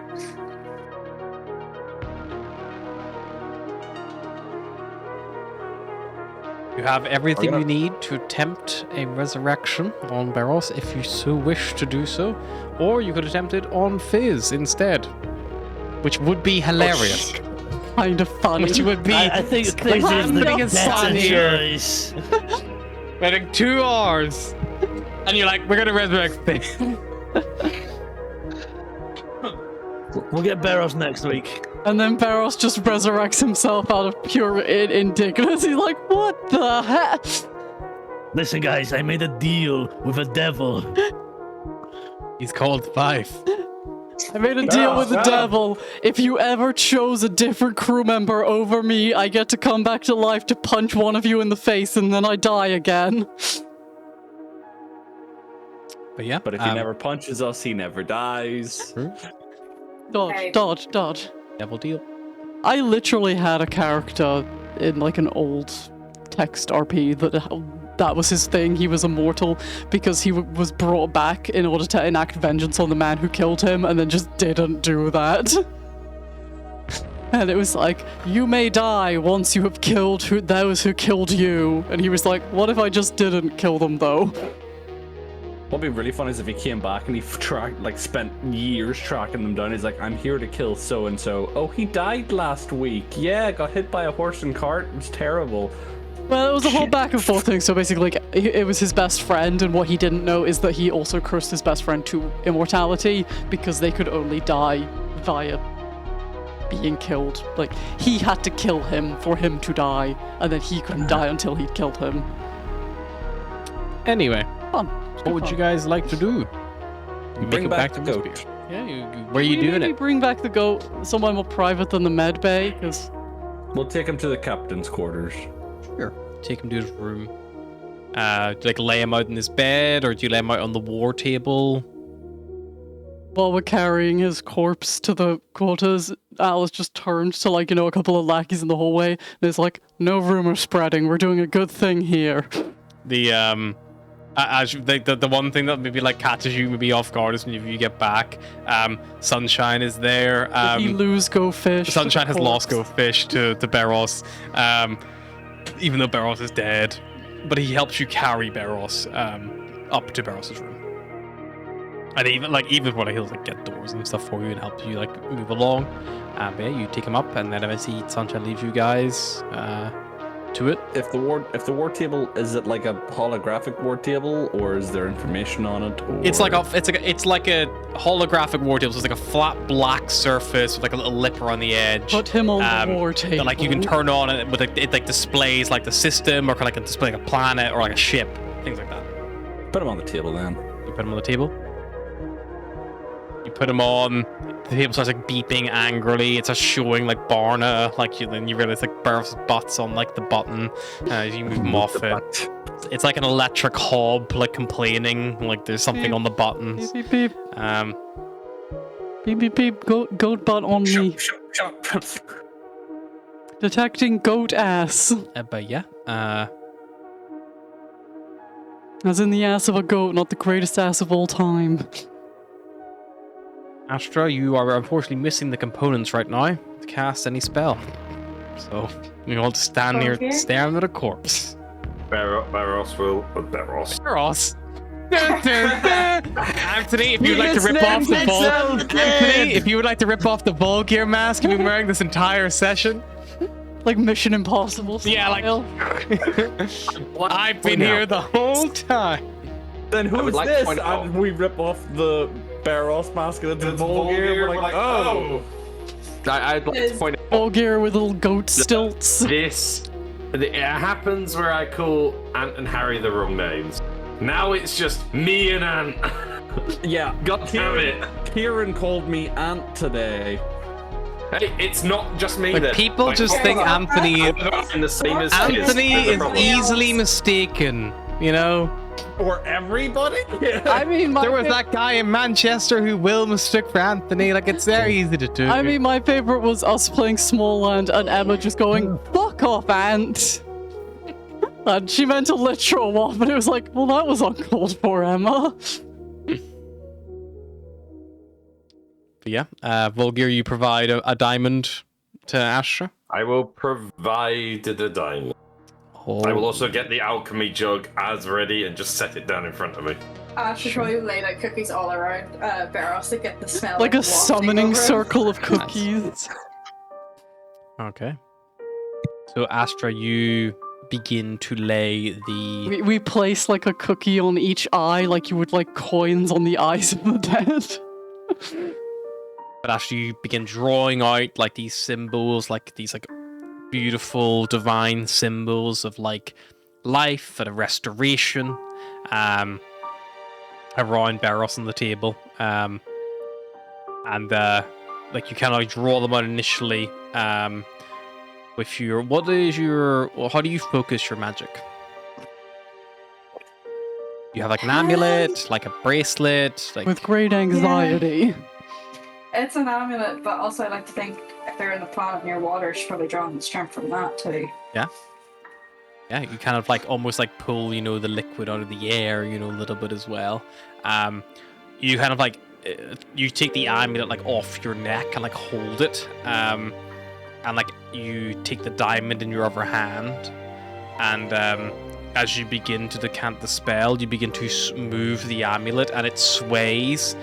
You have everything gonna- you need to attempt a resurrection on Barros if you so wish to do so, or you could attempt it on Fizz instead, which would be hilarious. Kind of funny. Which would be I think like this is the landing a sun better here, choice. waiting 2 hours, and you're like, we're gonna resurrect Fizz. We'll get Barros next week. And then Barros just resurrects himself out of pure indignance. He's like, what the heck? Listen, guys, I made a deal with a devil. He's called Five. I made a deal with the devil. If you ever chose a different crew member over me, I get to come back to life to punch one of you in the face and then I die again. But yeah, But if he never punches us, he never dies. Dodge, Okay. dodge, dodge. devil deal. I literally had a character in like an old text RP that was his thing. He was immortal because he was brought back in order to enact vengeance on the man who killed him and then just didn't do that. And it was like, you may die once you have killed those who killed you. And he was like, what if I just didn't kill them though? What'd be really fun is if he came back and he spent years tracking them down. He's like, I'm here to kill so and so. Oh, he died last week. Yeah, got hit by a horse and cart. It was terrible. Well, it was a whole back and forth thing. So basically, like, it was his best friend, and what he didn't know is that he also cursed his best friend to immortality because they could only die via being killed. Like, he had to kill him for him to die, and then he couldn't die until he'd killed him. Anyway, Fun. what would you guys like to do? You Bring it back to the the goat. spear. Yeah, where are you doing Maybe it? bring back the goat somewhere more private than the med bay, because We'll take him to the captain's quarters. Sure. Take him to his room. Do you, like, lay him out in his bed, or do you lay him out on the war table? while we're carrying his corpse to the quarters, Alice just turned to, like, a couple of lackeys in the hallway, and it's like, no rumor spreading, we're doing a good thing here. The the one thing that maybe like catches you maybe off guard is when you get back. Sunshine is there. If you lose, go fish. Sunshine has lost Go Fish to Barros, even though Barros is dead. But he helps you carry Barros up to Barros's room. And even when he'll like get doors and stuff for you and help you like move along. But yeah, you take him up, and then eventually Sunshine leaves you guys to it. If the war table, is it like a holographic war table, or is there information on it? Or... It's like a holographic war table. So it's like a flat black surface with like a little lipper on the edge. Put him on the war that, table. like you can turn on it with it like displays like the system, or kind of like a display like a planet or like a ship, things like that. Put him on the table then. You put him on the table. You put them on. The table starts like beeping angrily. It starts showing like Barna, like then you realize like Barna's butt's on like the button. As you move them off it. It's like an electric hob, like complaining, like there's something on the buttons. Beep, beep, beep. Beep, beep, beep. Goat butt on me. Shut. Detecting goat ass. But yeah, As in the ass of a goat, not the greatest ass of all time. Astra, you are unfortunately missing the components right now to cast any spell. So you all just stand here Okay. staring at a corpse. Barros will. Barros. Ross. Anthony, if you'd like to rip off the ball, Anthony, if you would like to rip off the ball gear mask you've been wearing this entire session. Like Mission Impossible style. Yeah, like I've been here the whole time. Then would who's like to this? point out- And we rip off the Barros mask and it's Volgear. We're like, oh. I'd like to point out Bulgar with little goat stilts. this. It happens where I call Ant and Harry the wrong names. Now it's just me and Ant. Yeah, God damn it. Kieran called me Ant today. Hey, it's not just me Like then. people Like, just think Anthony I'm the same as Anthony his. is easily mistaken, you know? Or everybody? I mean, There was that guy in Manchester who will mistook for Anthony, like it's very easy to do. I mean, my favorite was us playing Smallland and Emma just going, "Fuck off, Ant." And she meant a literal one, but it was like, well, that was uncalled for, Emma. But yeah, Volgear, you provide a diamond to Astra. I will provide the diamond. Oh. I will also get the alchemy jug as ready and just set it down in front of me. I should probably lay out cookies all around Barros to get the smell. Like a wafting summoning over him. circle of cookies. Okay. So Astra, you begin to lay the. We place like a cookie on each eye, like you would like coins on the eyes of the dead. But actually, you begin drawing out like these symbols, like these like beautiful divine symbols of like life and a restoration, around Barros on the table, and like you kind of like draw them out initially, with your how do you focus your magic? You have like an amulet, like a bracelet, like With great anxiety. It's an amulet, but also I like to think if they're in a planet near water, she's probably drawing the strength from that too. yeah, you kind of like almost like pull, you know, the liquid out of the air, you know, a little bit as well. You kind of like you take the amulet like off your neck and like hold it, and like you take the diamond in your other hand, and as you begin to decant the spell, you begin to move the amulet, and it sways,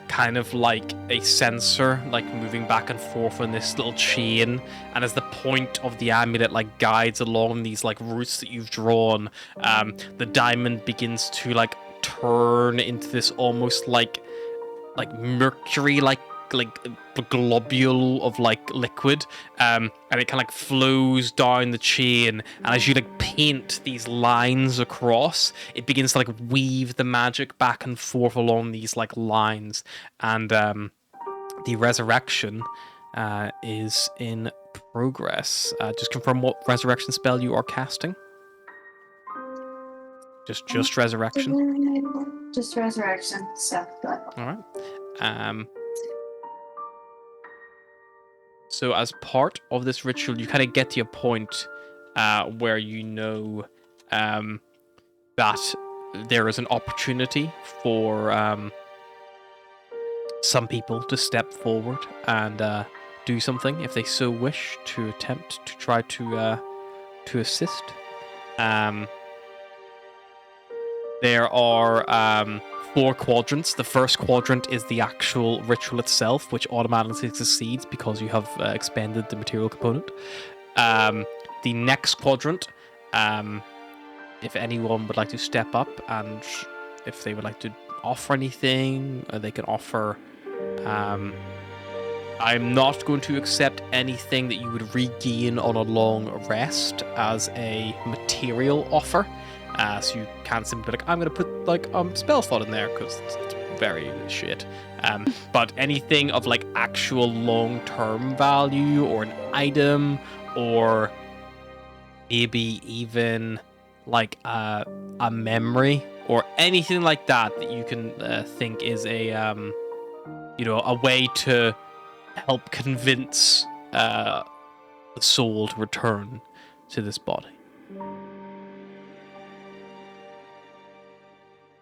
kind of like a sensor, like moving back and forth on this little chain. And as the point of the amulet like guides along these like routes that you've drawn, the diamond begins to like turn into this almost like mercury like globule of like liquid, and it kind of like flows down the chain, and as you like paint these lines across, it begins to like weave the magic back and forth along these like lines, and the resurrection is in progress. Just confirm what resurrection spell you are casting. Just resurrection. Just resurrection stuff. But All right. So as part of this ritual, you kind of get to a point where you know that there is an opportunity for some people to step forward and do something if they so wish, to attempt to try to assist. There are 4 quadrants. The first quadrant is the actual ritual itself, which automatically succeeds because you have expended the material component. The next quadrant, if anyone would like to step up and if they would like to offer anything, they can offer. I'm not going to accept anything that you would regain on a long rest as a material offer. So you can't simply be like, I'm going to put like spell slot in there because it's very shit. But anything of like actual long-term value, or an item, or maybe even like a memory, or anything like that you can think is a a way to help convince the soul to return to this body.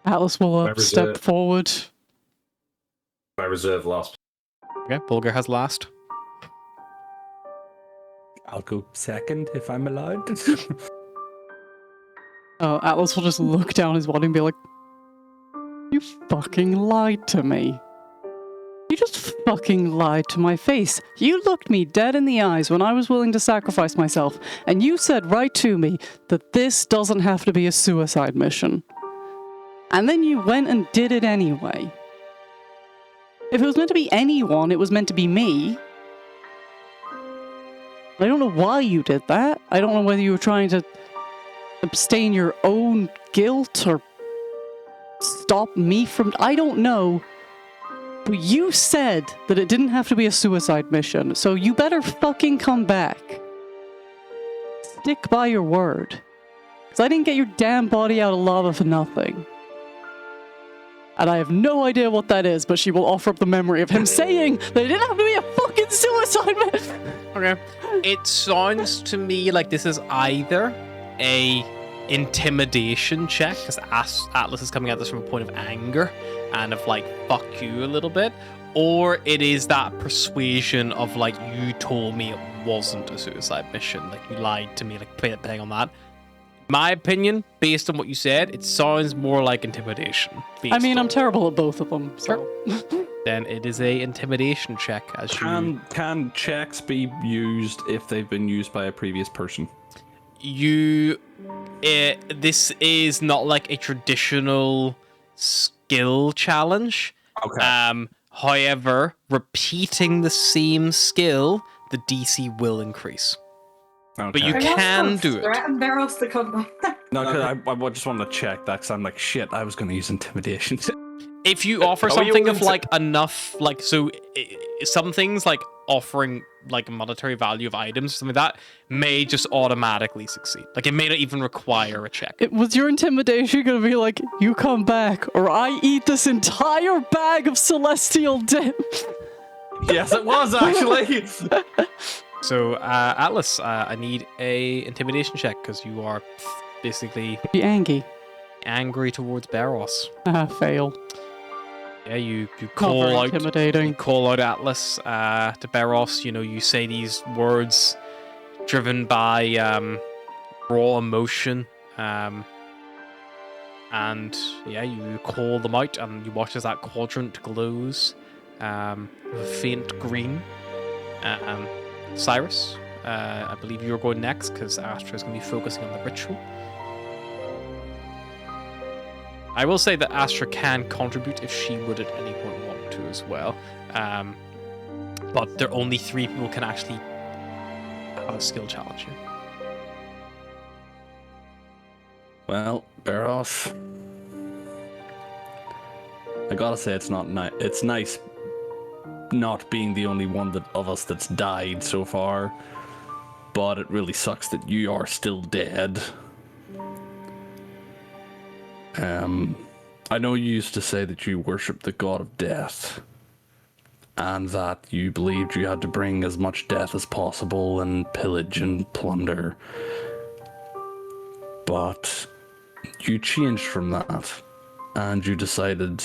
Atlas will I step reserve- forward. I reserve last. Okay, Bulgar has last. I'll go second if I'm allowed. Atlas will just look down his body and be like, "You fucking lied to me. You just fucking lied to my face. You looked me dead in the eyes when I was willing to sacrifice myself, and you said right to me that this doesn't have to be a suicide mission. And then you went and did it anyway. If it was meant to be anyone, it was meant to be me. I don't know why you did that. I don't know whether you were trying to abstain your own guilt or stop me from... I don't know. But you said that it didn't have to be a suicide mission, so you better fucking come back. Stick by your word. Because I didn't get your damn body out of lava for nothing. And I have no idea what that is, but she will offer up the memory of him saying that it didn't have to be a fucking suicide mission. Okay. It sounds to me like this is either a intimidation check, because Atlas is coming at this from a point of anger and of like, fuck you a little bit, or it is that persuasion of like, you told me it wasn't a suicide mission, like you lied to me, like playing on that. My opinion, based on what you said, it sounds more like intimidation. I mean, I'm terrible at both of them, so... Then it is a intimidation check. As Can checks be used if they've been used by a previous person? This is not like a traditional skill challenge. Okay. However, repeating the same skill, the DC will increase. Okay. But you can do it. Threaten Barrows to come back. No, because I just wanted to check that, because I'm like, shit, I was going to use intimidation. If you offer something of like enough, like, so some things like offering like monetary value of items, something like that may just automatically succeed. Like it may not even require a check. Was your intimidation gonna be like, you come back, or I eat this entire bag of celestial dip? Yes, it was actually. So, Atlas, I need a intimidation check, because you are basically Be angry towards Barros. Fail. Yeah, you Not call very out, intimidating. you call out Atlas to Barros. You know, you say these words driven by raw emotion, and yeah, you call them out, and you watch as that quadrant glows with a faint green. Cyrus, I believe you're going next, because Astra is going to be focusing on the ritual. I will say that Astra can contribute if she would at any point want to as well. But there are only 3 people who can actually have a skill challenge here. Well, Barros, I gotta say it's not nice. It's nice not being the only one of us that's died so far, but it really sucks that you are still dead. I know you used to say that you worshipped the god of death, and that you believed you had to bring as much death as possible and pillage and plunder. But you changed from that, and you decided,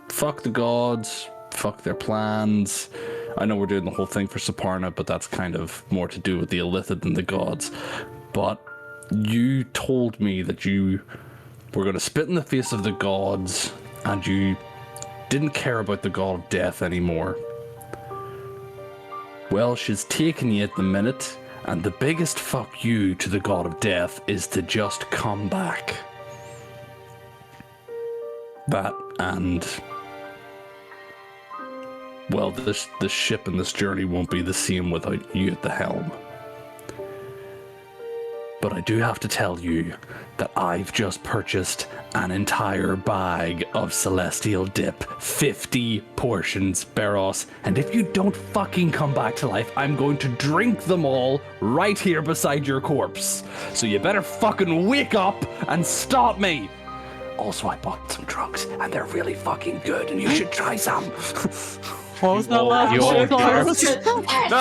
fuck the gods, fuck their plans. I know we're doing the whole thing for Saparna, but that's kind of more to do with the Illithid than the gods. But you told me that you were going to spit in the face of the gods, and you didn't care about the god of death anymore. Well, she's taken you at the minute, and the biggest fuck you to the god of death is to just come back. That, and well, this ship and this journey won't be the same without you at the helm. but I do have to tell you that I've just purchased an entire bag of celestial dip, 50 portions, Beros, and if you don't fucking come back to life, I'm going to drink them all right here beside your corpse. So you better fucking wake up and stop me. Also, I bought some drugs, and they're really fucking good, and you should try some. What was that last you shit, all Cyrus? No,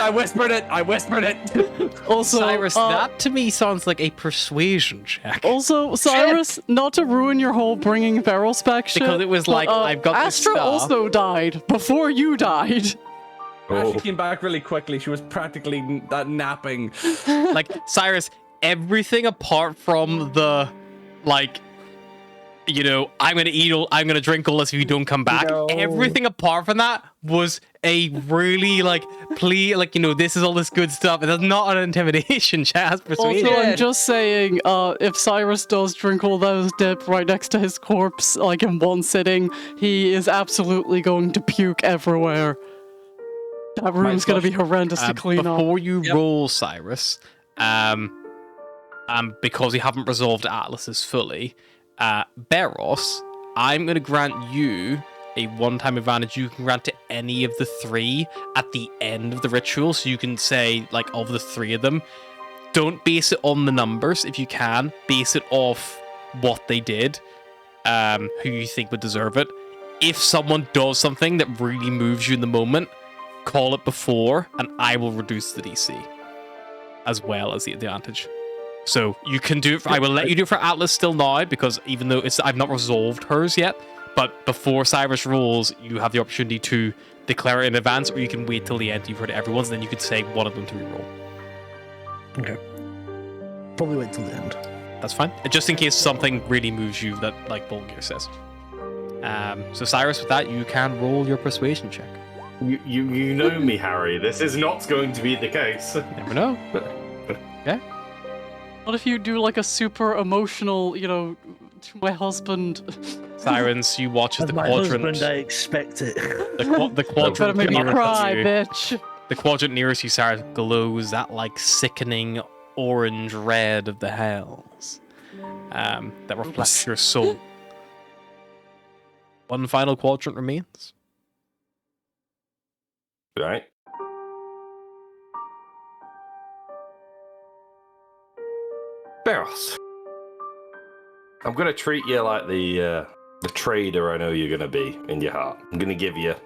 I whispered it. I whispered it. Also, Cyrus, that to me sounds like a persuasion check. Also, Cyrus, not to ruin your whole bringing Veros back shit, Because it was but, like, I've got this Astra stuff. also died before you died. She came back really quickly. She was practically napping. Like, Cyrus, everything apart from the, like, you know, I'm gonna drink all this if you don't come back. No. Everything apart from that was a really, like, plea, like, you know, this is all this good stuff. It's not an intimidation chat, it's persuasion. Also, I'm just saying, if Cyrus does drink all those dip right next to his corpse, like in one sitting, he is absolutely going to puke everywhere. That room's gonna be horrendous to clean up. Before you roll, Cyrus, because we haven't resolved Atlas's fully, Beros, I'm going to grant you a one-time advantage you can grant to any of the three at the end of the ritual. So you can say, like, of the three of them, don't base it on the numbers if you can. Base it off what they did, who you think would deserve it. If someone does something that really moves you in the moment, call it before, and I will reduce the DC as well as the advantage. So you can do it. I will let you do it for Atlas still now, because even though I've not resolved hers yet, but before Cyrus rolls, you have the opportunity to declare it in advance, or you can wait till the end for everyone's, and then you could say one of them to reroll. Okay. Probably wait till the end. That's fine. Just in case something really moves you that, like Bolgir says. So Cyrus, with that, you can roll your persuasion check. You know me, Harry. This is not going to be the case. Never know. Yeah. What if you do like a super emotional, you know, to my husband? Cyrus, you watch as As the my quadrant. husband, I expect it. The quadrant Better make me nearest cry, you- bitch. The quadrant nearest you, Cyrus, glows that like sickening orange red of the hells that reflects your soul. One final quadrant remains. Right. Beros, I'm gonna treat you like the trader I know you're gonna be in your heart. I'm gonna give you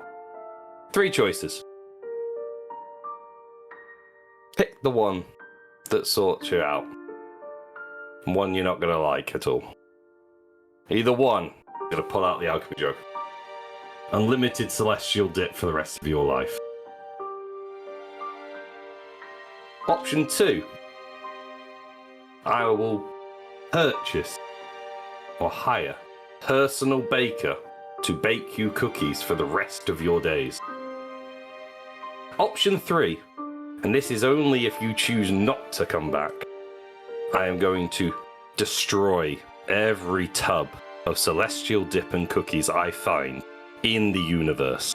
3 choices. Pick the one that sorts you out, and one you're not gonna like at all. Either one, you're gonna pull out the alchemy jug. Unlimited celestial dip for the rest of your life. Option 2. I will purchase or hire a personal baker to bake you cookies for the rest of your days. Option 3, and this is only if you choose not to come back, I am going to destroy every tub of celestial dip and cookies I find in the universe.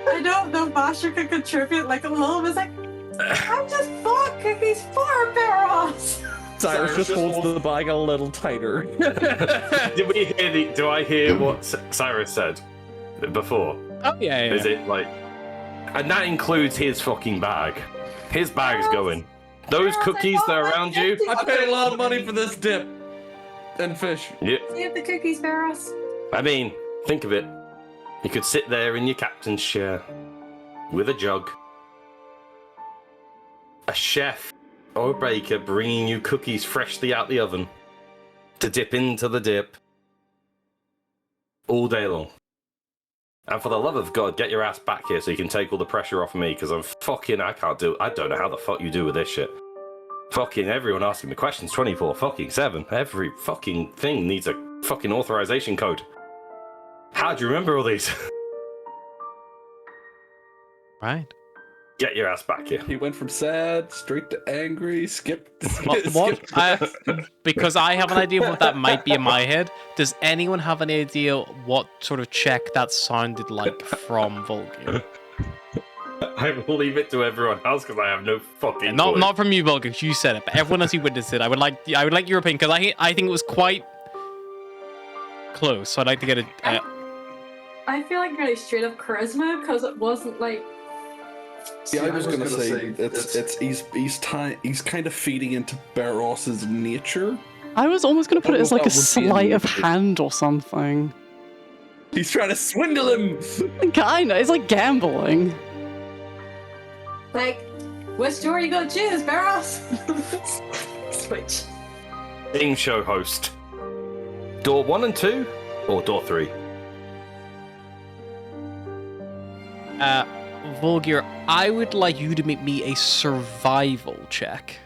I don't know if Basher could contribute like a little bit. It's like, I just bought cookies for Barros. Cyrus just holds the bag a little tighter. Do I hear what Cyrus said before? Oh yeah. Is it like, and that includes his fucking bag. His bag's going. Those cookies that are around you. I paid a lot of money for this dip and fish. Yeah. Save the cookies, Barros. I mean, think of it. You could sit there in your captain's chair with a jug, a chef or a baker bringing you cookies freshly out the oven to dip into the dip all day long. And for the love of God, get your ass back here so you can take all the pressure off me, because I can't do, I don't know how the fuck you do with this shit. Fucking everyone asking me questions 24/7. Every fucking thing needs a fucking authorization code. How'd you remember all these? Right. Get your ass back here. He went from sad straight to angry. What? Because I have an idea of what that might be in my head. Does anyone have any idea what sort of check that sounded like from Volgir? I will leave it to everyone else because I have no fucking clue. Not from you, Vulcan. You said it, but everyone else who witnessed it, I would like your opinion because I think it was quite close. So I'd like to get a. I feel like really straight up charisma because it wasn't like. Yeah, I was gonna say he's kind of feeding into Baros's nature. I was almost gonna put it as like a That would be sleight of amazing. hand or something. He's trying to swindle him. Kinda, it's like gambling. Like, which door are you gonna choose, Barros? Switch. Game show host. Door 1 and 2, or door 3? Volgir, I would like you to make me a survival check.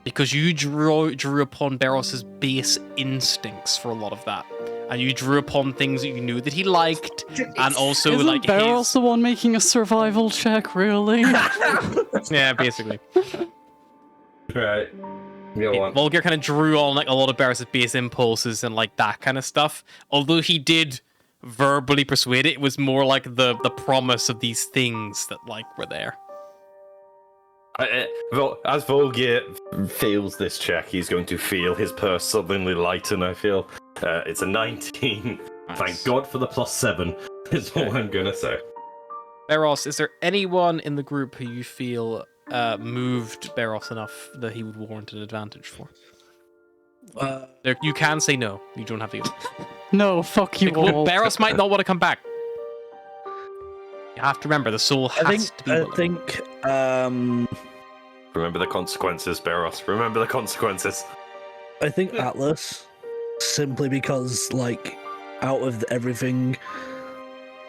Because you drew upon Baros's base instincts for a lot of that. And you drew upon things that you knew that he liked, and also Isn't like Barros the one making a survival check, really? Yeah, basically. Right. Go on. Volgir kind of drew on like a lot of Baros's base impulses and like that kind of stuff. Although he did verbally persuade it was more like the promise of these things that like were there. As Volgir fails this check, he's going to feel his purse suddenly lighten, I feel. It's a 19. Nice. Thank God for the +7, is all I'm going to say. Barros, is there anyone in the group who you feel moved Barros enough that he would warrant an advantage for? You can say no. You don't have to. No, fuck you all. Barros might not want to come back. You have to remember, the soul has to be willing. Remember the consequences, Barros. Remember the consequences. I think Atlas, simply because, like, out of everything,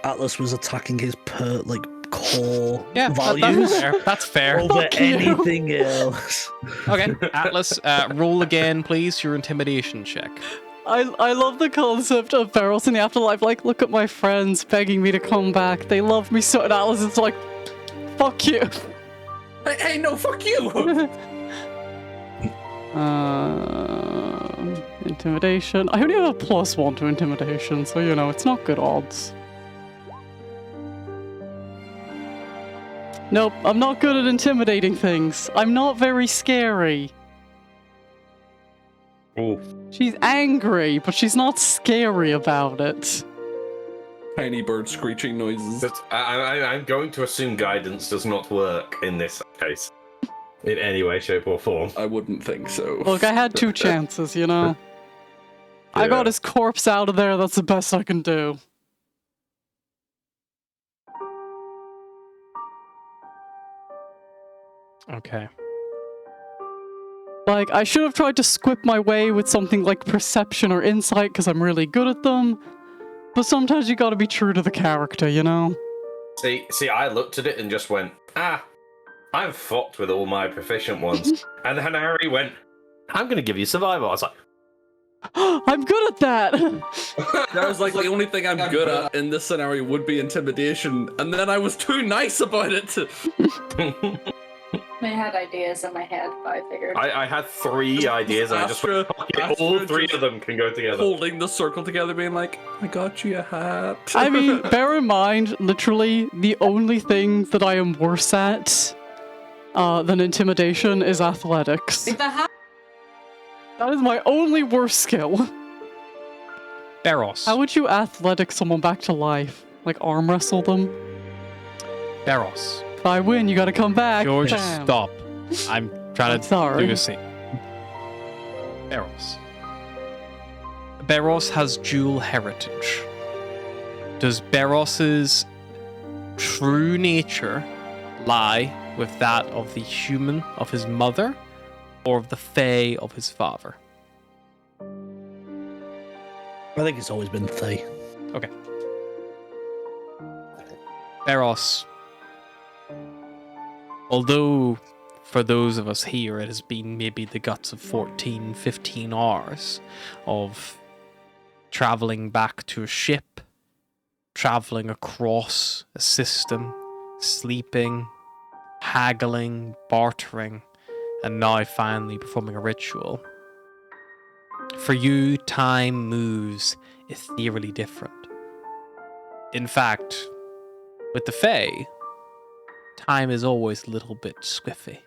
Atlas was attacking his core values That's fair. over Fuck you. anything else. Okay, Atlas, roll again, please, your intimidation check. I love the concept of Barros in the afterlife. Like, look at my friends begging me to come back. They love me so. And Atlas is like, fuck you. Hey, no, fuck you. Intimidation. I only have a +1 to intimidation, so you know, it's not good odds. Nope, I'm not good at intimidating things. I'm not very scary. Ooh. She's angry, but she's not scary about it. Tiny bird screeching noises. But I'm going to assume guidance does not work in this case. In any way, shape, or form. I wouldn't think so. Look, I had 2 chances, you know? I got his corpse out of there, that's the best I can do. Okay. Like, I should have tried to squip my way with something like perception or insight, because I'm really good at them. But sometimes you gotta be true to the character, you know? See, I looked at it and just went, I'm fucked with all my proficient ones. And then Harry went, I'm going to give you survival. I was like, I'm good at that! That was like the only thing I'm good at in this scenario would be intimidation, and then I was too nice about it. I had ideas in my head, but I figured. I had 3 ideas and I just went, all 3 of them can go together. Holding the circle together, being like, I got you a hat. I mean, bear in mind, literally, the only thing that I am worse at than intimidation is athletics. Like the hat. That is my only worst skill. Barros. How would you athletic someone back to life? Like arm wrestle them? Barros. If I win, you gotta come back. George, Bam. stop. I'm trying to Sorry. do a scene. Barros. Barros has dual heritage. Does Barros's true nature lie with that of the human of his mother, or of the fae of his father? I think it's always been Thay. Okay. Barros. Although, for those of us here, it has been maybe the guts of 14, 15 hours of traveling back to a ship, traveling across a system, sleeping, haggling, bartering, and now finally performing a ritual. For you, time moves ethereally different. In fact, with the Fae, time is always a little bit squiffy.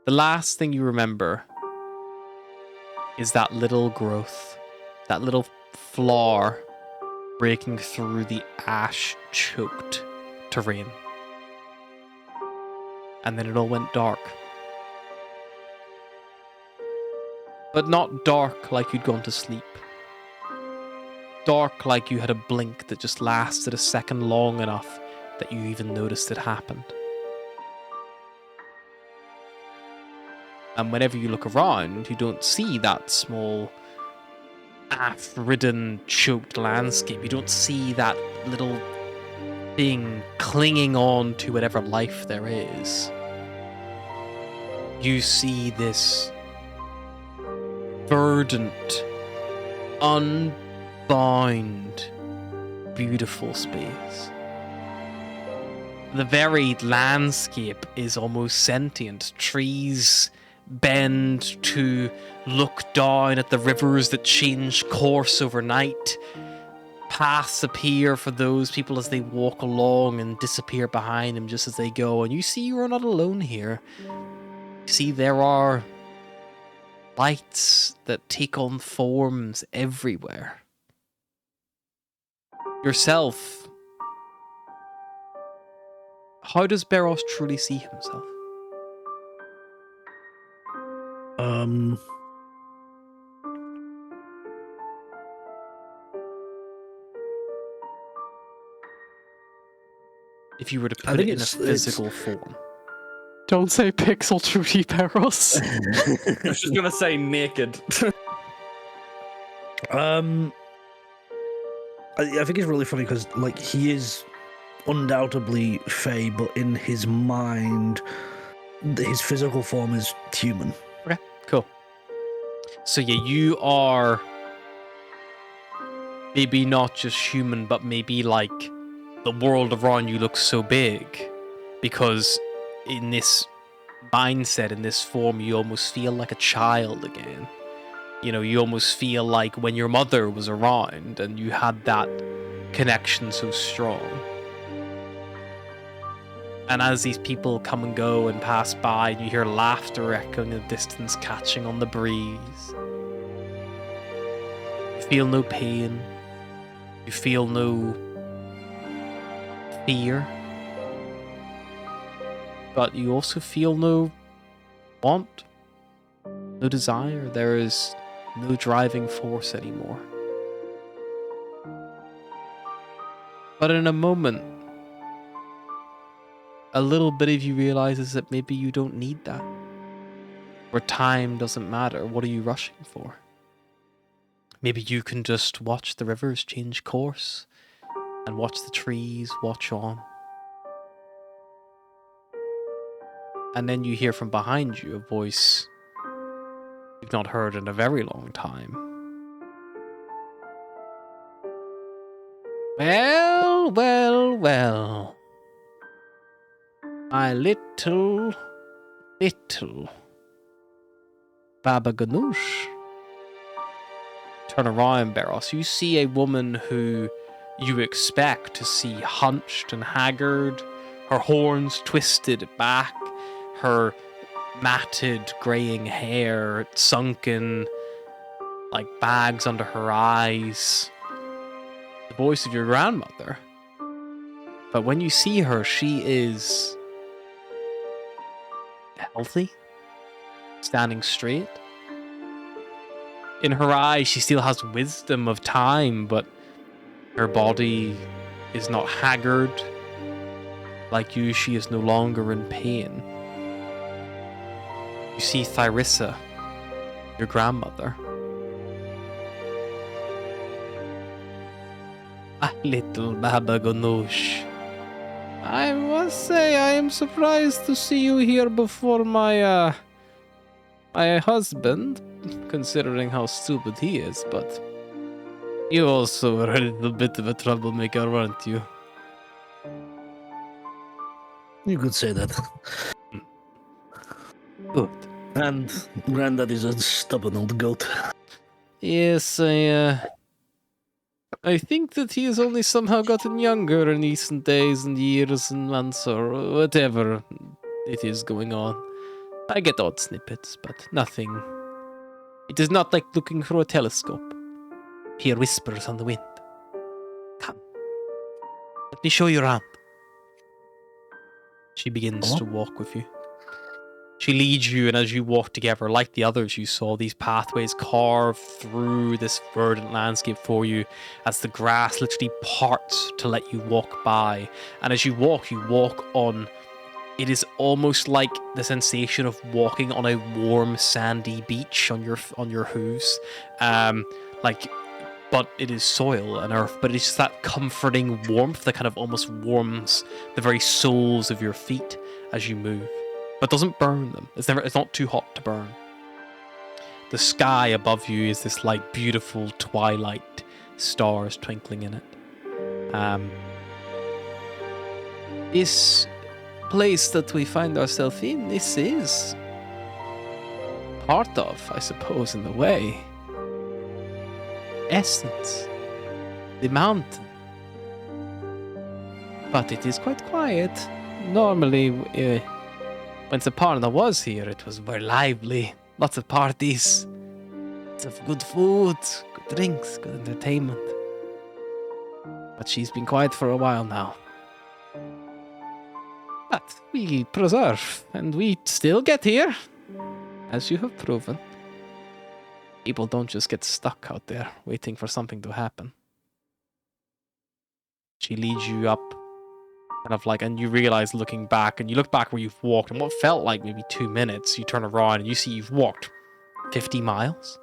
The last thing you remember is that little growth, that little flower breaking through the ash-choked terrain. And then it all went dark. But not dark like you'd gone to sleep. Dark like you had a blink that just lasted a second long enough that you even noticed it happened. And whenever you look around, you don't see that small, ash-ridden, choked landscape. You don't see that little thing clinging on to whatever life there is. You see this verdant, unbound, beautiful space. The very landscape is almost sentient. Trees bend to look down at the rivers that change course overnight. Paths appear for those people as they walk along and disappear behind them just as they go. And you see you are not alone here. You see there are lights that take on forms everywhere. Yourself, how does Beros truly see himself? If you were to put it in a physical form. Don't say pixel Trudy Barros. I was just gonna say naked. I think it's really funny because, like, he is undoubtedly Fey, but in his mind, his physical form is human. Okay, cool. So yeah, you are maybe not just human, but maybe like the world around you looks so big because in this mindset, in this form, you almost feel like a child again. You know, you almost feel like when your mother was around and you had that connection so strong. And as these people come and go and pass by, and you hear laughter echoing in the distance, catching on the breeze. You feel no pain. You feel no fear. But you also feel no want, no desire. There is no driving force anymore. But in a moment, a little bit of you realizes that maybe you don't need that. Where time doesn't matter. What are you rushing for? Maybe you can just watch the rivers change course and watch the trees watch on. And then you hear from behind you a voice you've not heard in a very long time. Well, well, well. My little Baba Ganoush. Turn around, Beros. You see a woman who you expect to see hunched and haggard, her horns twisted back, her matted, greying hair sunken like bags under her eyes. The voice of your grandmother. But when you see her, she is healthy, standing straight. In her eyes, she still has wisdom of time, but her body is not haggard. Like you, she is no longer in pain. You see Thyrissa, your grandmother. Ah, little Baba Ganoush. I must say I am surprised to see you here before my husband, considering how stupid he is, but you also were a little bit of a troublemaker, weren't you? You could say that. Good. And Grandad is a stubborn old goat. Yes, I think that he has only somehow gotten younger in recent days and years and months or whatever it is going on. I get odd snippets, but nothing. It is not like looking through a telescope. Hear whispers on the wind. Come. Let me show you around. She begins to walk with you. She leads you, and as you walk together, like the others you saw, these pathways carve through this verdant landscape for you as the grass literally parts to let you walk by. And as you walk on. It is almost like the sensation of walking on a warm, sandy beach on your hooves. But it is soil and earth, but it's just that comforting warmth that kind of almost warms the very soles of your feet as you move. But doesn't burn them. It's not too hot to burn. The sky above you is this like beautiful twilight, stars twinkling in it. This place that we find ourselves in, this is part of, I suppose, in a way, essence, the mountain. But it is quite quiet. Normally, when Saparna was here, it was very lively. Lots of parties, lots of good food, good drinks, good entertainment. But she's been quiet for a while now. But we preserve, and we still get here, as you have proven. People don't just get stuck out there, waiting for something to happen. She leads you up, kind of like, and you realize looking back, and you look back where you've walked, and what felt like maybe 2 minutes, you turn around, and you see you've walked 50 miles.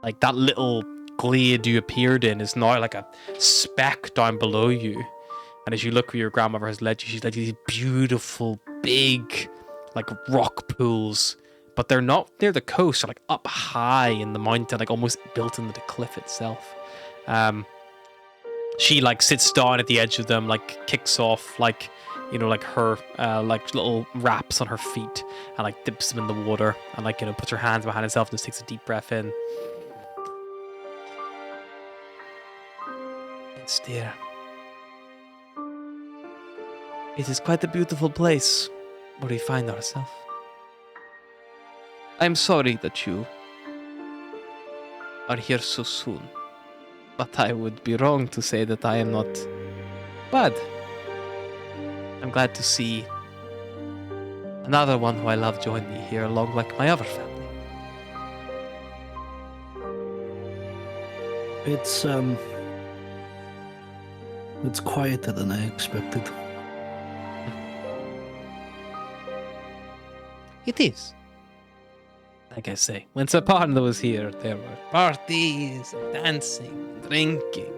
Like, that little glade you appeared in is now like a speck down below you. And as you look where your grandmother has led you, she's led you these beautiful, big, like rock pools. But they're not near the coast, they're like up high in the mountain, like almost built into the cliff itself. She like sits down at the edge of them, like kicks off like, you know, like her like little wraps on her feet and like dips them in the water and like, you know, puts her hands behind herself and just takes a deep breath in. It's dear. It is quite a beautiful place where we find ourselves. I'm sorry that you are here so soon, but I would be wrong to say that I am not bad. I'm glad to see another one who I love join me here, along like my other family. It's quieter than I expected. It is. Like I say, when Saparna was here, there were parties, and dancing, and drinking.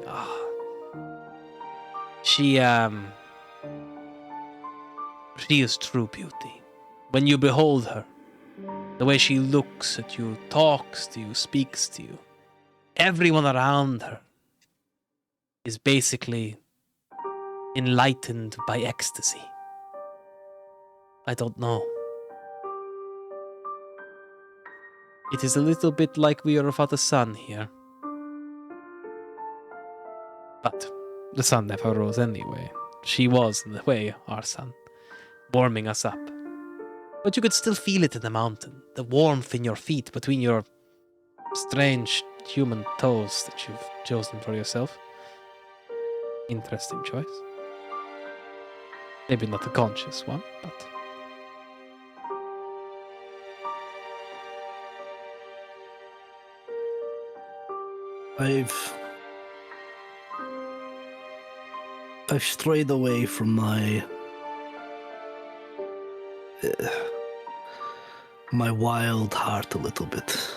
She is true beauty. When you behold her, the way she looks at you, talks to you, speaks to you, everyone around her is basically enlightened by ecstasy. I don't know. It is a little bit like we are without a sun here. But the sun never rose anyway. She was, in a way, our sun, warming us up. But you could still feel it in the mountain, the warmth in your feet between your strange human toes that you've chosen for yourself. Interesting choice. Maybe not a conscious one, but... I've strayed away from my wild heart a little bit.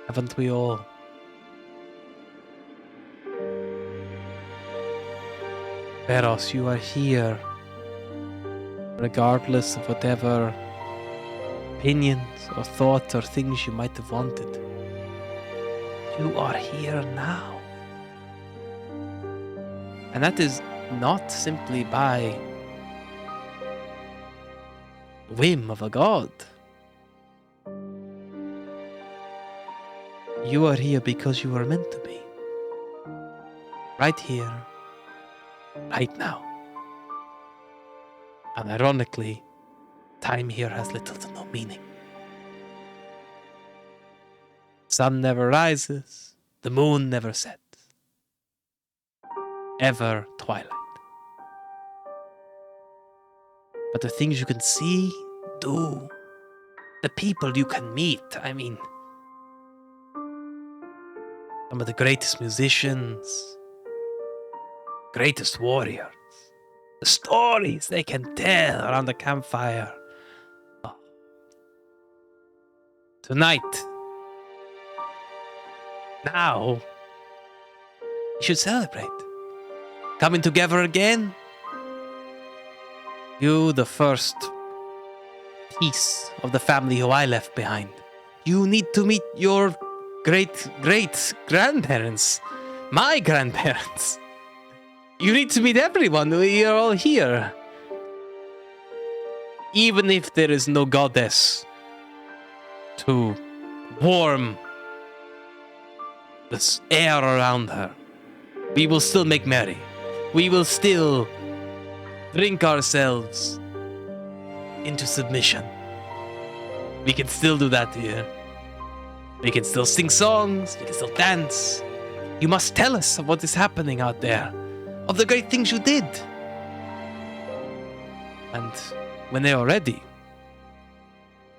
Haven't we all? Veros, you are here. Regardless of whatever opinions or thoughts or things you might have wanted. You are here now. And that is not simply by whim of a god. You are here because you were meant to be. Right here, right now. And ironically, time here has little to no meaning. Sun never rises, the moon never sets. Ever twilight. But the things you can see, do. The people you can meet, I mean. Some of the greatest musicians, greatest warriors. The stories they can tell around the campfire. Oh. Tonight. Now. You should celebrate. Coming together again. You, the first piece of the family who I left behind. You need to meet your great-grandparents. My grandparents. You need to meet everyone. We are all here. Even if there is no goddess to warm the air around her, we will still make merry. We will still drink ourselves into submission. We can still do that here. We can still sing songs. We can still dance. You must tell us of what is happening out there, of the great things you did. And when they are ready,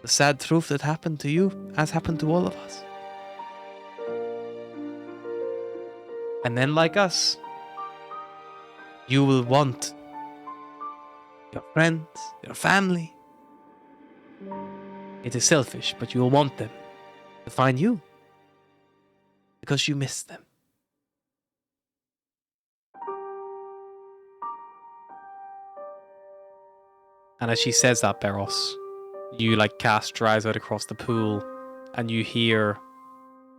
the sad truth that happened to you has happened to all of us. And then, like us, you will want your friends, your family. It is selfish, but you will want them to find you because you miss them. And as she says that, Beros, you cast your eyes out across the pool and you hear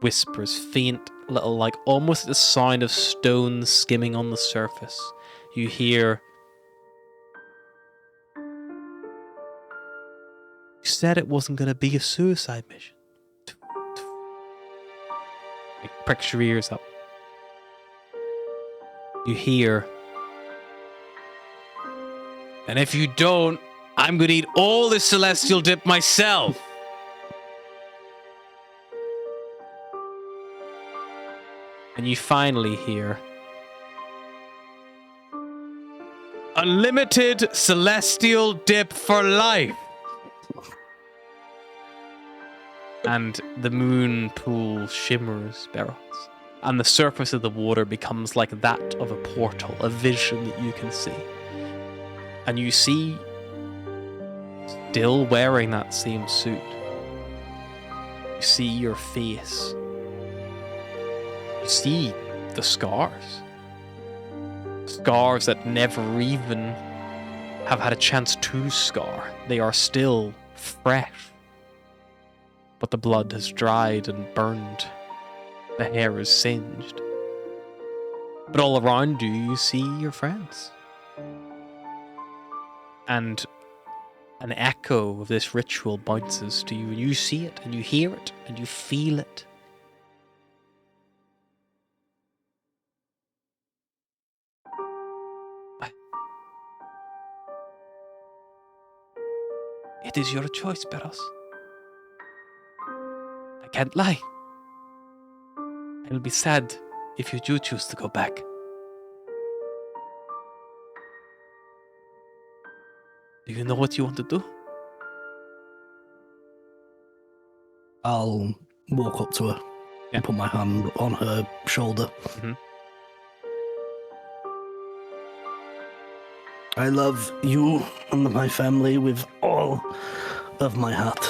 whispers, faint little, almost the sound of stones skimming on the surface. You hear, you said it wasn't going to be a suicide mission. It pricks your ears up. You hear, and if you don't, I'm going to eat all the celestial dip myself. And you finally hear, unlimited celestial dip for life. And the moon pool shimmers, Beros, and the surface of the water becomes like that of a portal, a vision that you can see. And you see, still wearing that same suit, you see your face. You see the scars. Scars that never even have had a chance to scar. They are still fresh. But the blood has dried and burned. The hair is singed. But all around you, you see your friends. And an echo of this ritual bounces to you, and you see it, and you hear it, and you feel it. It is your choice, Beros. I can't lie. I'll be sad if you do choose to go back. Do you know what you want to do? I'll walk up to her and put my hand on her shoulder. Mhm. I love you and my family with all of my heart.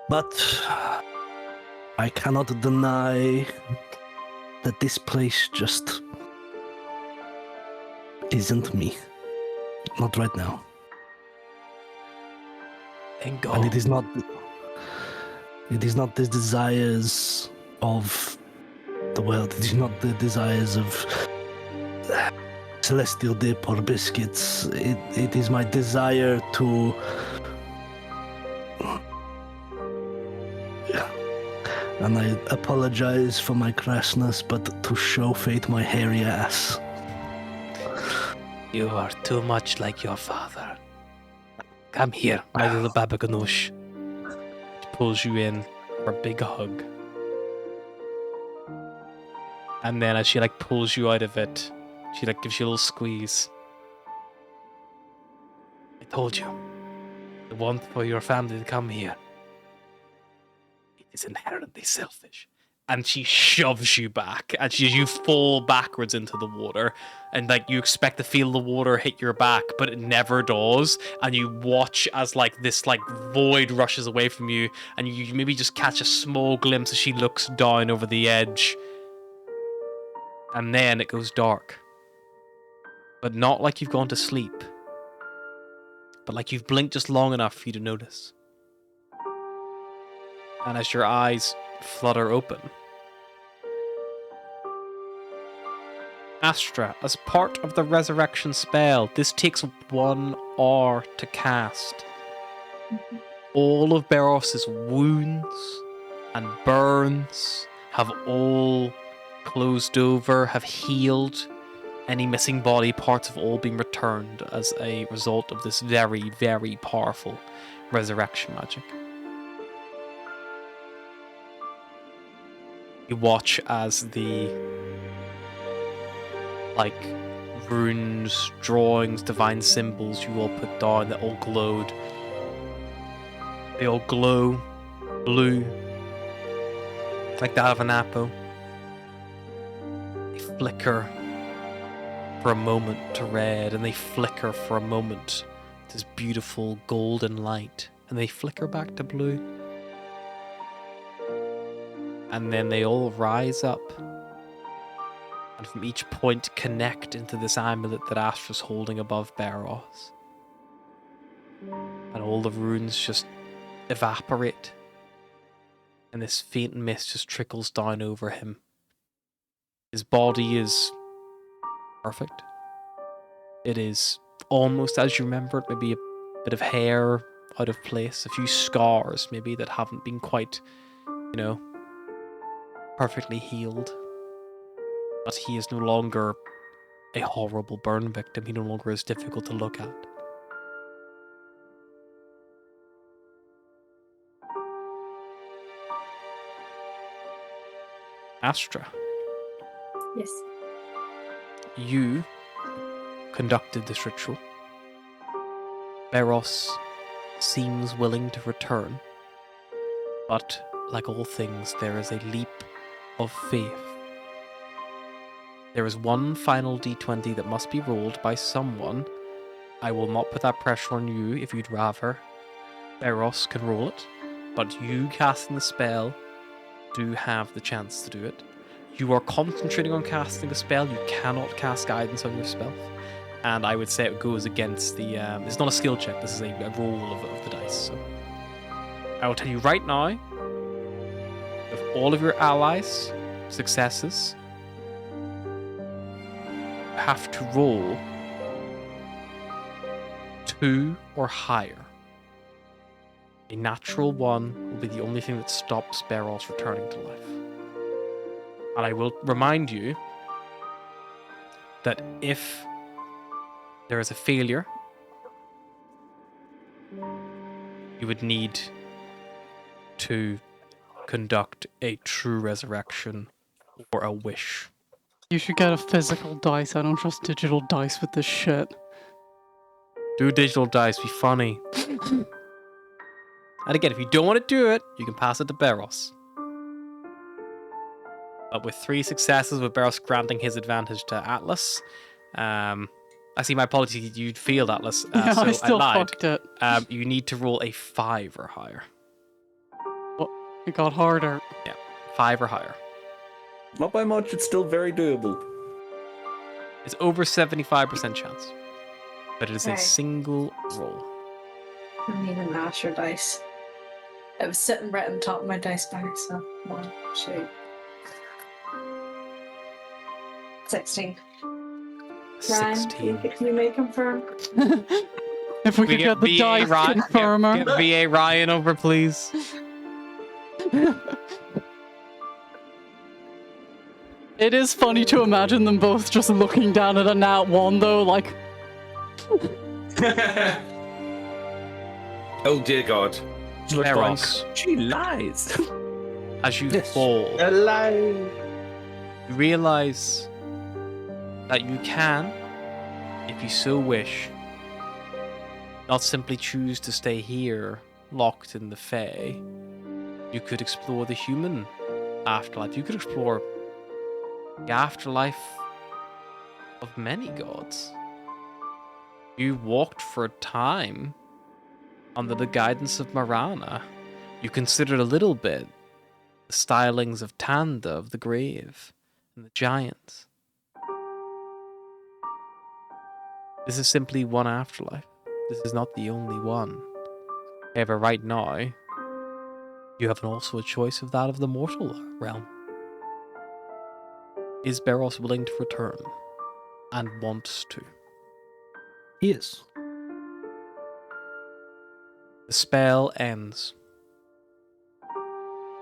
But I cannot deny that this place just isn't me. Not right now. Then go. And it is not the desires of the world. It is not the desires of celestial dip or biscuits. It is my desire to and I apologize for my crassness, but to show Faith my hairy ass. You are too much like your father. Come here, my little Baba Ganoush. She pulls you in for a big hug. And then as she like pulls you out of it, she like gives you a little squeeze. I told you, the want for your family to come here. It is inherently selfish. And she shoves you back, and you fall backwards into the water, and like you expect to feel the water hit your back, but it never does. And you watch as like this like void rushes away from you, and you maybe just catch a small glimpse as she looks down over the edge. And then it goes dark. But not like you've gone to sleep, but like you've blinked just long enough for you to notice. And as your eyes flutter open, Astra, as part of the resurrection spell, this takes 1 hour to cast. All of Beros's wounds and burns have all closed over, have healed. Any missing body parts have all been returned as a result of this very, very powerful resurrection magic. You watch as the like runes, drawings, divine symbols you all put down that all glowed. They all glow blue, like that of an apple. They flicker for a moment to red, and they flicker for a moment to this beautiful golden light, and they flicker back to blue. And then they all rise up, and from each point connect into this amulet that Astra's holding above Beros. And all the runes just evaporate, and this faint mist just trickles down over him. His body is perfect. It is almost as you remember it, maybe a bit of hair out of place, a few scars maybe that haven't been quite, perfectly healed. But he is no longer a horrible burn victim. He no longer is difficult to look at. Astra, Yes. you conducted this ritual. Beros seems willing to return, but like all things, there is a leap of faith. There is one final d20 that must be rolled by someone. I will not put that pressure on you if you'd rather. Beros can roll it, but you casting the spell do have the chance to do it. You are concentrating on casting a spell. You cannot cast guidance on your spell. And I would say it goes against the... it's not a skill check. This is a roll of the dice. So I will tell you right now, if all of your allies' successes have to roll 2 or higher. A natural 1 will be the only thing that stops Beros returning to life. And I will remind you that if there is a failure, you would need to conduct a true resurrection or a wish. You should get a physical dice. I don't trust digital dice with this shit. Do digital dice, be funny. And again, if you don't want to do it, you can pass it to Beros. But with 3 successes, with Beros granting his advantage to Atlas, I see, my apologies, you'd failed Atlas. Yeah, so I still lied. fucked it. You need to roll a 5 or higher. It got harder. Yeah, 5 or higher. Not by much, it's still very doable. It's over 75% chance. But it is a Okay. single roll. I need a master dice. It was sitting right on top of my dice bag, so 1, 2, 16. Ryan, 16. can you make confirm? If we could get the dice confirmer. Get VA Ryan over, please. It is funny to imagine them both just looking down at a nat 1, though, like... Oh dear God. Just look Eros, like, she lies. as you fall, Alive. you realize that you can, if you so wish, not simply choose to stay here, locked in the Fae. You could explore the human afterlife. You could explore the afterlife of many gods. You walked for a time under the guidance of Marana. You considered a little bit the stylings of Tanda of the grave and the giants. This is simply one afterlife. This is not the only one. However, right now, you have also a choice of that of the mortal realm. Is Beros willing to return and wants to? He is. The spell ends,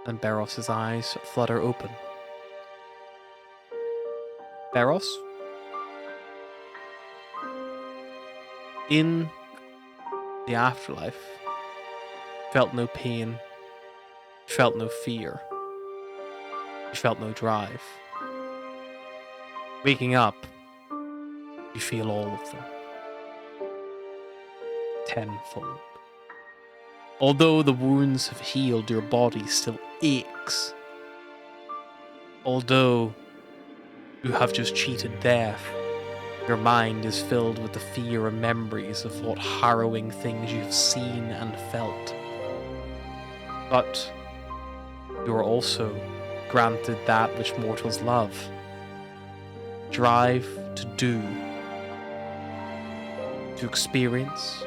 and Baros's eyes flutter open. Baros? In the afterlife, you felt no pain, you felt no fear, you felt no drive. Waking up, you feel all of them. Tenfold. Although the wounds have healed, your body still aches. Although you have just cheated death, your mind is filled with the fear and memories of what harrowing things you've seen and felt. But you are also granted that which mortals love. Drive to do, to experience,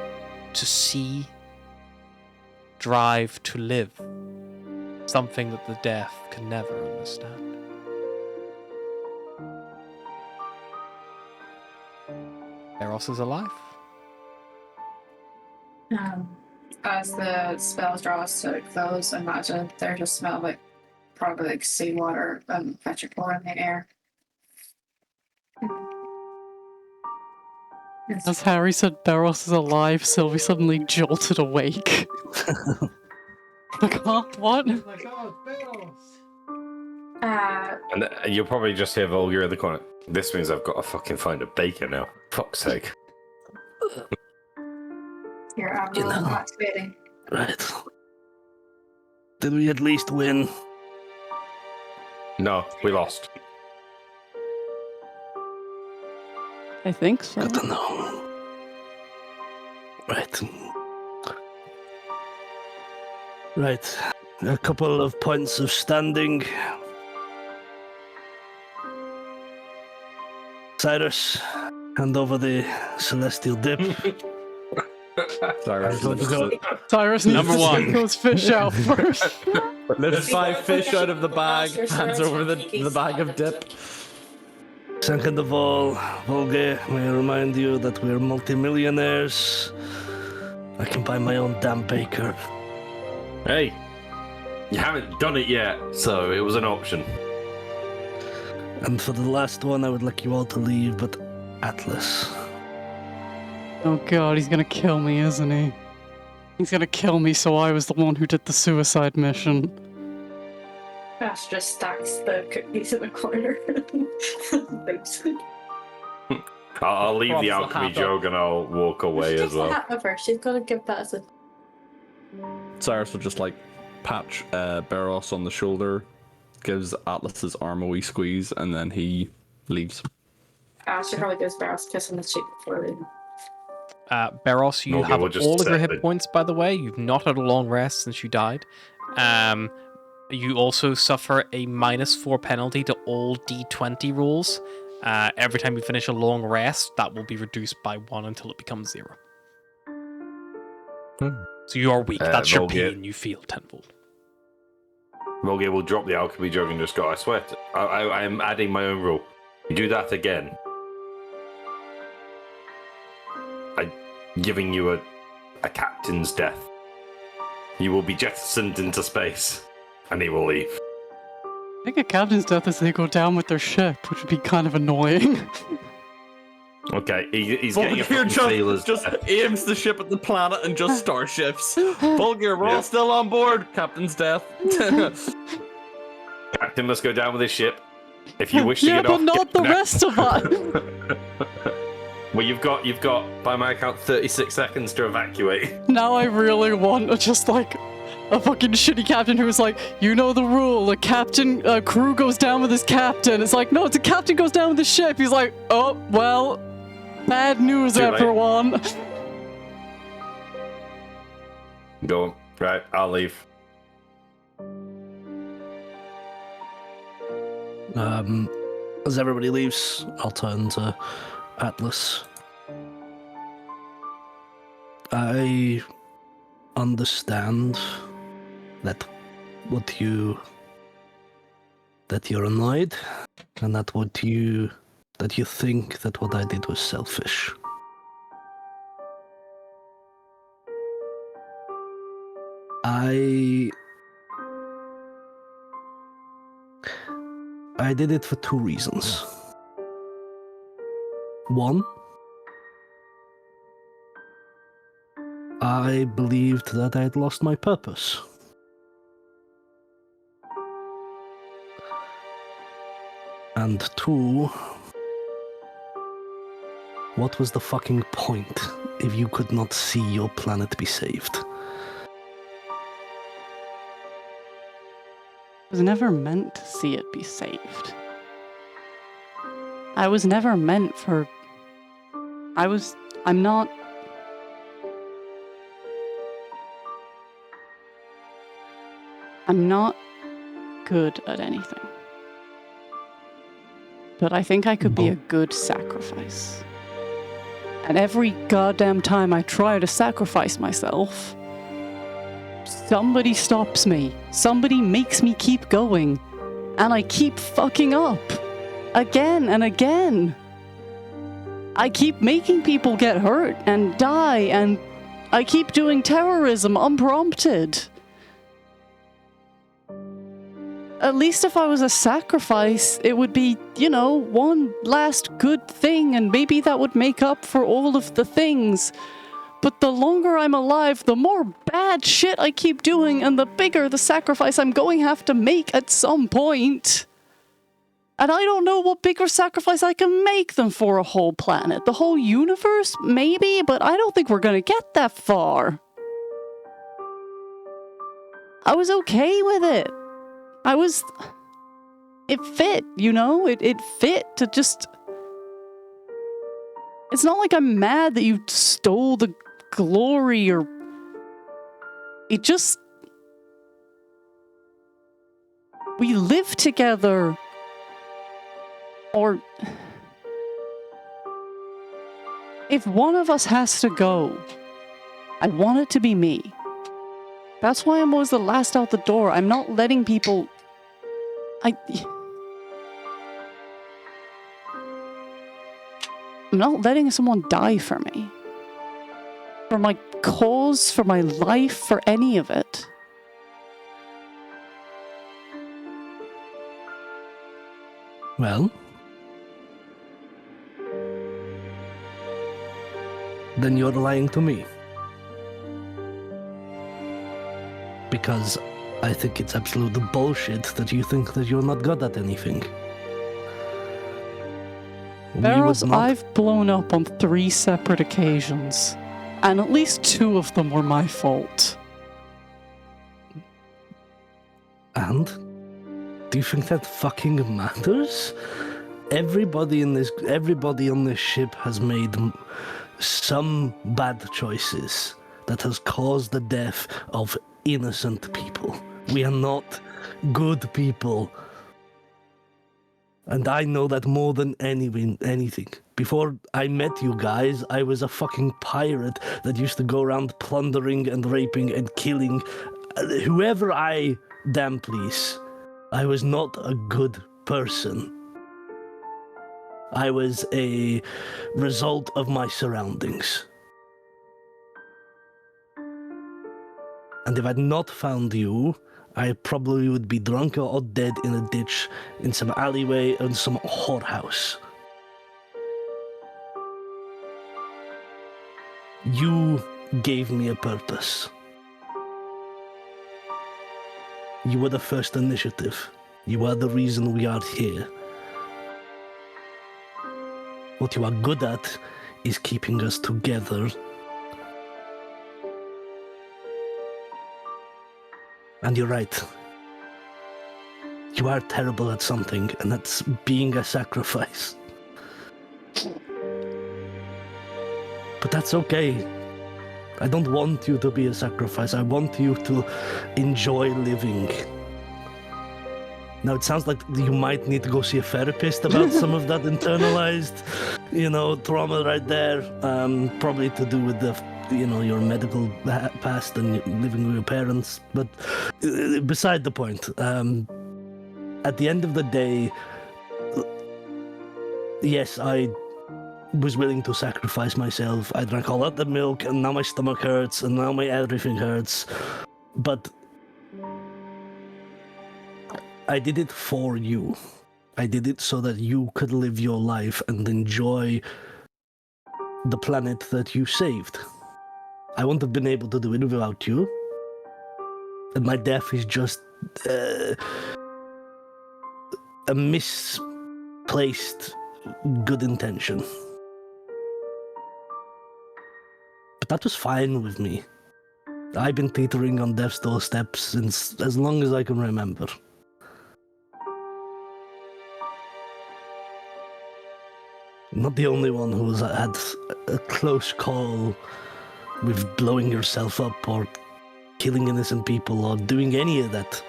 to see, drive to live, something that the deaf can never understand. Eros is alive. As the spell draws to a close, imagine there's a smell like probably like seawater and petrichor in the air. As Harry said Beros is alive, Sylvie suddenly jolted awake. Like, huh? What? And you'll probably just hear Volga in the corner. This means I've got to fucking find a baker now. Fuck's sake. Your arrow activating. Right. Did we at least win? No, we lost. I think so. Good to know. Right. Right. A couple of points of standing. Cyrus, hand over the celestial dip. Sorry, Cyrus Number needs to one. take those fish out first. lift 5 fish out of the bag, hands over the bag of dip. Second of all, Volge, may I remind you that we're multimillionaires. I can buy my own damn baker. Hey, you haven't done it yet, so it was an option. And for the last one, I would like you all to leave, but Atlas. Oh god, he's gonna kill me, isn't he? He's gonna kill me, so I was the one who did the suicide mission. Ash just stacks the cookies in the corner. I'll leave the Props the alchemy hat jug and I'll walk away as well. Hat over. She's got to give that as a. Cyrus will just like patch Beros on the shoulder, gives Atlas's arm a wee squeeze, and then he leaves. Ash probably gives Barros a kiss on the cheek before leaving. Beros, you Okay, have we'll just all of your set hit the- points, by the way. You've not had a long rest since you died. You also suffer a -4 penalty to all D20 rolls. Every time you finish a long rest, that will be reduced by 1 until it becomes 0. So you are weak. That's your Volgate. pain you feel tenfold. Volga will drop the alchemy jug and just go, I swear, I am adding my own rule. You do that again, I'm giving you a captain's death. You will be jettisoned into space, and he will leave. I think a captain's death is they go down with their ship, which would be kind of annoying. Okay, he's getting a Volgear fucking sailor's just death. aims the ship at the planet and just starships. Volgear, we're all still on board. Captain's death. Captain must go down with his ship. If you wish to Yeah, get but off, not the get rest of us. Well, you've got, by my count, 36 seconds to evacuate. Now I really want just like a fucking shitty captain who's like, you know the rule, a crew goes down with his captain. It's like, no, it's a captain goes down with the ship. He's like, oh, well, bad news, Too late. everyone. Go on. Right, I'll leave. As everybody leaves, I'll turn to Atlas. I understand that you're annoyed, and that you think that what I did was selfish. I did it for two reasons. One, I believed that I had lost my purpose. And two, what was the fucking point if you could not see your planet be saved? I was never meant to see it be saved. I was never meant for... I'm not... I'm not good at anything. But I think I could be a good sacrifice. And every goddamn time I try to sacrifice myself, somebody stops me. Somebody makes me keep going. And I keep fucking up. Again and again. I keep making people get hurt and die, and I keep doing terrorism unprompted. At least if I was a sacrifice, it would be, one last good thing, and maybe that would make up for all of the things. But the longer I'm alive, the more bad shit I keep doing, and the bigger the sacrifice I'm going to have to make at some point. And I don't know what bigger sacrifice I can make than for a whole planet. The whole universe? Maybe, but I don't think we're going to get that far. I was okay with it. It fit, it fit to just... It's not like I'm mad that you stole the glory or... It just... We live together. Or... If one of us has to go, I want it to be me. That's why I'm always the last out the door. I'm not letting people... I'm not letting someone die for me. For my cause, for my life, for any of it. Well, then you're lying to me. Because I think it's absolute bullshit that you think that you're not good at anything. Barrows, I've blown up on 3 separate occasions, and at least 2 of them were my fault. And? Do you think that fucking matters? Everybody on this ship has made some bad choices that has caused the death of innocent people. We are not good people. And I know that more than anything. Before I met you guys, I was a fucking pirate that used to go around plundering and raping and killing whoever I damn please. I was not a good person. I was a result of my surroundings. And if I'd not found you, I probably would be drunk or dead in a ditch, in some alleyway, in some whorehouse. You gave me a purpose. You were the first initiative. You are the reason we are here. What you are good at is keeping us together. And you're right. You are terrible at something, and that's being a sacrifice. But that's okay. I don't want you to be a sacrifice. I want you to enjoy living. Now, it sounds like you might need to go see a therapist about some of that internalized, trauma right there. Probably to do with your medical past and living with your parents. But beside the point, at the end of the day, yes, I was willing to sacrifice myself. I drank all of the milk, and now my stomach hurts, and now my everything hurts. But I did it for you. I did it so that you could live your life and enjoy the planet that you saved. I wouldn't have been able to do it without you. And my death is just a misplaced good intention. But that was fine with me. I've been teetering on death's doorstep since as long as I can remember. I'm not the only one who's had a close call with blowing yourself up or killing innocent people or doing any of that.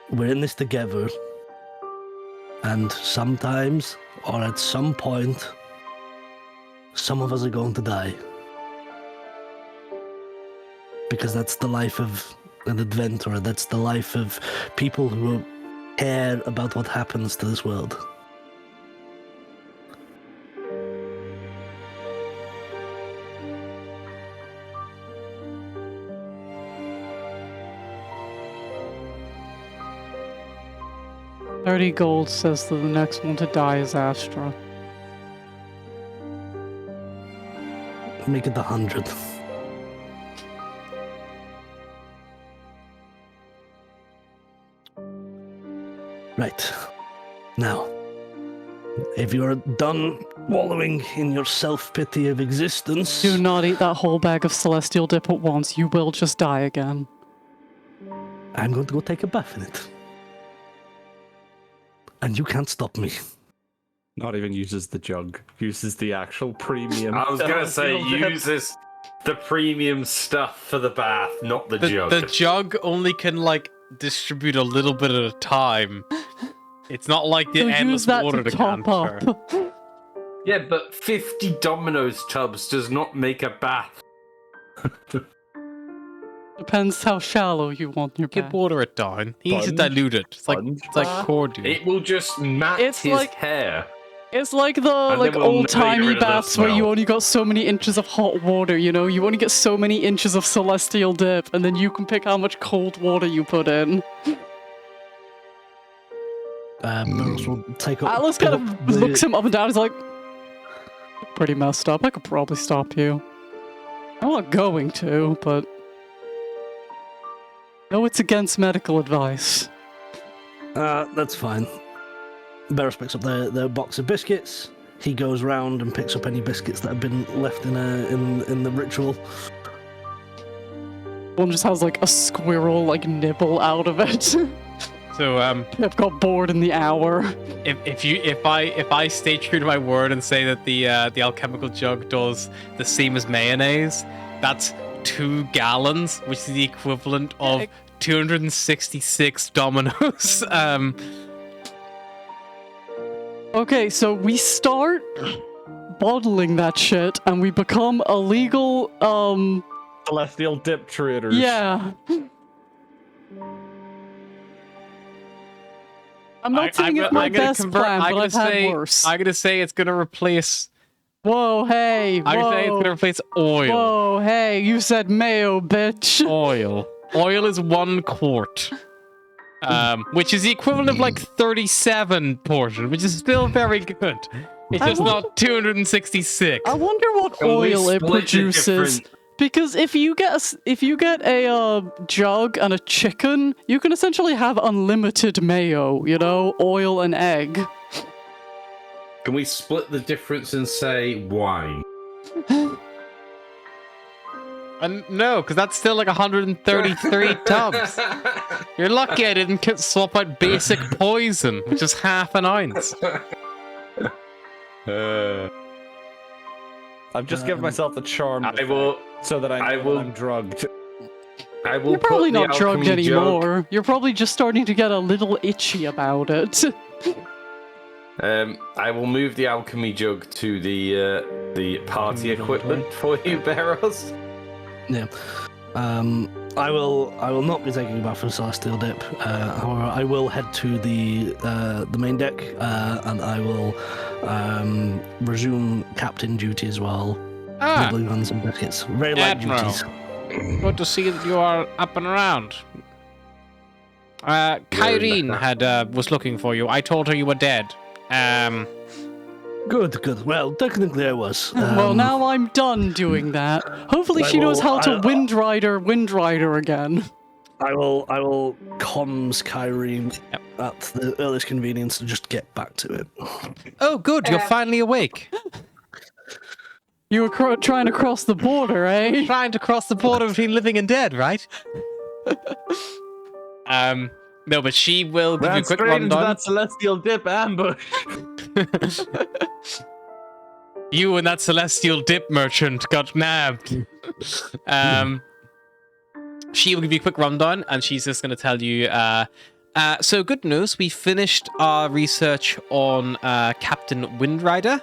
We're in this together. And sometimes, or at some point, some of us are going to die. Because that's the life of an adventurer. That's the life of people who care about what happens to this world. $30 says that the next one to die is Astra. Make it 100. Right. Now, if you're done wallowing in your self-pity of existence... Do not eat that whole bag of celestial dip at once. You will just die again. I'm going to go take a bath in it. And you can't stop me. Not even uses the jug. Uses the actual premium. I was gonna say, uses the premium stuff for the bath, not the jug. The jug only can, distribute a little bit at a time. It's not like the So endless use that water to to top transfer. up. Yeah, but 50 Domino's tubs does not make a bath. Depends how shallow you want your You bath. water it down. He needs to Sponge? dilute it. It's like Sponge cordial. It will just mat It's his like- hair. It's like the And then we'll old-timey get rid of the baths where you smell. only got so many inches of hot water, you only get so many inches of celestial dip, and then you can pick how much cold water you put in. Burroughs will take up... Atlas kind of looks him up and down, he's like, pretty messed up, I could probably stop you. I'm not going to, but... No, it's against medical advice. That's fine. Burroughs picks up the box of biscuits. He goes round and picks up any biscuits that have been left in the ritual. One just has a squirrel nibble out of it. So I've got bored in the hour. if I stay true to my word and say that the alchemical jug does the same as mayonnaise, that's 2 gallons, which is the equivalent of 266 Dominoes. Okay, so we start bottling that shit, and we become illegal, Celestial dip traders. yeah. I'm not saying it's my best plan, but I've had worse. I'm gonna say it's gonna replace. Whoa, hey, I'm gonna say it's whoa, gonna replace oil. whoa, hey, you said mayo, bitch. Oil. Oil is 1 quart. Which is the equivalent of like 37 portion, which is still very good. It's just not 266. I wonder what Can we oil it split the produces. different- Because if you get a jug and a chicken, you can essentially have unlimited mayo. You know, oil and egg. Can we split the difference and say wine? And no, because that's still like 133 tubs. You're lucky I didn't swap out basic poison, which is half an ounce. I've just given myself the charm I will. so that I'm drugged. I will. You're probably put the not drugged alchemy jug- anymore. You're probably just starting to get a little itchy about it. I will move the alchemy jug to the party equipment for you, Barrows. Yeah. I will not be taking a bath from Celestial Dip. However, I will head to the main deck, and I will resume captain duty as well. Nibbling on some biscuits. Very light Admiral. duties. Good to see that you are up and around. Kyrene was looking for you. I told her you were dead. Good. Well, technically I was. Well, now I'm done doing that. Hopefully she knows how to Wind Rider again. I will comms Kyrene at the earliest convenience to just get back to it. Oh, good. You're finally awake. You were trying to cross the border, eh? Trying to cross the border between living and dead, right? No, but she will give you a Ran quick straight into rundown. that celestial dip ambush. You and that celestial dip merchant got nabbed. She will give you a quick rundown, and she's just going to tell you. So good news, we finished our research on Captain Windrider.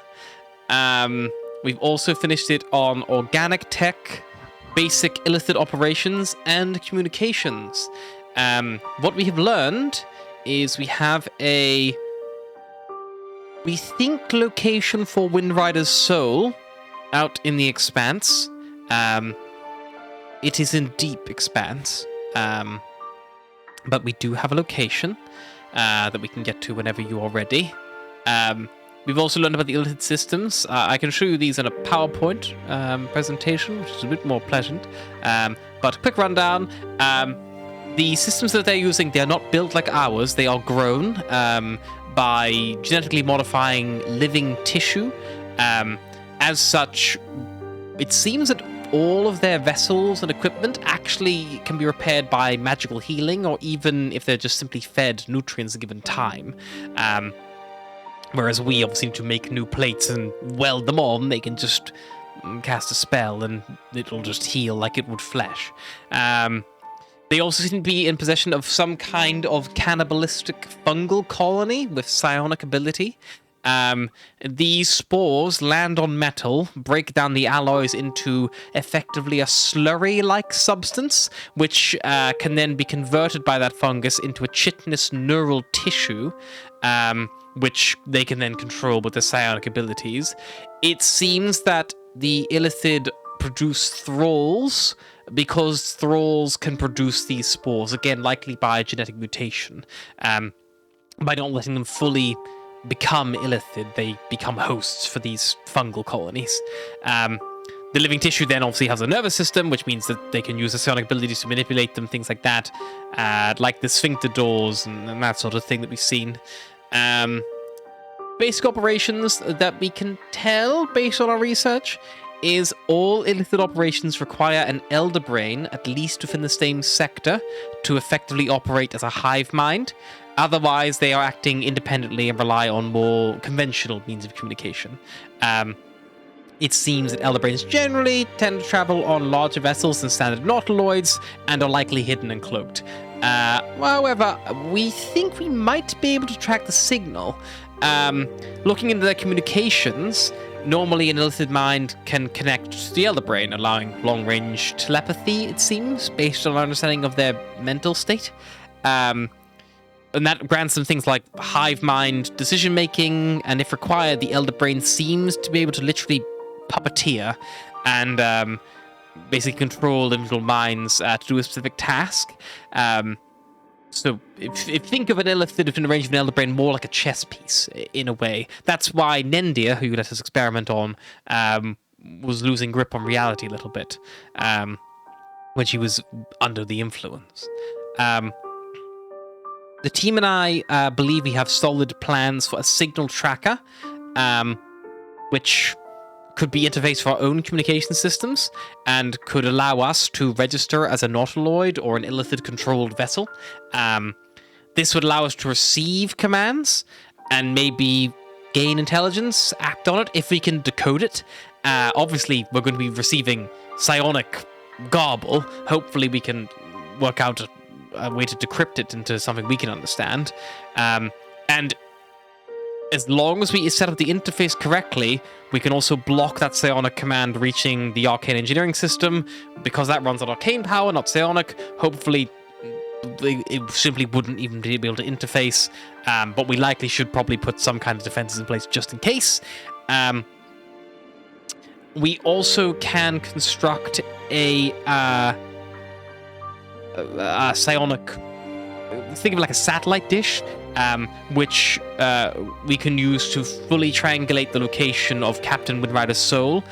We've also finished it on organic tech, basic illicit operations, and communications. What we have learned is we have a, we think, location for Windrider's soul out in the Expanse. It is in deep Expanse, but we do have a location that we can get to whenever you are ready. We've also learned about the illicit systems. I can show you these in a PowerPoint presentation, which is a bit more pleasant. But quick rundown. The systems that they're using, they're not built like ours. They are grown by genetically modifying living tissue. As such, it seems that all of their vessels and equipment actually can be repaired by magical healing, or even if they're just simply fed nutrients a given time. Whereas we obviously need to make new plates and weld them on, they can just cast a spell and it'll just heal like it would flesh. They also seem to be in possession of some kind of cannibalistic fungal colony with psionic ability. These spores land on metal, break down the alloys into effectively a slurry-like substance, which can then be converted by that fungus into a chitinous neural tissue, which they can then control with their psionic abilities. It seems that the Illithid produce thralls, because thralls can produce these spores, again, likely by genetic mutation. By not letting them fully become Illithid, they become hosts for these fungal colonies. The living tissue then obviously has a nervous system, which means that they can use their psionic abilities to manipulate them, things like that, like the sphincter doors and that sort of thing that we've seen. Basic operations that we can tell based on our research is all illicit operations require an elder brain, at least within the same sector, to effectively operate as a hive mind. Otherwise, they are acting independently and rely on more conventional means of communication. It seems that elder brains generally tend to travel on larger vessels than standard nautiloids and are likely hidden and cloaked. However, we think we might be able to track the signal. Looking into their communications, normally an illicit mind can connect to the elder brain, allowing long-range telepathy, it seems, based on our understanding of their mental state. And that grants them things like hive mind decision-making, and if required, the elder brain seems to be able to literally puppeteer and basically control individual minds to do a specific task. So if think of an illithid within the range of an elder brain more like a chess piece in a way. That's why Nendia, who you let us experiment on, was losing grip on reality a little bit when she was under the influence. The team and I believe we have solid plans for a signal tracker, which could be interfaced for our own communication systems and could allow us to register as a nautiloid or an illithid-controlled vessel. This would allow us to receive commands and maybe gain intelligence, act on it if we can decode it. Obviously, we're going to be receiving psionic garble. Hopefully, we can work out a way to decrypt it into something we can understand. And as long as we set up the interface correctly, we can also block that psionic command reaching the arcane engineering system. Because that runs on arcane power, not psionic, hopefully it simply wouldn't even be able to interface. But we likely should probably put some kind of defenses in place just in case. We also can construct a psionic... Think of it like a satellite dish, which we can use to fully triangulate the location of Captain Windrider's soul.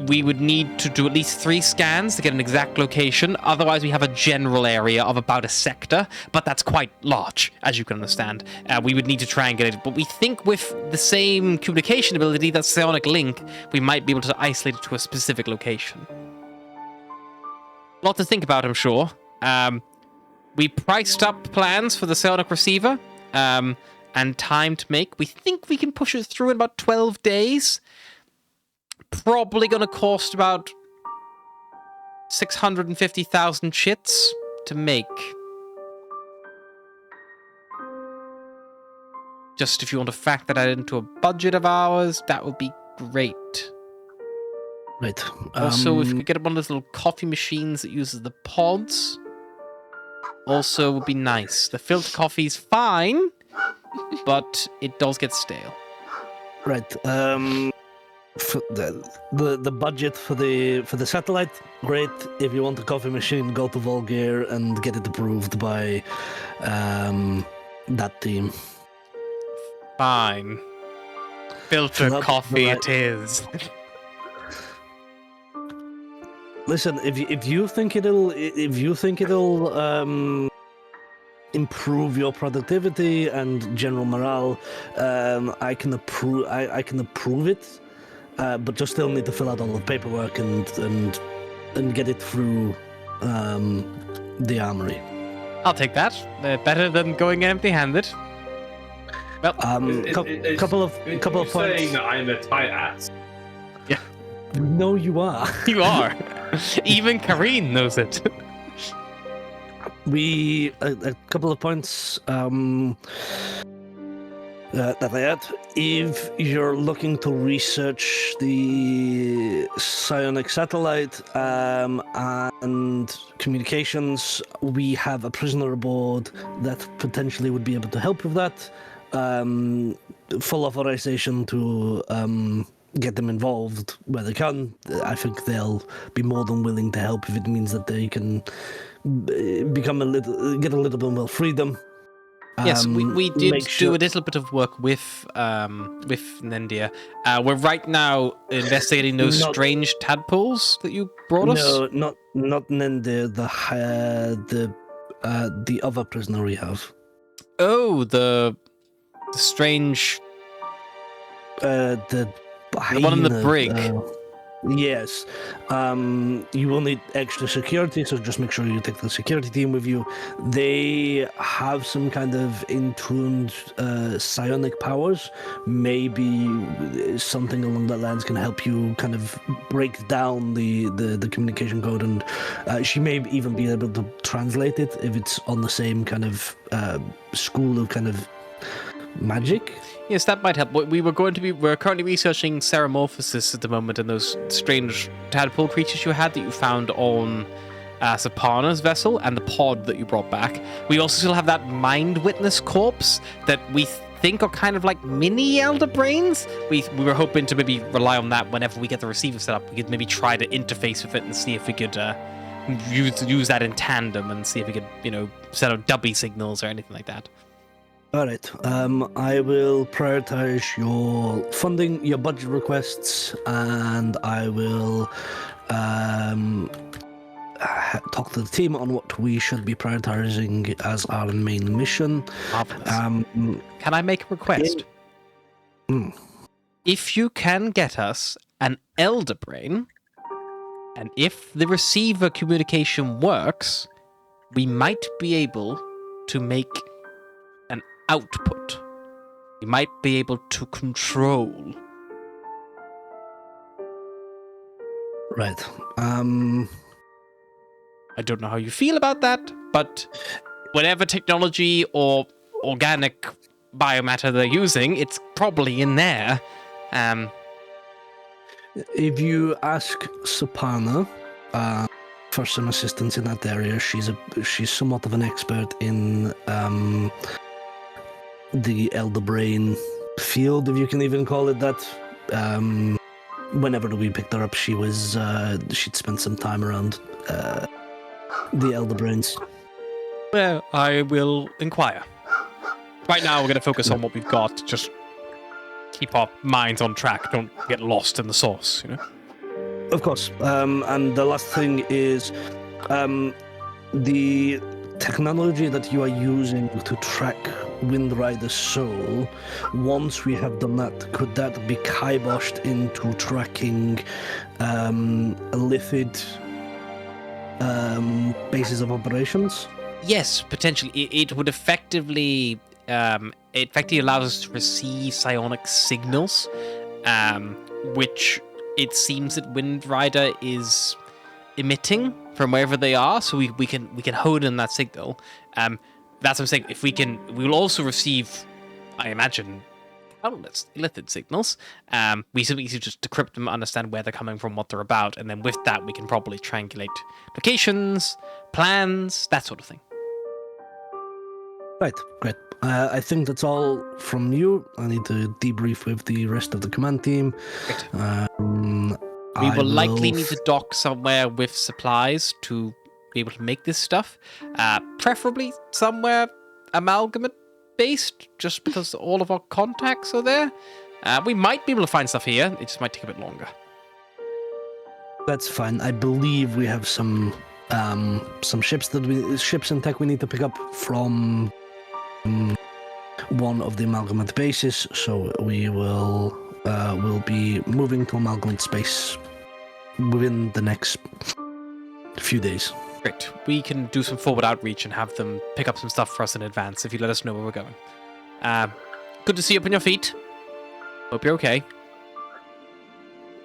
We would need to do at least 3 scans to get an exact location. Otherwise, we have a general area of about a sector, but that's quite large, as you can understand. We would need to triangulate it, but we think with the same communication ability, that psionic link, we might be able to isolate it to a specific location. A lot to think about, I'm sure. We priced up plans for the psionic receiver, and time to make. We think we can push it through in about 12 days. Probably going to cost about 650,000 chits to make. Just if you want to factor that into a budget of ours, that would be great. Right. Also, if you could get one of those little coffee machines that uses the pods, also would be nice. The filter coffee's fine, but it does get stale. Right. For the budget for the satellite, great. If you want a coffee machine, go to Volgear and get it approved by that team. Fine. Filter Not coffee right. it is. Listen, if you think it'll improve your productivity and general morale, I can approve it. But just still need to fill out all the paperwork and get it through the armory. I'll take that. Better than going empty-handed. Well, Couple of points. Saying that I'm a tight ass. No, you are. you are. Even Kareen knows it. A couple of points that I had. If you're looking to research the psionic satellite and communications, we have a prisoner aboard that potentially would be able to help with that. Full authorization to get them involved where they can. I think they'll be more than willing to help if it means that they can get a little bit more freedom. Yes, we did sure- do a little bit of work with Nendia. We're right now investigating those strange tadpoles that you brought us. No, not Nende, the other prisoner we have. Oh, the strange, The one in the hyena, brig. Yes. You will need extra security, so just make sure you take the security team with you. They have some kind of intuned psionic powers. Maybe something along that lines can help you kind of break down the communication code, and she may even be able to translate it if it's on the same kind of school of kind of magic. Yes, that might help. We're currently researching Ceramorphosis at the moment, and those strange tadpole creatures you had that you found on Sapana's vessel, and the pod that you brought back. We also still have that Mind Witness corpse that we think are kind of like mini elder brains. We were hoping to maybe rely on that whenever we get the receiver set up. We could maybe try to interface with it and see if we could use that in tandem and see if we could, set up dubby signals or anything like that. All right. I will prioritize your funding, your budget requests, and I will talk to the team on what we should be prioritizing as our main mission. Marvelous. Can I make a request? If you can get us an elder brain, and if the receiver communication works, we might be able to make an output. We might be able to control. Right. I don't know how you feel about that, but whatever technology or organic biomatter they're using, it's probably in there. If you ask Sapana for some assistance in that area, she's somewhat of an expert in the Elder Brain field, if you can even call it that. Whenever we picked her up, she'd spent some time around the Elder Brains. Well, I will inquire. Right now, we're going to focus on what we've got. Just keep our minds on track. Don't get lost in the source, Of course. And the last thing is the technology that you are using to track Windrider's soul. Once we have done that, could that be kiboshed into tracking Lithid bases of operations? Yes, potentially. It would effectively allows us to receive psionic signals, which it seems that Windrider is emitting from wherever they are, so we can hone in that signal. That's what I'm saying. If we will also receive, I imagine, countless Lithid signals. We simply need to just decrypt them, understand where they're coming from, what they're about, and then with that we can probably triangulate locations, plans, that sort of thing. Right, great. I think that's all from you. I need to debrief with the rest of the command team. We will likely need to dock somewhere with supplies to be able to make this stuff. Preferably somewhere amalgamate-based, just because all of our contacts are there. We might be able to find stuff here. It just might take a bit longer. That's fine. I believe we have some ships and tech we need to pick up from one of the amalgamate bases. So we will be moving to amalgamate space within the next few days. Great. We can do some forward outreach and have them pick up some stuff for us in advance if you let us know where we're going. Good to see you up on your feet. Hope you're okay.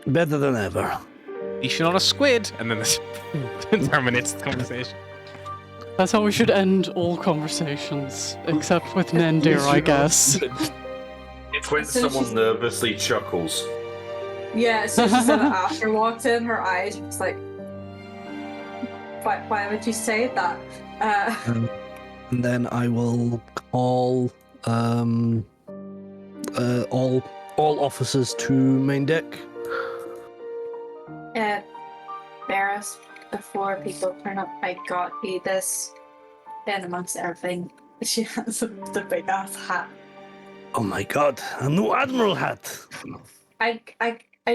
Better than ever. At least you're not a squid. And then this terminates the conversation. That's how we should end all conversations, except with Nendir, I guess. It's when So someone she's- nervously chuckles. Yeah, so she said that after walked in, her eyes was like, why would you say that? And then I will call all officers to main deck. Barris, before people turn up, I got you this, and amongst everything, she has the big ass hat. Oh my god, a new admiral hat! I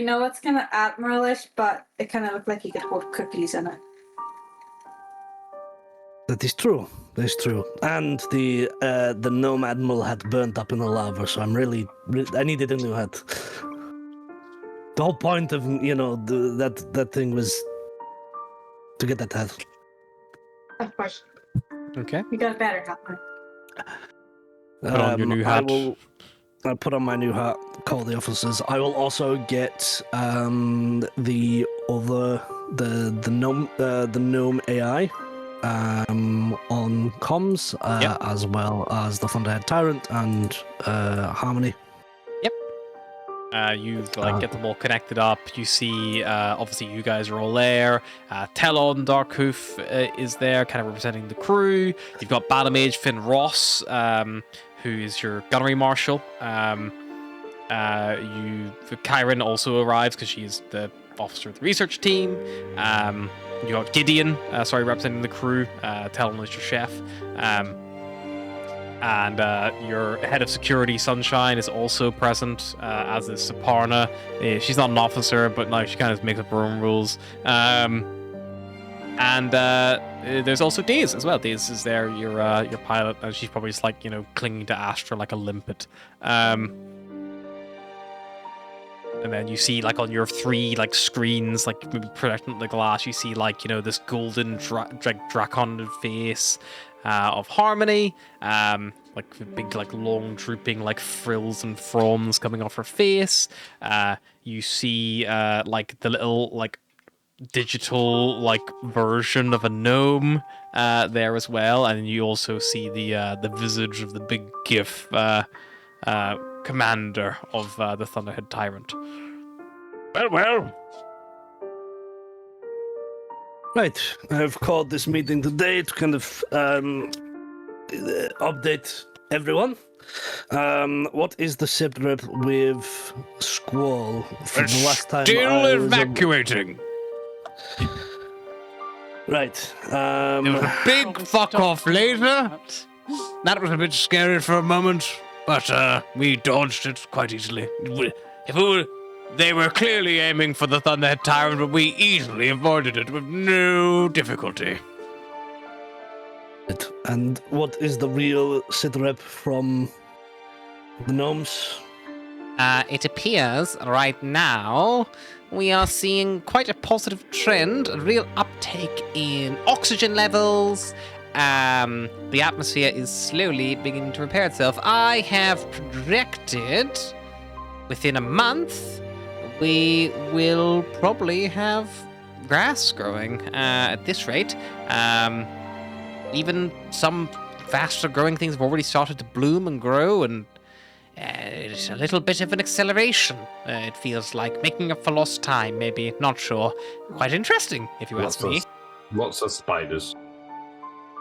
know it's kind of admiralish, but it kind of looked like you could hold cookies in it. That is true. That is true. And the gnome admiral hat burnt up in the lava, so I'm really I needed a new hat. The whole point of that thing was to get that hat. Of course, Okay. you got a better hat now. Put on your new hat. I'll put on my new hat, call the officers. I will also get the gnome AI on comms, as well as the Thunderhead Tyrant and Harmony. You get them all connected up. You see, obviously, you guys are all there. Telon Darkhoof is there, kind of representing the crew. You've got Battle Mage Finn Ross, who is your gunnery marshal. Kyron also arrives because she's the officer of the research team. You got Gideon, representing the crew. Talon is your chef. And your head of security, Sunshine, is also present, as is Saparna. She's not an officer, but like she kind of makes up her own rules. And there's also Daze as well. Daze is there, your pilot, and she's probably just like clinging to Astra like a limpet. And then you see like on your 3 like screens, like maybe protecting the glass, you see like this golden draconic face of Harmony, like big like long drooping like frills and fronds coming off her face. You see like the little like digital like version of a gnome there as well, and you also see the visage of the big GIF commander of the Thunderhead Tyrant. Well. Right, I've called this meeting today to kind of update everyone. What is the sit rep with Squall from the last time? Still evacuating. Right. There was a big fuck off later. That was a bit scary for a moment, but we dodged it quite easily. They were clearly aiming for the Thunderhead Tyrant, but we easily avoided it with no difficulty. And what is the real sit rep from the gnomes? It appears right now we are seeing quite a positive trend, a real uptake in oxygen levels. The atmosphere is slowly beginning to repair itself. I have projected within a month we will probably have grass growing at this rate. Even some faster growing things have already started to bloom and grow, and it's a little bit of an acceleration. It feels like making up for lost time, maybe. Not sure. Quite interesting, if you ask me. Lots of spiders.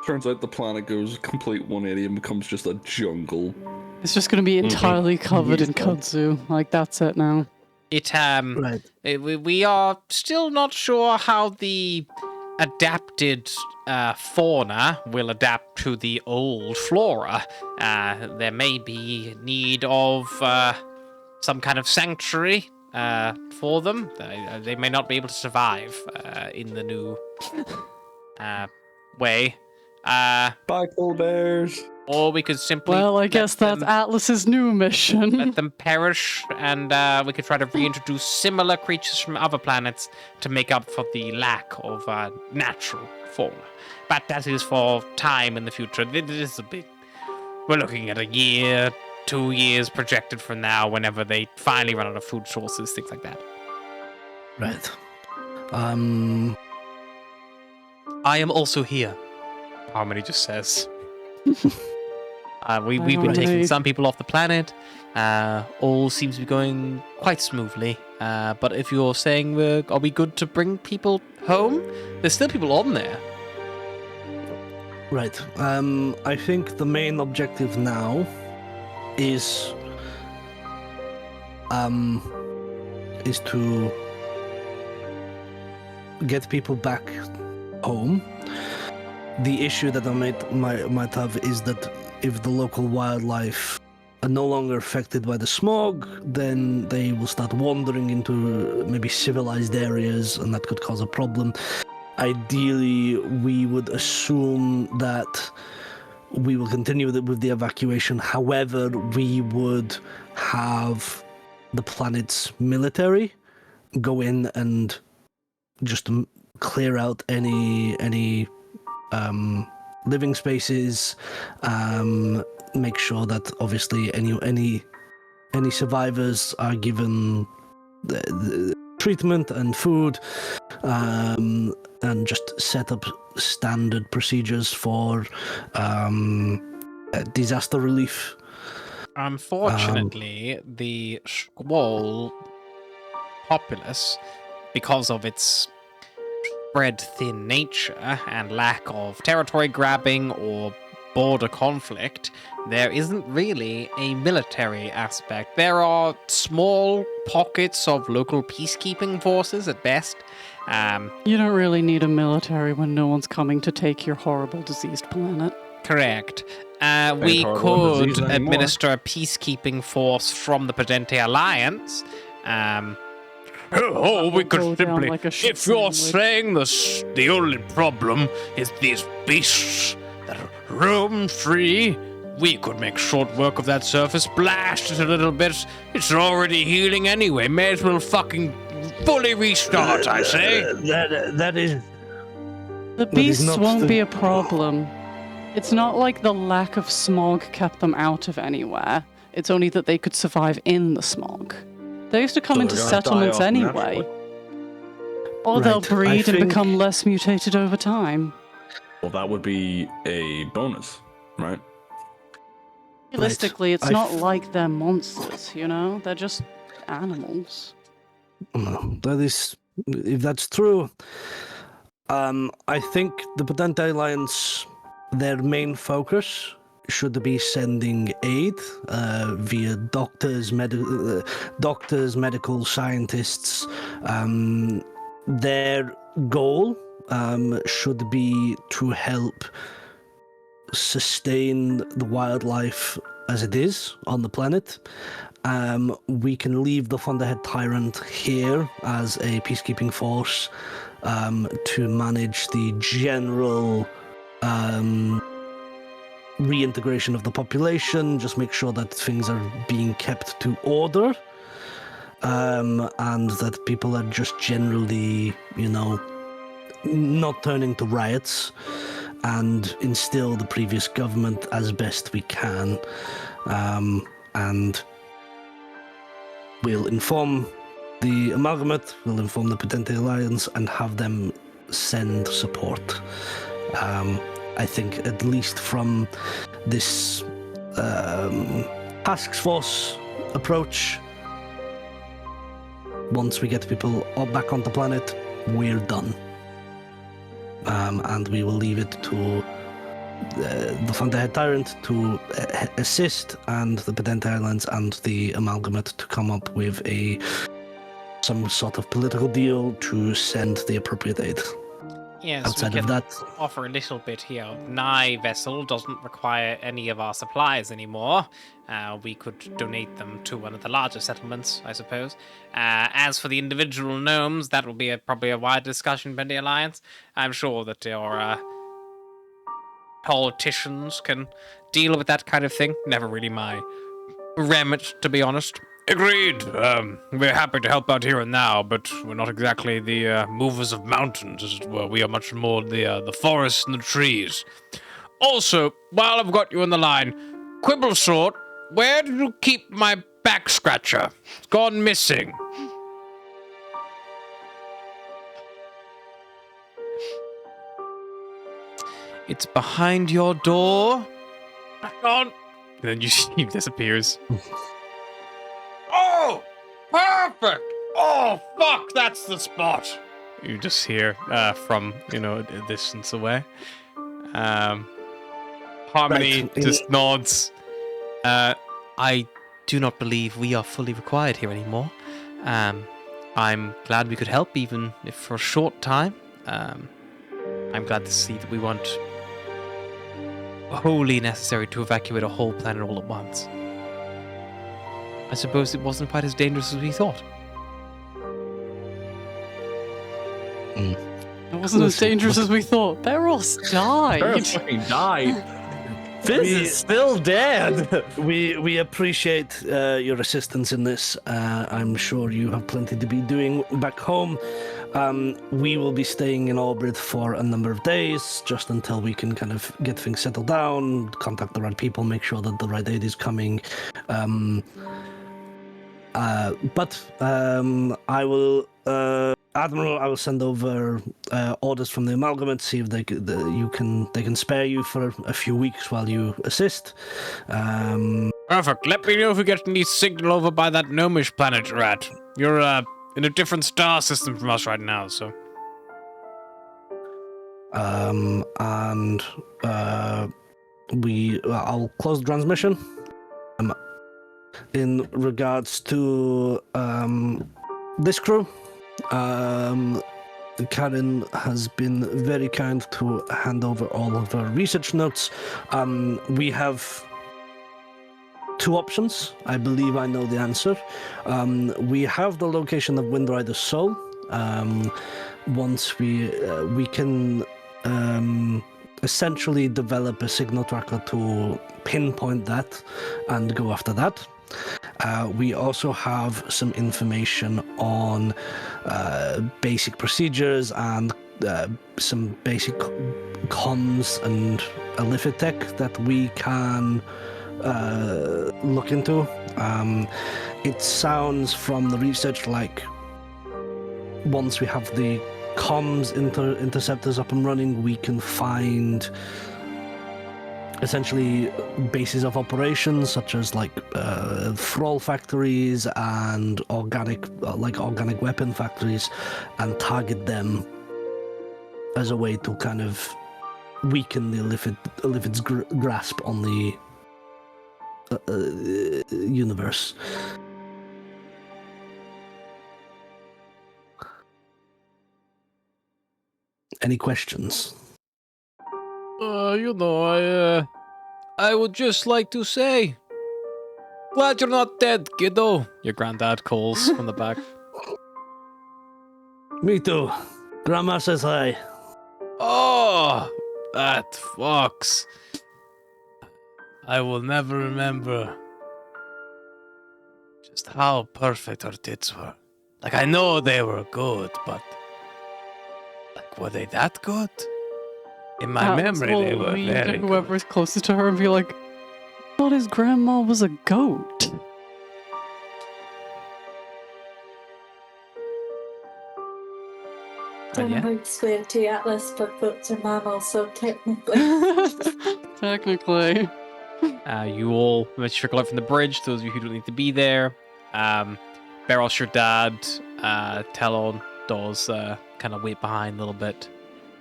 Turns out the planet goes complete 180 and becomes just a jungle. It's just going to be entirely covered in kudzu. Like, that's it now. Right. We are still not sure how the adapted fauna will adapt to the old flora. There may be need of some kind of sanctuary for them. They may not be able to survive in the new way. Bye, cool bears. Or we could simply Well, I guess that's Atlas's new mission. let them perish, and we could try to reintroduce similar creatures from other planets to make up for the lack of natural fauna. But that is for time in the future. This is a bit... We're looking at a year, 2 years projected from now, whenever they finally run out of food sources, things like that. Right. I am also here, Harmony just says. We've been taking some people off the planet. All seems to be going quite smoothly. But if you're saying, are we good to bring people home? There's still people on there. Right. I think the main objective now is to get people back home. The issue that I might have is that if the local wildlife are no longer affected by the smog, then they will start wandering into maybe civilized areas, and that could cause a problem. Ideally, we would assume that we will continue with the evacuation. However, we would have the planet's military go in and just clear out any living spaces, make sure that obviously any survivors are given the treatment and food, and just set up standard procedures for disaster relief. Unfortunately, the Squall populace, because of its spread thin nature and lack of territory grabbing or border conflict, there isn't really a military aspect. There are small pockets of local peacekeeping forces at best. You don't really need a military when no one's coming to take your horrible diseased planet. Correct. We horrible could disease anymore. administer a peacekeeping force from the Pedente Alliance. We Go could down simply. like a shit If you're sandwich. saying the only problem is these beasts that roam free, we could make short work of that surface, blast it a little bit. It's already healing anyway. May as well fucking fully restart, I say. That is. The is beasts not won't the- be a problem. It's not like the lack of smog kept them out of anywhere. It's only that they could survive in the smog. They used to come So into they're gonna die settlements off anyway. naturally. Or they'll Right, I breed and think- become less mutated over time. Well, that would be a bonus, right? Realistically, it's I not f- like they're monsters, you know? They're just animals. No, that is. If that's true, I think the Potente Alliance, their main focus should be sending aid via doctors, medical scientists. Their goal should be to help sustain the wildlife as it is on the planet. We can leave the Thunderhead Tyrant here as a peacekeeping force to manage the general reintegration of the population, just make sure that things are being kept to order, and that people are just generally, not turning to riots, and instill the previous government as best we can. And we'll inform the Amalgamate, we'll inform the Potente Alliance, and have them send support. I think at least from this task force approach, once we get people back on the planet, we're done. And we will leave it to the Thunderhead Tyrant to assist, and the Potente Islands and the Amalgamate to come up with some sort of political deal to send the appropriate aid. Yes, Outside we of can that, offer a little bit here. Nye vessel doesn't require any of our supplies anymore. We could donate them to one of the larger settlements, I suppose. As for the individual gnomes, that will be probably a wide discussion by the Alliance. I'm sure that your politicians can deal with that kind of thing. Never really my remit, to be honest. Agreed. We're happy to help out here and now, but we're not exactly the movers of mountains, as it were. We are much more the forests and the trees. Also, while I've got you on the line, Quibblesort, where did you keep my back scratcher? It's gone missing. It's behind your door. Back on. And then you see he disappears. Oh, perfect! Oh, fuck, that's the spot. You just hear from, a distance away. Harmony Right. just nods. I do not believe we are fully required here anymore. I'm glad we could help, even if for a short time. I'm glad to see that we weren't wholly necessary to evacuate a whole planet all at once. I suppose it wasn't quite as dangerous as we thought. It wasn't as dangerous as we thought. Beros died. fucking died. Fizz is still dead. we appreciate your assistance in this. I'm sure you have plenty to be doing back home. We will be staying in Albrecht for a number of days, just until we can kind of get things settled down, contact the right people, make sure that the right aid is coming. But I will, Admiral, I will send over orders from the Amalgamate, see if they can spare you for a few weeks while you assist. Perfect. Let me know if we get any signal over by that gnomish planet you're at. You're in a different star system from us right now, so. I'll close the transmission. In regards to this crew, Karen has been very kind to hand over all of her research notes. We have two options. I believe I know the answer. We have the location of Windrider's soul. Once we can essentially develop a signal tracker to pinpoint that and go after that. We also have some information on basic procedures and some basic comms and illithid tech that we can look into. It sounds from the research like once we have the comms interceptors up and running, we can find essentially bases of operations such as like thrall factories and organic weapon factories, and target them as a way to kind of weaken the illithid's grasp on the universe. Any questions? I would just like to say, glad you're not dead, kiddo. Your granddad calls from the back. Me too. Grandma says hi. Oh, that fox. I will never remember just how perfect her tits were. Like, I know they were good, but like, were they that good? In my memory, they were very good. Whoever's closest to her and be like, I thought his grandma was a goat. Don't know how to explain it to you, Atlas, but goats are mammals, so technically. Technically. You all trickle out from the bridge, those of you who don't need to be there. Beros, your dad, Talon does kind of wait behind a little bit.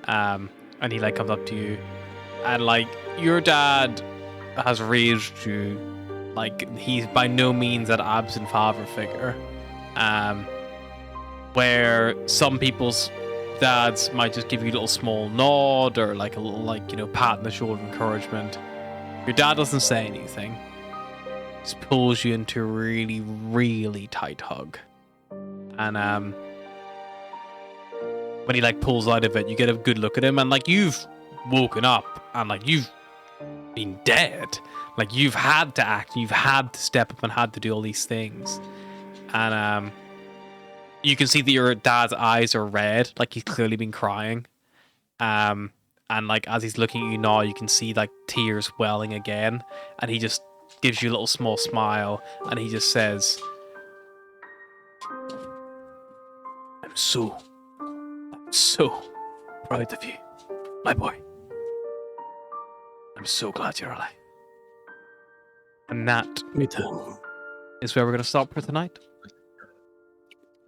And he like comes up to you. And like, your dad has raised you. Like, he's by no means an absent father figure. Where some people's dads might just give you a little small nod or like a little pat on the shoulder of encouragement. Your dad doesn't say anything. Just pulls you into a really, really tight hug. And when he like pulls out of it, you get a good look at him, and like, you've woken up and like you've been dead. Like, you've had to act, you've had to step up and had to do all these things. And you can see that your dad's eyes are red, like he's clearly been crying. And like, as he's looking at you now, you can see like tears welling again, and he just gives you a little small smile, and he just says, I'm so proud of you, my boy. I'm so glad you're alive. And that Me too. is where we're going to stop for tonight.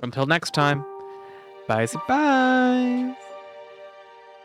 Until next time, bye.